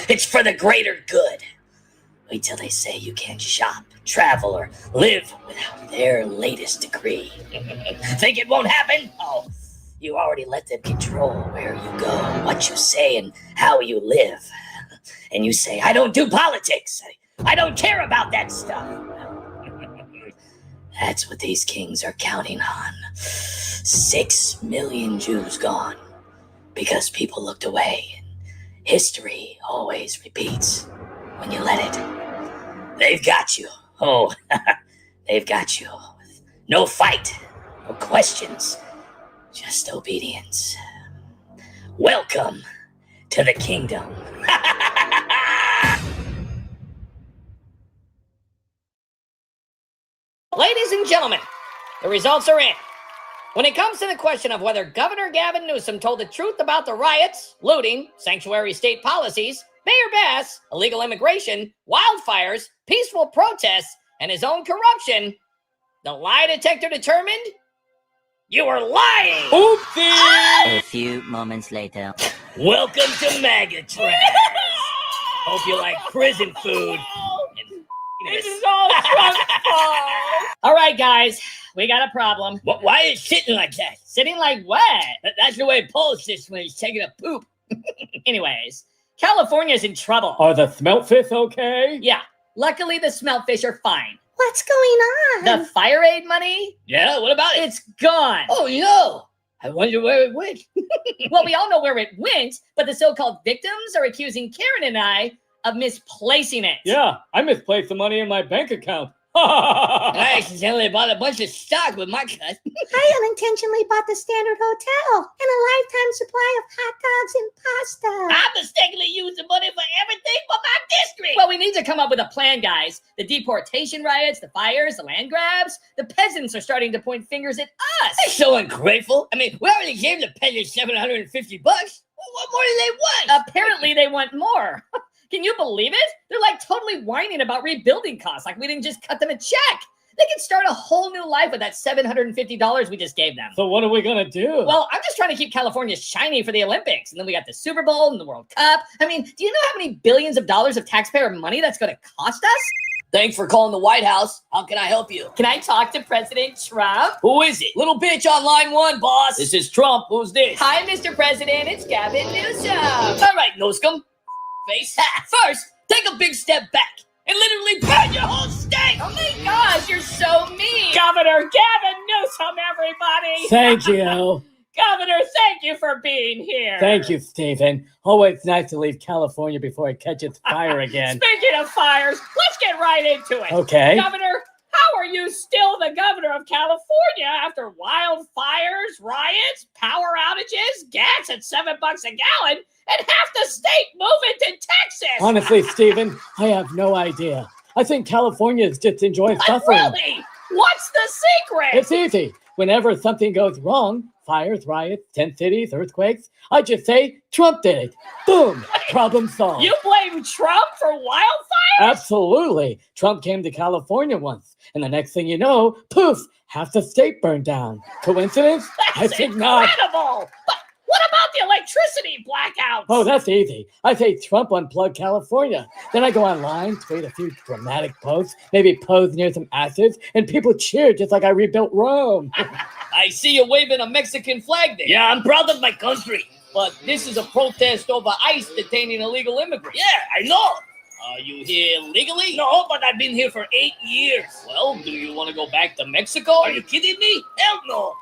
It's for the greater good. Wait till they say you can't shop, travel, or live without their latest decree. Think it won't happen? Oh, you already let them control where you go, what you say, and how you live. And you say, I don't do politics. I don't care about that stuff. That's what these kings are counting on. 6 million Jews gone because people looked away. And history always repeats when you let it. They've got you. Oh, they've got you. No fight, no questions, just obedience. Welcome to the kingdom. Ladies and gentlemen, the results are in. When it comes to the question of whether Governor Gavin Newsom told the truth about the riots, looting, sanctuary state policies, Mayor Bass, illegal immigration, wildfires, peaceful protests, and his own corruption, the lie detector determined you were lying! Oopsie! A few moments later. Welcome to MAGA Trash. Hope you like prison food. This is all Trump's fault! All right, guys, we got a problem. Why is it sitting like that? Sitting like what? That's the way Paul sits when he's taking a poop. Anyways, California's in trouble. Are the smeltfish okay? Yeah, luckily the smeltfish are fine. What's going on? The fire aid money? Yeah, what about it? It's gone. Oh, no. I wonder where it went. Well, we all know where it went, but the so-called victims are accusing Karen and I of misplacing it. Yeah, I misplaced the money in my bank account. I accidentally bought a bunch of stock with my cut. I unintentionally bought the Standard Hotel and a lifetime supply of hot dogs and pasta. I mistakenly used the money for everything but my district. Well, we need to come up with a plan, guys. The deportation riots, the fires, the land grabs. The peasants are starting to point fingers at us. They're so ungrateful. I mean, we already gave the peasants $750. What more do they want? Apparently, they want more. Can you believe it? They're like totally whining about rebuilding costs, like we didn't just cut them a check. They can start a whole new life with that $750 we just gave them. So what are we going to do? Well, I'm just trying to keep California shiny for the Olympics. And then we got the Super Bowl and the World Cup. I mean, do you know how many billions of dollars of taxpayer money that's going to cost us? Thanks for calling the White House. How can I help you? Can I talk to President Trump? Who is it? Little bitch on line 1, boss. This is Trump. Who's this? Hi, Mr. President. It's Gavin Newsom. All right, Newsom. Face. First, take a big step back and literally burn your whole state. Oh my gosh, you're so mean. Governor Gavin Newsom, everybody. Thank you. Governor, thank you for being here. Thank you, Stephen. Always nice to leave California before it catches fire again. Speaking of fires, let's get right into it. Okay. Governor, how are you still the governor of California after wildfires, riots, power outages, gas at $7 a gallon, and half the state moving to Texas? Honestly, Stephen, I have no idea. I think California is just enjoying suffering. Really? What's the secret? It's easy. Whenever something goes wrong, fires, riots, tent cities, earthquakes, I just say, Trump did it. Boom, problem solved. You blame Trump for wildfires? Absolutely. Trump came to California once, and the next thing you know, poof, half the state burned down. Coincidence? I think not. Incredible! But what about the electricity blackouts? Oh, that's easy. I say Trump unplugged California. Then I go online, tweet a few dramatic posts, maybe pose near some ashes, and people cheer just like I rebuilt Rome. I see you waving a Mexican flag there. Yeah, I'm proud of my country. But this is a protest over ICE detaining illegal immigrants. Yeah, I know. Are you here legally? No, but I've been here for 8 years. Well, do you want to go back to Mexico? Are you kidding me? Hell no.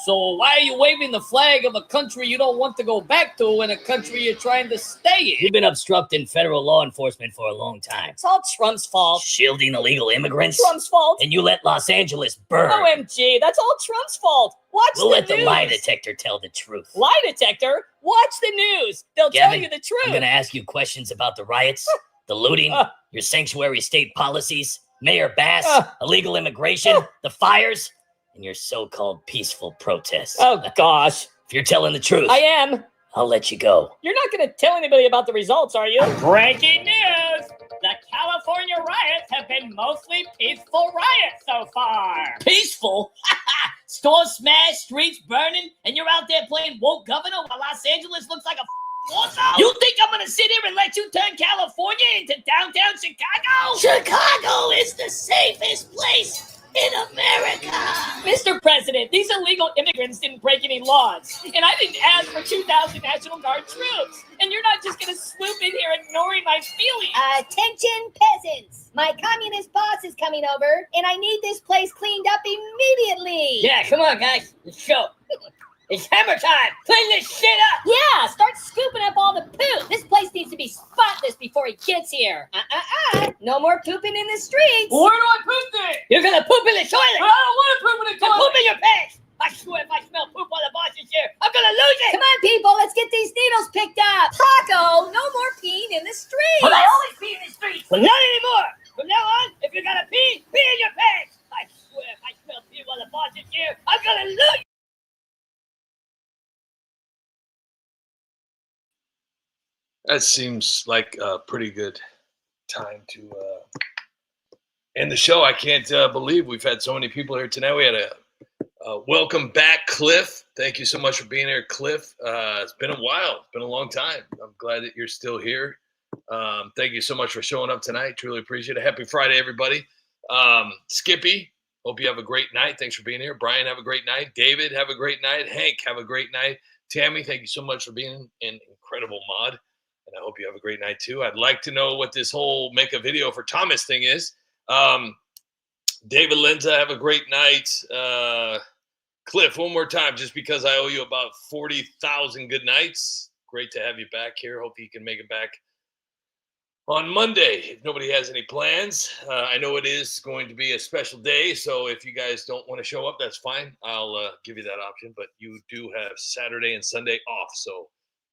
So why are you waving the flag of a country you don't want to go back to in a country you're trying to stay in? You've been obstructing federal law enforcement for a long time. It's all Trump's fault. Shielding illegal immigrants. Trump's fault. And you let Los Angeles burn. OMG, that's all Trump's fault. Watch We'll the let news. the lie detector tell the truth. Lie detector? Watch the news. They'll tell Gavin, you the truth. I'm going to ask you questions about the riots, the looting, your sanctuary state policies, Mayor Bass, illegal immigration, the fires, and your so-called peaceful protests. Oh, gosh. If you're telling the truth, I am. I'll let you go. You're not going to tell anybody about the results, are you? Breaking news! The California riots have been mostly peaceful riots so far. Peaceful? Stores smashed, streets burning, and you're out there playing woke governor while Los Angeles looks like a war zone? You think I'm gonna sit here and let you turn California into downtown Chicago? Chicago is the safest place in America. Mr. President, these illegal immigrants didn't break any laws. And I didn't ask for 2,000 National Guard troops. And you're not just going to swoop in here ignoring my feelings. Attention, peasants. My communist boss is coming over, and I need this place cleaned up immediately. Yeah, come on, guys. Let's go. It's hammer time. Clean this shit up. Yeah, start scooping up all the poop. This place needs to be spotless before he gets here. No more pooping in the streets. Where do I poop then? You're going to poop in the toilet. I don't want to poop in the toilet. Poop in your pants. I swear if I smell poop while the boss is here, I'm going to lose it. Come on, people, let's get these needles picked up. Paco, no more peeing in the streets. But I always pee in the streets. Well, not anymore. From now on, if you're going to pee in your pants. I swear if I smell pee while the boss is here, I'm going to lose it. That seems like a pretty good time to end the show. I can't believe we've had so many people here tonight. We had a welcome back, Cliff. Thank you so much for being here, Cliff. It's been a while. It's been a long time. I'm glad that you're still here. Thank you so much for showing up tonight. Truly appreciate it. Happy Friday, everybody. Skippy, hope you have a great night. Thanks for being here. Brian, have a great night. David, have a great night. Hank, have a great night. Tammy, thank you so much for being an incredible mod. And I hope you have a great night, too. I'd like to know what this whole make a video for Thomas thing is. David Lenza, have a great night. Cliff, one more time, just because I owe you about 40,000 good nights. Great to have you back here. Hope you can make it back on Monday if nobody has any plans. I know it is going to be a special day, so if you guys don't want to show up, that's fine. I'll give you that option. But you do have Saturday and Sunday off, so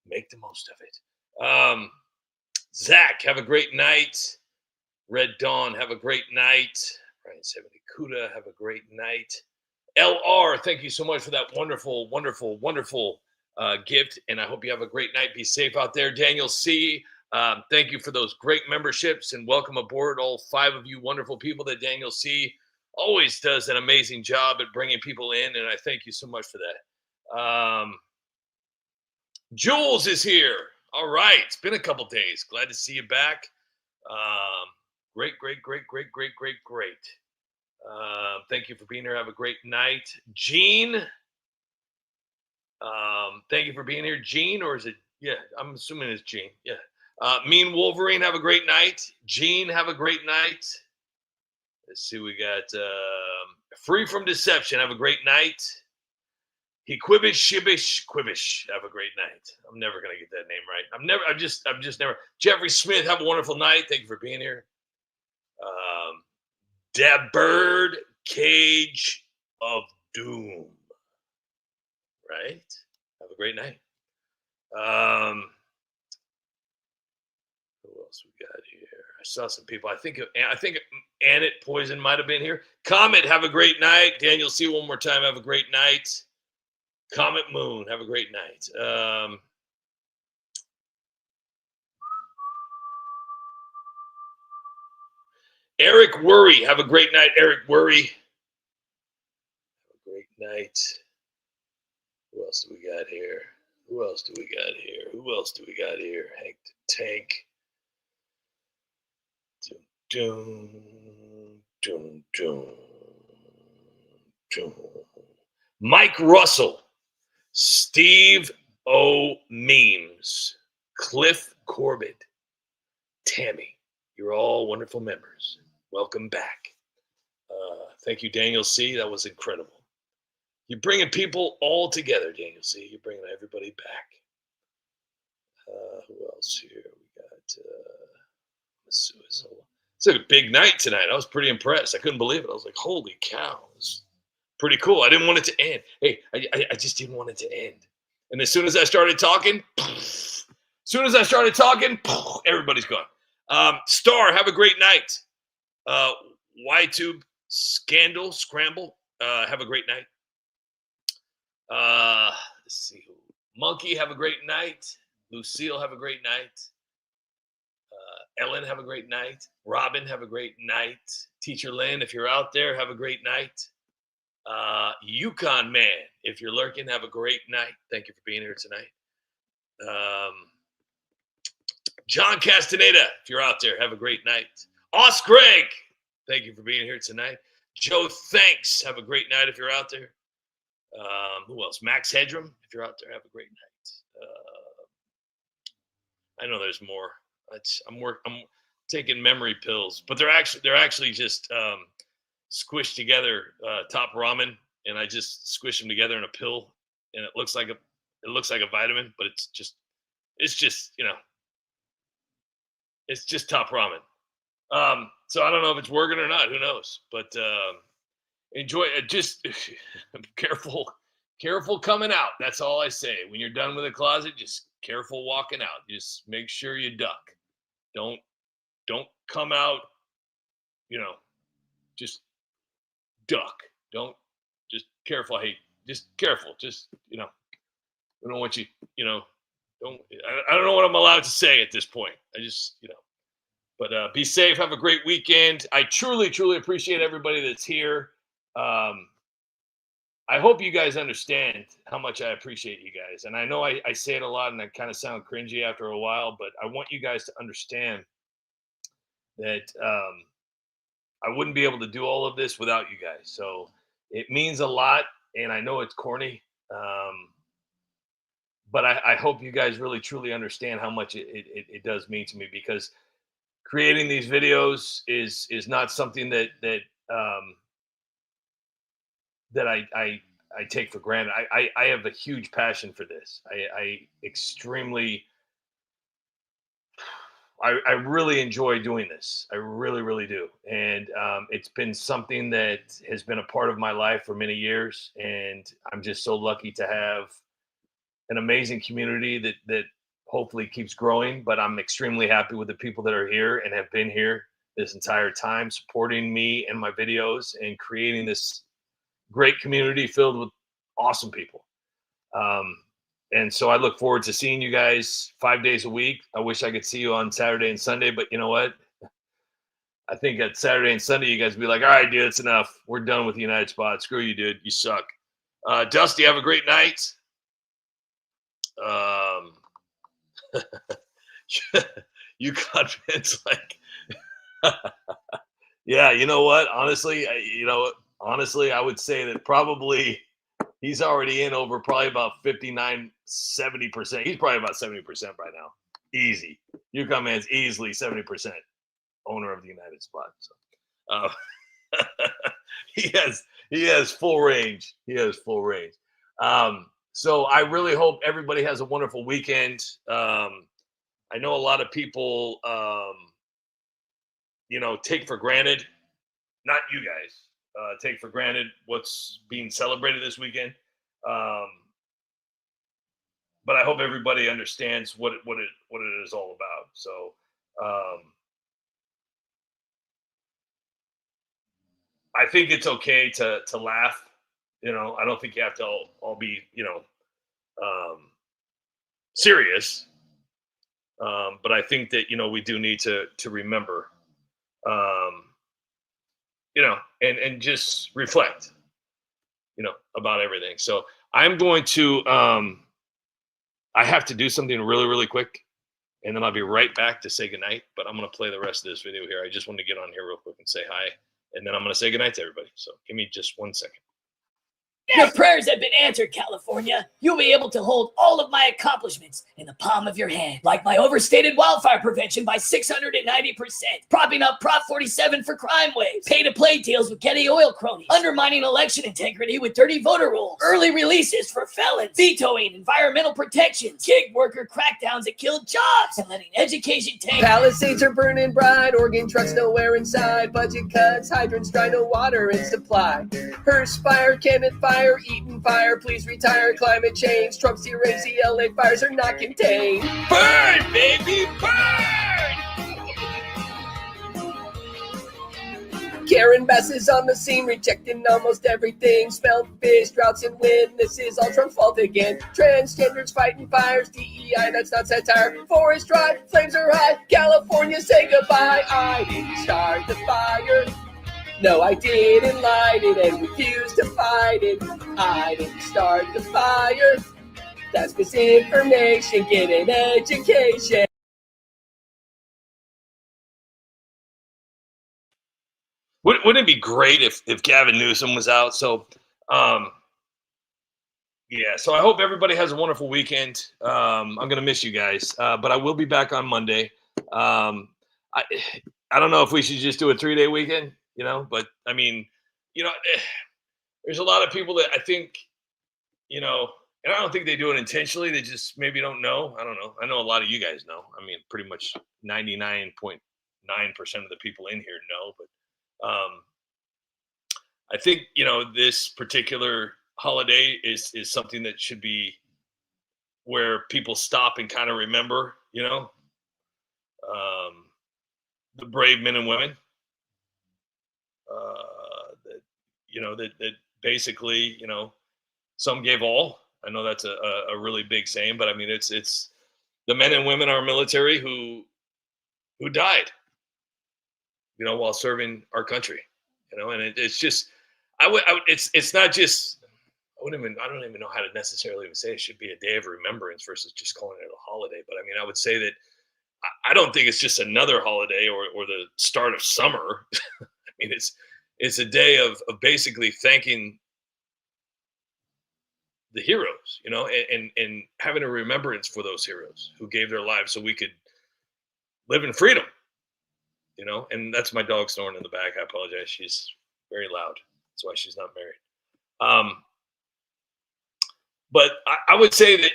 make the most of it. Zach, have a great night. Red Dawn, have a great night. Ryan 70 Kuda, have a great night. LR, thank you so much for that wonderful, wonderful, wonderful gift. And I hope you have a great night. Be safe out there. Daniel C, thank you for those great memberships and welcome aboard all 5 of you wonderful people that Daniel C always does an amazing job at bringing people in. And I thank you so much for that. Jules is here. All right. It's been a couple days. Glad to see you back. Great. Thank you for being here. Have a great night. Gene. Thank you for being here. Gene, or is it? Yeah, I'm assuming it's Gene. Yeah. Mean Wolverine, have a great night. Gene, have a great night. Let's see. We got Free from Deception. Have a great night. He Quibish, have a great night. I'm never gonna get that name right. I'm just never. Jeffrey Smith, have a wonderful night. Thank you for being here. Deb Bird, Cage of Doom. Right? Have a great night. Who else we got here? I saw some people. I think Annette Poison might have been here. Comet, have a great night. Daniel C, one more time. Have a great night. Comet Moon, have a great night. Eric Worry, have a great night. Eric Worry, have a great night. Who else do we got here? Hank the Tank. Doom. Mike Russell. Steve O. Memes, Cliff Corbett, Tammy, You're all wonderful members. Welcome back. Thank you, Daniel C. That was incredible. You're bringing people all together, Daniel C. You're bringing everybody back. Who else here? We got it's a big night tonight. I was pretty impressed. I couldn't believe it. I was like, holy cow. It's pretty cool. I didn't want it to end. Hey, I just didn't want it to end. And as soon as I started talking, everybody's gone. Star, have a great night. YTube, Scramble, have a great night. Let's see. Monkey, have a great night. Lucille, have a great night. Ellen, have a great night. Robin, have a great night. Teacher Lynn, if you're out there, have a great night. Yukon Man, if you're lurking, have a great night. Thank you for being here tonight. John Castaneda, if you're out there, have a great night. Os Greg, thank you for being here tonight. Joe, thanks. Have a great night if you're out there. Who else? Max Hedrum, if you're out there, have a great night. I know there's more. I'm taking memory pills, but they're actually just squished together, Top Ramen, and I just squish them together in a pill, and it looks like a vitamin, but it's just it's just Top Ramen. So I don't know if it's working or not. Who knows? But enjoy it. Just careful coming out. That's all I say. When you're done with the closet, just careful walking out. Just make sure you duck. Don't come out, just duck. Just careful. Hey, just careful. Just, I don't want you, I don't know what I'm allowed to say at this point. I just, but be safe. Have a great weekend. I truly, truly appreciate everybody that's here. I hope you guys understand how much I appreciate you guys. And I know I say it a lot and I kind of sound cringy after a while, but I want you guys to understand that I wouldn't be able to do all of this without you guys. So it means a lot. And I know it's corny, but I hope you guys really, truly understand how much it does mean to me, because creating these videos is not something that I take for granted. I have a huge passion for this. I really enjoy doing this. I really, really do. And it's been something that has been a part of my life for many years. And I'm just so lucky to have an amazing community that hopefully keeps growing. But I'm extremely happy with the people that are here and have been here this entire time, supporting me and my videos and creating this great community filled with awesome people. And so I look forward to seeing you guys 5 days a week. I wish I could see you on Saturday and Sunday, but you know what? I think at Saturday and Sunday, you guys be like, all right, dude, it's enough. We're done with the United Spot. Screw you, dude. You suck. Dusty, have a great night. You confidence like, yeah, you know what? Honestly, I would say that probably he's already in over probably about 59, 70%. He's probably about 70% right now. Easy. Yukon Man's easily 70% owner of the United Spot. So he has full range. He has full range. So I really hope everybody has a wonderful weekend. I know a lot of people, take for granted, not you guys, take for granted what's being celebrated this weekend. But I hope everybody understands what it is all about. So I think it's okay to laugh. I don't think you have to all be, serious. But I think that, we do need to remember, and just reflect, about everything. So I'm going to, I have to do something really, really quick, and then I'll be right back to say goodnight, but I'm going to play the rest of this video here. I just want to get on here real quick and say hi, and then I'm going to say goodnight to everybody. So give me just 1 second. Your prayers have been answered, California. You'll be able to hold all of my accomplishments in the palm of your hand, like my overstated wildfire prevention by 690%, propping up Prop 47 for crime waves, pay-to-play deals with Getty oil cronies, undermining election integrity with dirty voter rolls, early releases for felons, vetoing environmental protections, gig worker crackdowns that killed jobs, and letting education tank. Palisades are burning bright, Oregon trucks nowhere inside, budget cuts, hydrants dry, no water in supply. Her spire cannot fire, eating fire, please retire, climate change, Trump's erase, the LA fires are not contained. Burn, baby, burn! Karen Bass is on the scene, rejecting almost everything. Smelled fish, droughts and wind, this is all Trump's fault again. Transgenders fighting fires, DEI, that's not satire. Forest dry, flames are high, California say goodbye. I didn't start the fire. No, I didn't light it and refused to fight it. I didn't start the fire. That's misinformation, get an education. Wouldn't it be great if Gavin Newsom was out? So, yeah. So I hope everybody has a wonderful weekend. I'm gonna miss you guys, but I will be back on Monday. I don't know if we should just do a 3-day weekend, but I mean, there's a lot of people that I think, and I don't think they do it intentionally. They just maybe don't know. I don't know. I know a lot of you guys know. I mean, pretty much 99.9% of the people in here know, but I think, this particular holiday is something that should be where people stop and kind of remember, the brave men and women that basically, some gave all. I know that's a really big saying, but I mean, it's the men and women in our military who died, while serving our country, and it's just, it's not just, I don't even know how to necessarily even say it should be a day of remembrance versus just calling it a holiday. But I mean, I would say that I don't think it's just another holiday or the start of summer. I mean, it's a day of basically thanking the heroes, and having a remembrance for those heroes who gave their lives so we could live in freedom, and that's my dog snoring in the back. I apologize. She's very loud. That's why she's not married. But I would say that,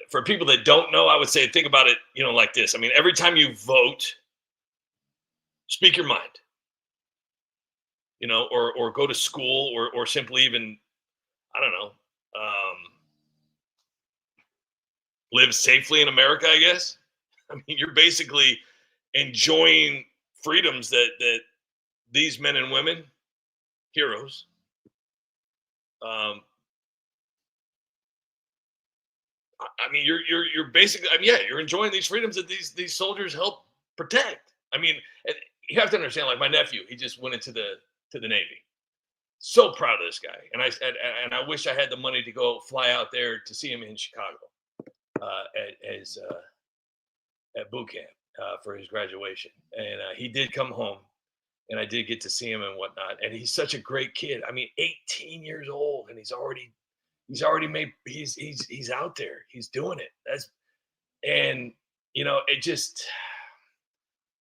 for people that don't know, I would say, think about it, like this. I mean, every time you vote, speak your mind, or go to school or simply even, I don't know, live safely in America, I guess. I mean, you're basically enjoying freedoms that these men and women, heroes, I mean, you're basically, I mean, yeah, you're enjoying these freedoms that these soldiers help protect. I mean, you have to understand, like my nephew, he just went into the Navy. So proud of this guy, and I wish I had the money to go fly out there to see him in Chicago at boot camp for his graduation. And he did come home, and I did get to see him and whatnot. And he's such a great kid. I mean, 18 years old, and he's already made. He's out there. He's doing it. And it just,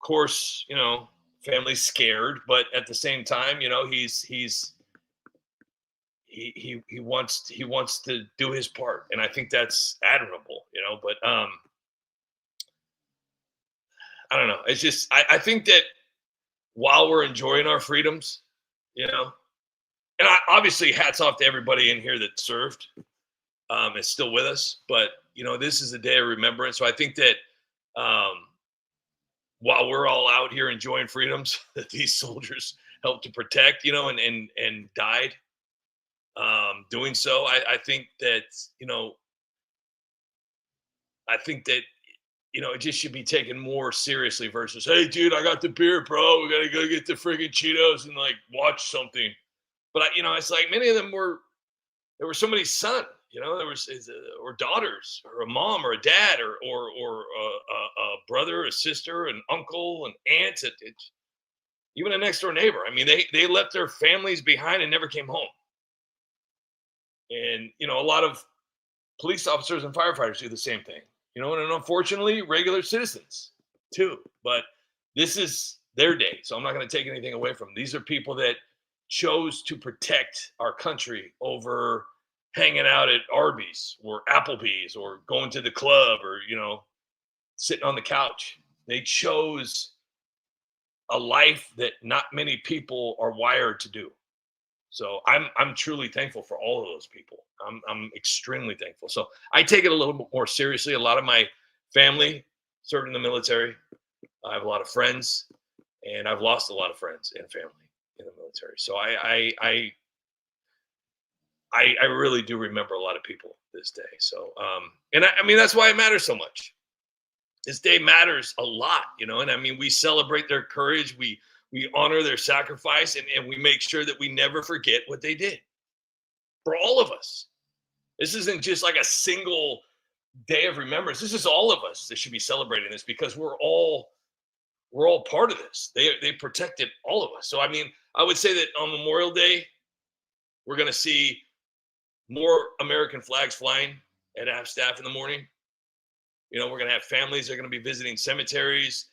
of course, family's scared, but at the same time, he wants to do his part, and I think that's admirable, but I don't know. It's just, I think that while we're enjoying our freedoms, and obviously hats off to everybody in here that served, is still with us, but this is a day of remembrance. So I think that while we're all out here enjoying freedoms that these soldiers helped to protect, and died doing so, I think that, it just should be taken more seriously versus, hey, dude, I got the beer, bro. We got to go get the friggin' Cheetos and like watch something. But, it's like many of them there was somebody's son, there was, or daughters, or a mom, or a dad, or a brother, a sister, an uncle, an aunt, even a next door neighbor. I mean, they left their families behind and never came home. And, you know, a lot of police officers and firefighters do the same thing, you know, and unfortunately, regular citizens too. But this is their day. So I'm not going to take anything away from them. These are people that chose to protect our country over hanging out at Arby's or Applebee's or going to the club or, you know, sitting on the couch. They chose a life that not many people are wired to do. So I'm truly thankful for all of those people. I'm extremely thankful. So I take it a little bit more seriously. A lot of my family served in the military. I have a lot of friends, and I've lost a lot of friends and family in the military. So I really do remember a lot of people this day. So and I mean that's why it matters so much. This day matters a lot, you know, and I mean we celebrate their courage. We honor their sacrifice, and we make sure that we never forget what they did for all of us. This isn't just like a single day of remembrance. This is all of us that should be celebrating this because we're all part of this. They protected all of us. So I mean, I would say that on Memorial Day, we're going to see more American flags flying at half staff in the morning. You know, we're going to have families that are going to be visiting cemeteries.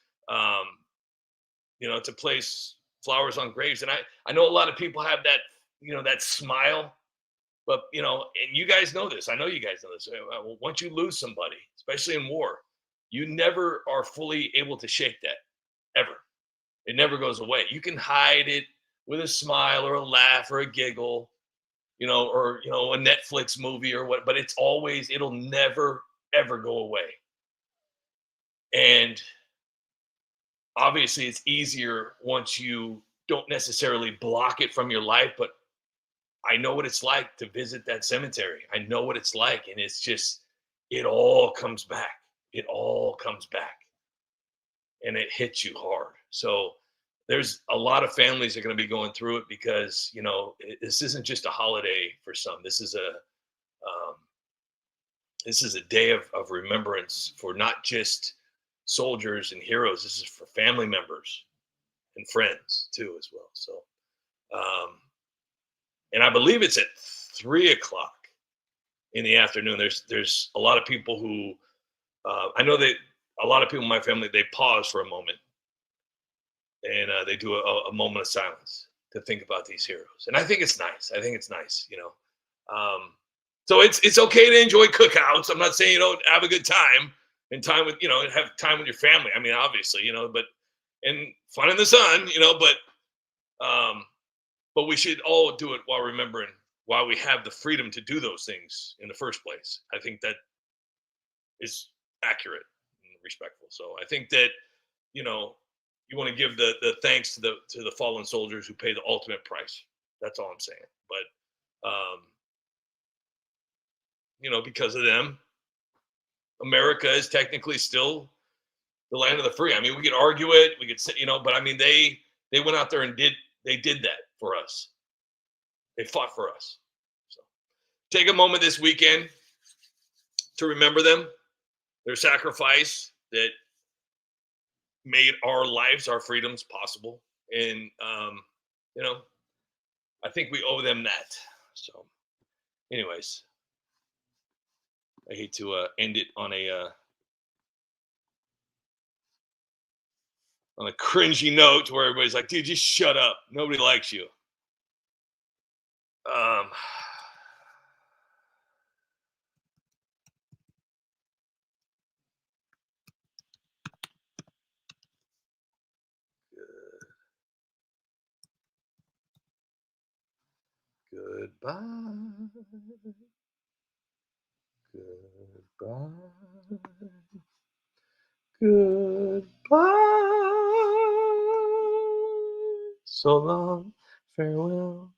You know, to place flowers on graves. And I know a lot of people have that, you know, that smile, but, you know, and you guys know this. I know you guys know this. Once you lose somebody, especially in war, you never are fully able to shake that, ever. It never goes away. You can hide it with a smile or a laugh or a giggle, you know, or, you know, a Netflix movie or what, but it'll never, ever go away. And obviously it's easier once you don't necessarily block it from your life, but I know what it's like to visit that cemetery. I know what it's like. And it's just, it all comes back. It all comes back. And it hits you hard. So there's a lot of families that are going to be going through it because, you know, this isn't just a holiday for some. This is a day of remembrance for not just soldiers and heroes. This is for family members and friends too, as well. So, and I believe it's at 3:00 in the afternoon. There's a lot of people who, I know that a lot of people in my family, they pause for a moment and they do a moment of silence to think about these heroes. And I think it's nice. You know, so it's okay to enjoy cookouts. I'm not saying you don't have a good time and time with, you know, have time with your family. I mean, obviously, you know, and fun in the sun, you know, but we should all do it while remembering why we have the freedom to do those things in the first place. I think that is accurate and respectful. So I think that, you know, you want to give the thanks to the fallen soldiers who pay the ultimate price. That's all I'm saying. But, you know, because of them, America is technically still the land of the free. I mean, we could argue it, we could say, you know, but I mean, they went out there and did that for us. They fought for us. So take a moment this weekend to remember them, their sacrifice that made our lives, our freedoms possible. And, you know, I think we owe them that. So anyways, I hate to end it on a cringy note where everybody's like, dude, just shut up. Nobody likes you. Goodbye. Goodbye. So long. Farewell.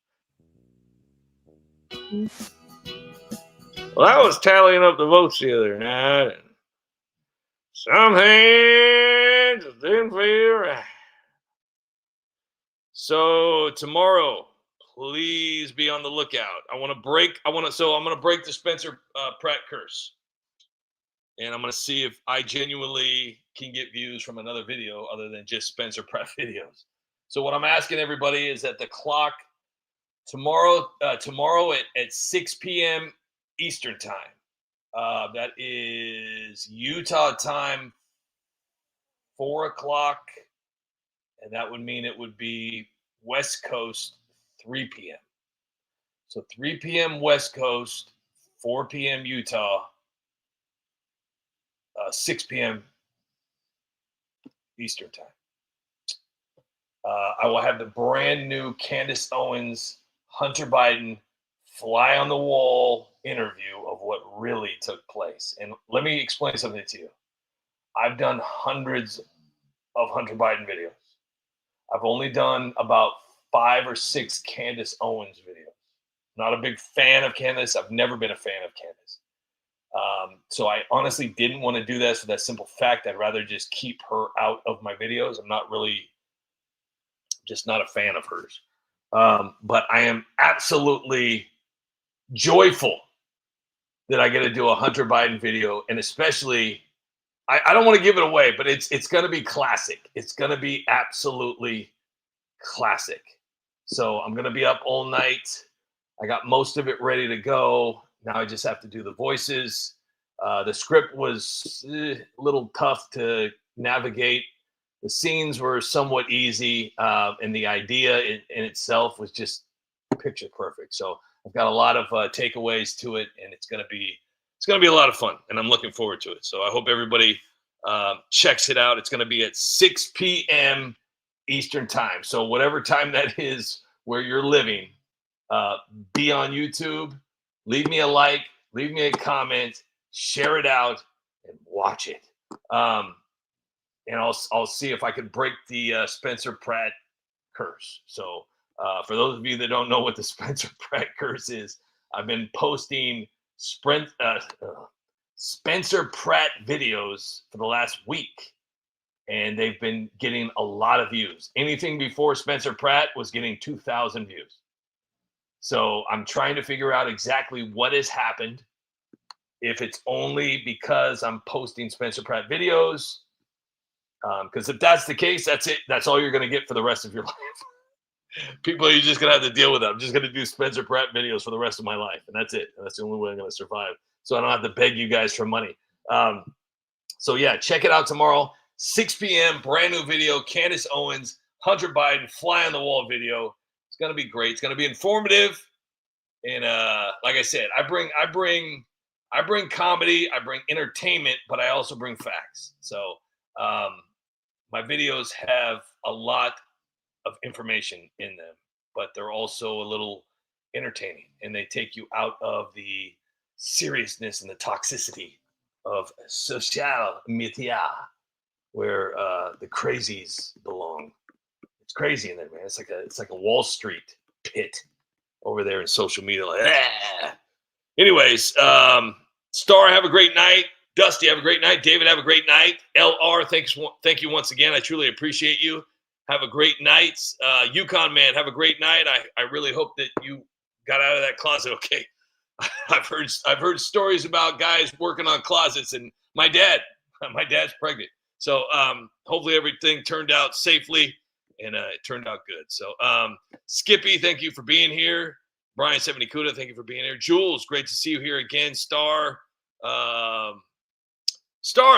Well, I was tallying up the votes the other night, and some things just didn't feel right. So tomorrow, please be on the lookout. I'm going to break the Spencer Pratt curse. And I'm going to see if I genuinely can get views from another video other than just Spencer Pratt videos. So what I'm asking everybody is that the clock Tomorrow at 6 p.m. Eastern time. That is Utah time, 4 o'clock, and that would mean it would be West Coast, 3 p.m. So 3 p.m. West Coast, 4 p.m. Utah, 6 p.m. Eastern time. I will have the brand new Candace Owens, Hunter Biden, fly on the wall interview of what really took place. And let me explain something to you. I've done hundreds of Hunter Biden videos. I've only done about 5 or 6 Candace Owens videos. Not a big fan of Candace. I've never been a fan of Candace. So I honestly didn't want to do this for that simple fact. I'd rather just keep her out of my videos. I'm not really, just not a fan of hers. But I am absolutely joyful that I get to do a Hunter Biden video, and especially, I don't want to give it away, but it's going to be classic. It's going to be absolutely classic. So I'm going to be up all night. I got most of it ready to go. Now I just have to do the voices. The script was a little tough to navigate. The scenes were somewhat easy, and the idea in itself was just picture perfect. So I've got a lot of takeaways to it, and it's gonna be a lot of fun, and I'm looking forward to it. So I hope everybody checks it out. It's gonna be at 6 p.m. Eastern time. So whatever time that is where you're living, be on YouTube. Leave me a like, leave me a comment, share it out, and watch it. And I'll see if I can break the Spencer Pratt curse. So for those of you that don't know what the Spencer Pratt curse is, I've been posting Spencer Pratt videos for the last week, and they've been getting a lot of views. Anything before Spencer Pratt was getting 2,000 views. So I'm trying to figure out exactly what has happened. If it's only because I'm posting Spencer Pratt videos, because if that's the case, that's it. That's all you're going to get for the rest of your life. People, you're just going to have to deal with it. I'm just going to do Spencer Pratt videos for the rest of my life, and that's it. That's the only way I'm going to survive. So I don't have to beg you guys for money. So yeah, check it out tomorrow, 6 p.m. Brand new video, Candace Owens, Hunter Biden, fly on the wall video. It's going to be great. It's going to be informative. And like I said, I bring comedy, I bring entertainment, but I also bring facts. So my videos have a lot of information in them, but they're also a little entertaining, and they take you out of the seriousness and the toxicity of social media, where the crazies belong. It's crazy in there, man. It's like a Wall Street pit over there in social media. Like, ah. Anyways, Star, have a great night. Dusty, have a great night. David, have a great night. LR, thank you once again. I truly appreciate you. Have a great night. Yukon Man, have a great night. I really hope that you got out of that closet okay. I've heard stories about guys working on closets, and my dad's pregnant. So hopefully everything turned out safely, and it turned out good. So Skippy, thank you for being here. Brian Sevenikuda, thank you for being here. Jules, great to see you here again. Star,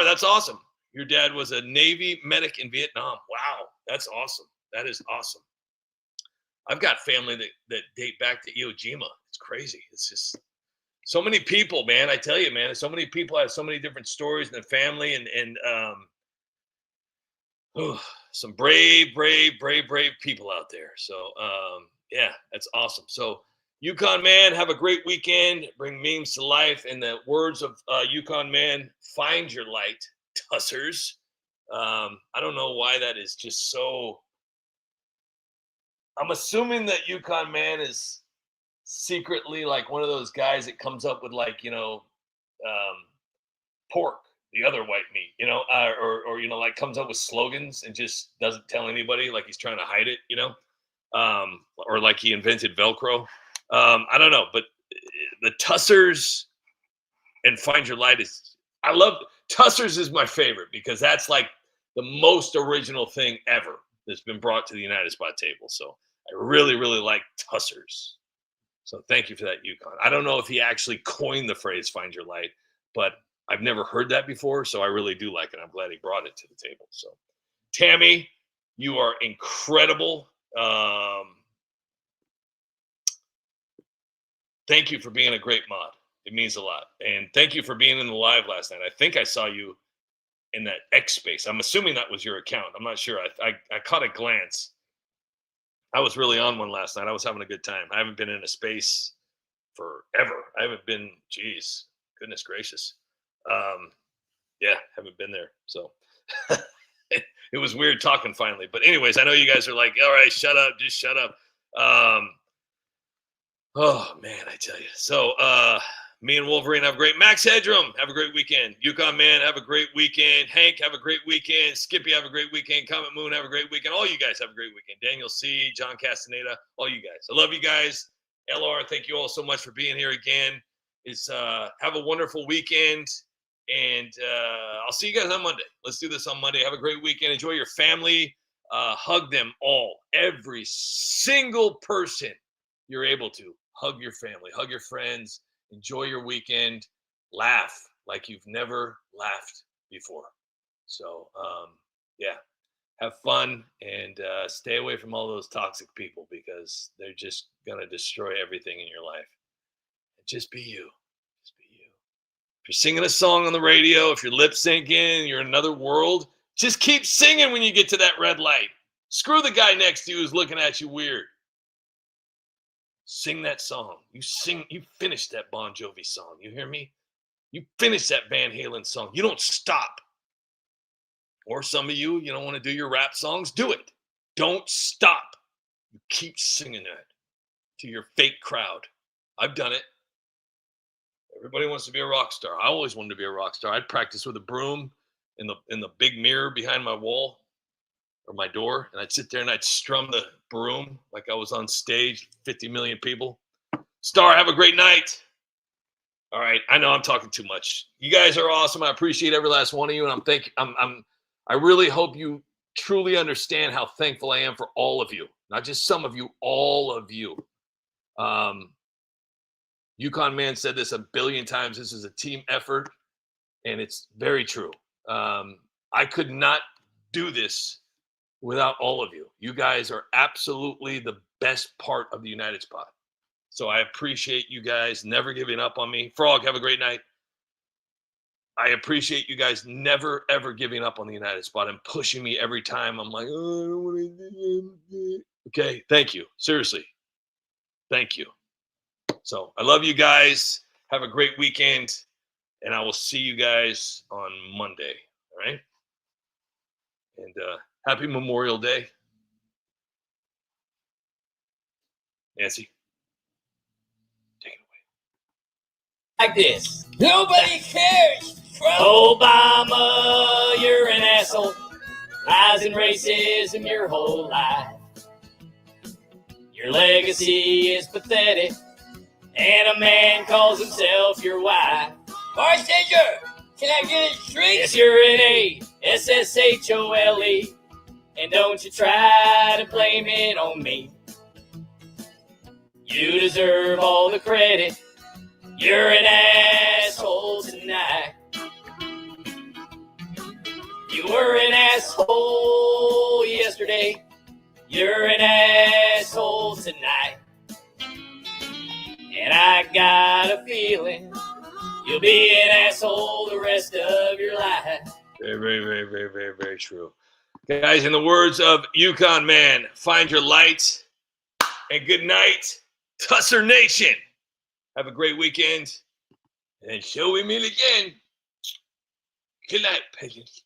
that's awesome. Your dad was a Navy medic in Vietnam. Wow, that's awesome. That is awesome. I've got family that date back to Iwo Jima. It's crazy. It's just so many people, man. I tell you, man, so many people have so many different stories in the family, and some brave people out there. So yeah, that's awesome. So Yukon Man, have a great weekend. Bring memes to life. In the words of Yukon Man, find your light, tussers. I don't know why that is just so. I'm assuming that Yukon Man is secretly like one of those guys that comes up with, like, pork, the other white meat, or like comes up with slogans and just doesn't tell anybody, like he's trying to hide it, or like he invented Velcro. I don't know, but the tussers and find your light I love tussers is my favorite, because that's like the most original thing ever that's been brought to the United Spot table. So I really, really like tussers. So thank you for that, Yukon. I don't know if he actually coined the phrase "find your light," but I've never heard that before, so I really do like it. I'm glad he brought it to the table. So, Tammy, you are incredible. Thank you for being a great mod. It means a lot. And thank you for being in the live last night. I think I saw you in that X space. I'm assuming that was your account. I'm not sure. I caught a glance. I was really on one last night. I was having a good time. I haven't been in a space forever. I haven't been, geez, goodness gracious. Yeah, haven't been there. So it was weird talking finally. But anyways, I know you guys are like, all right, shut up, just shut up. Oh man, I tell you. So me and Wolverine have a great Max Headroom. Have a great weekend. Yukon Man, have a great weekend. Hank, have a great weekend. Skippy, have a great weekend. Comet Moon, have a great weekend. All you guys have a great weekend. Daniel C, John Castaneda, all you guys. I love you guys. LR, thank you all so much for being here again. Have a wonderful weekend. And I'll see you guys on Monday. Let's do this on Monday. Have a great weekend. Enjoy your family. Hug them all. Every single person you're able to. Hug your family. Hug your friends. Enjoy your weekend. Laugh like you've never laughed before. So, yeah. Have fun and stay away from all those toxic people because they're just going to destroy everything in your life. Just be you. If you're singing a song on the radio, if you're lip syncing, you're in another world, just keep singing when you get to that red light. Screw the guy next to you who's looking at you weird. Sing that song. You finish that Bon Jovi song. You hear me? You finish that Van Halen song. You don't stop. Or some of you don't want to do your rap songs, do it. Don't stop. You keep singing that to your fake crowd. I've done it. Everybody wants to be a rock star. I always wanted to be a rock star. I'd practice with a broom in the big mirror behind my wall or my door, and I'd sit there and I'd strum the broom like I was on stage, 50 million people. Star, have a great night. All right, I know I'm talking too much. You guys are awesome. I appreciate every last one of you, and I really hope you truly understand how thankful I am for all of you, not just some of you, all of you. Yukon Man said this a billion times. This is a team effort, and it's very true. I could not do this without all of you. You guys are absolutely the best part of the United Spot. So I appreciate you guys never giving up on me. Frog, have a great night. I appreciate you guys never, ever giving up on the United Spot and pushing me every time. I'm like, oh, I don't want to do it. Okay, thank you. Seriously, thank you. So I love you guys. Have a great weekend, and I will see you guys on Monday. All right? And happy Memorial Day. Nancy, take it away. Like this. Nobody cares. Obama, you're an asshole. Lies and racism your whole life. Your legacy is pathetic. And a man calls himself your wife. Bartender, can I get a drink? Yes, you're an A-S-S-H-O-L-E. And don't you try to blame it on me. You deserve all the credit. You're an asshole tonight. You were an asshole yesterday. You're an asshole tonight. And I got a feeling you'll be an asshole the rest of your life. Very, very, very, very, very, very true. Guys, in the words of Yukon Man, find your light and good night, Tusser Nation. Have a great weekend. And until we meet again, good night, peasants.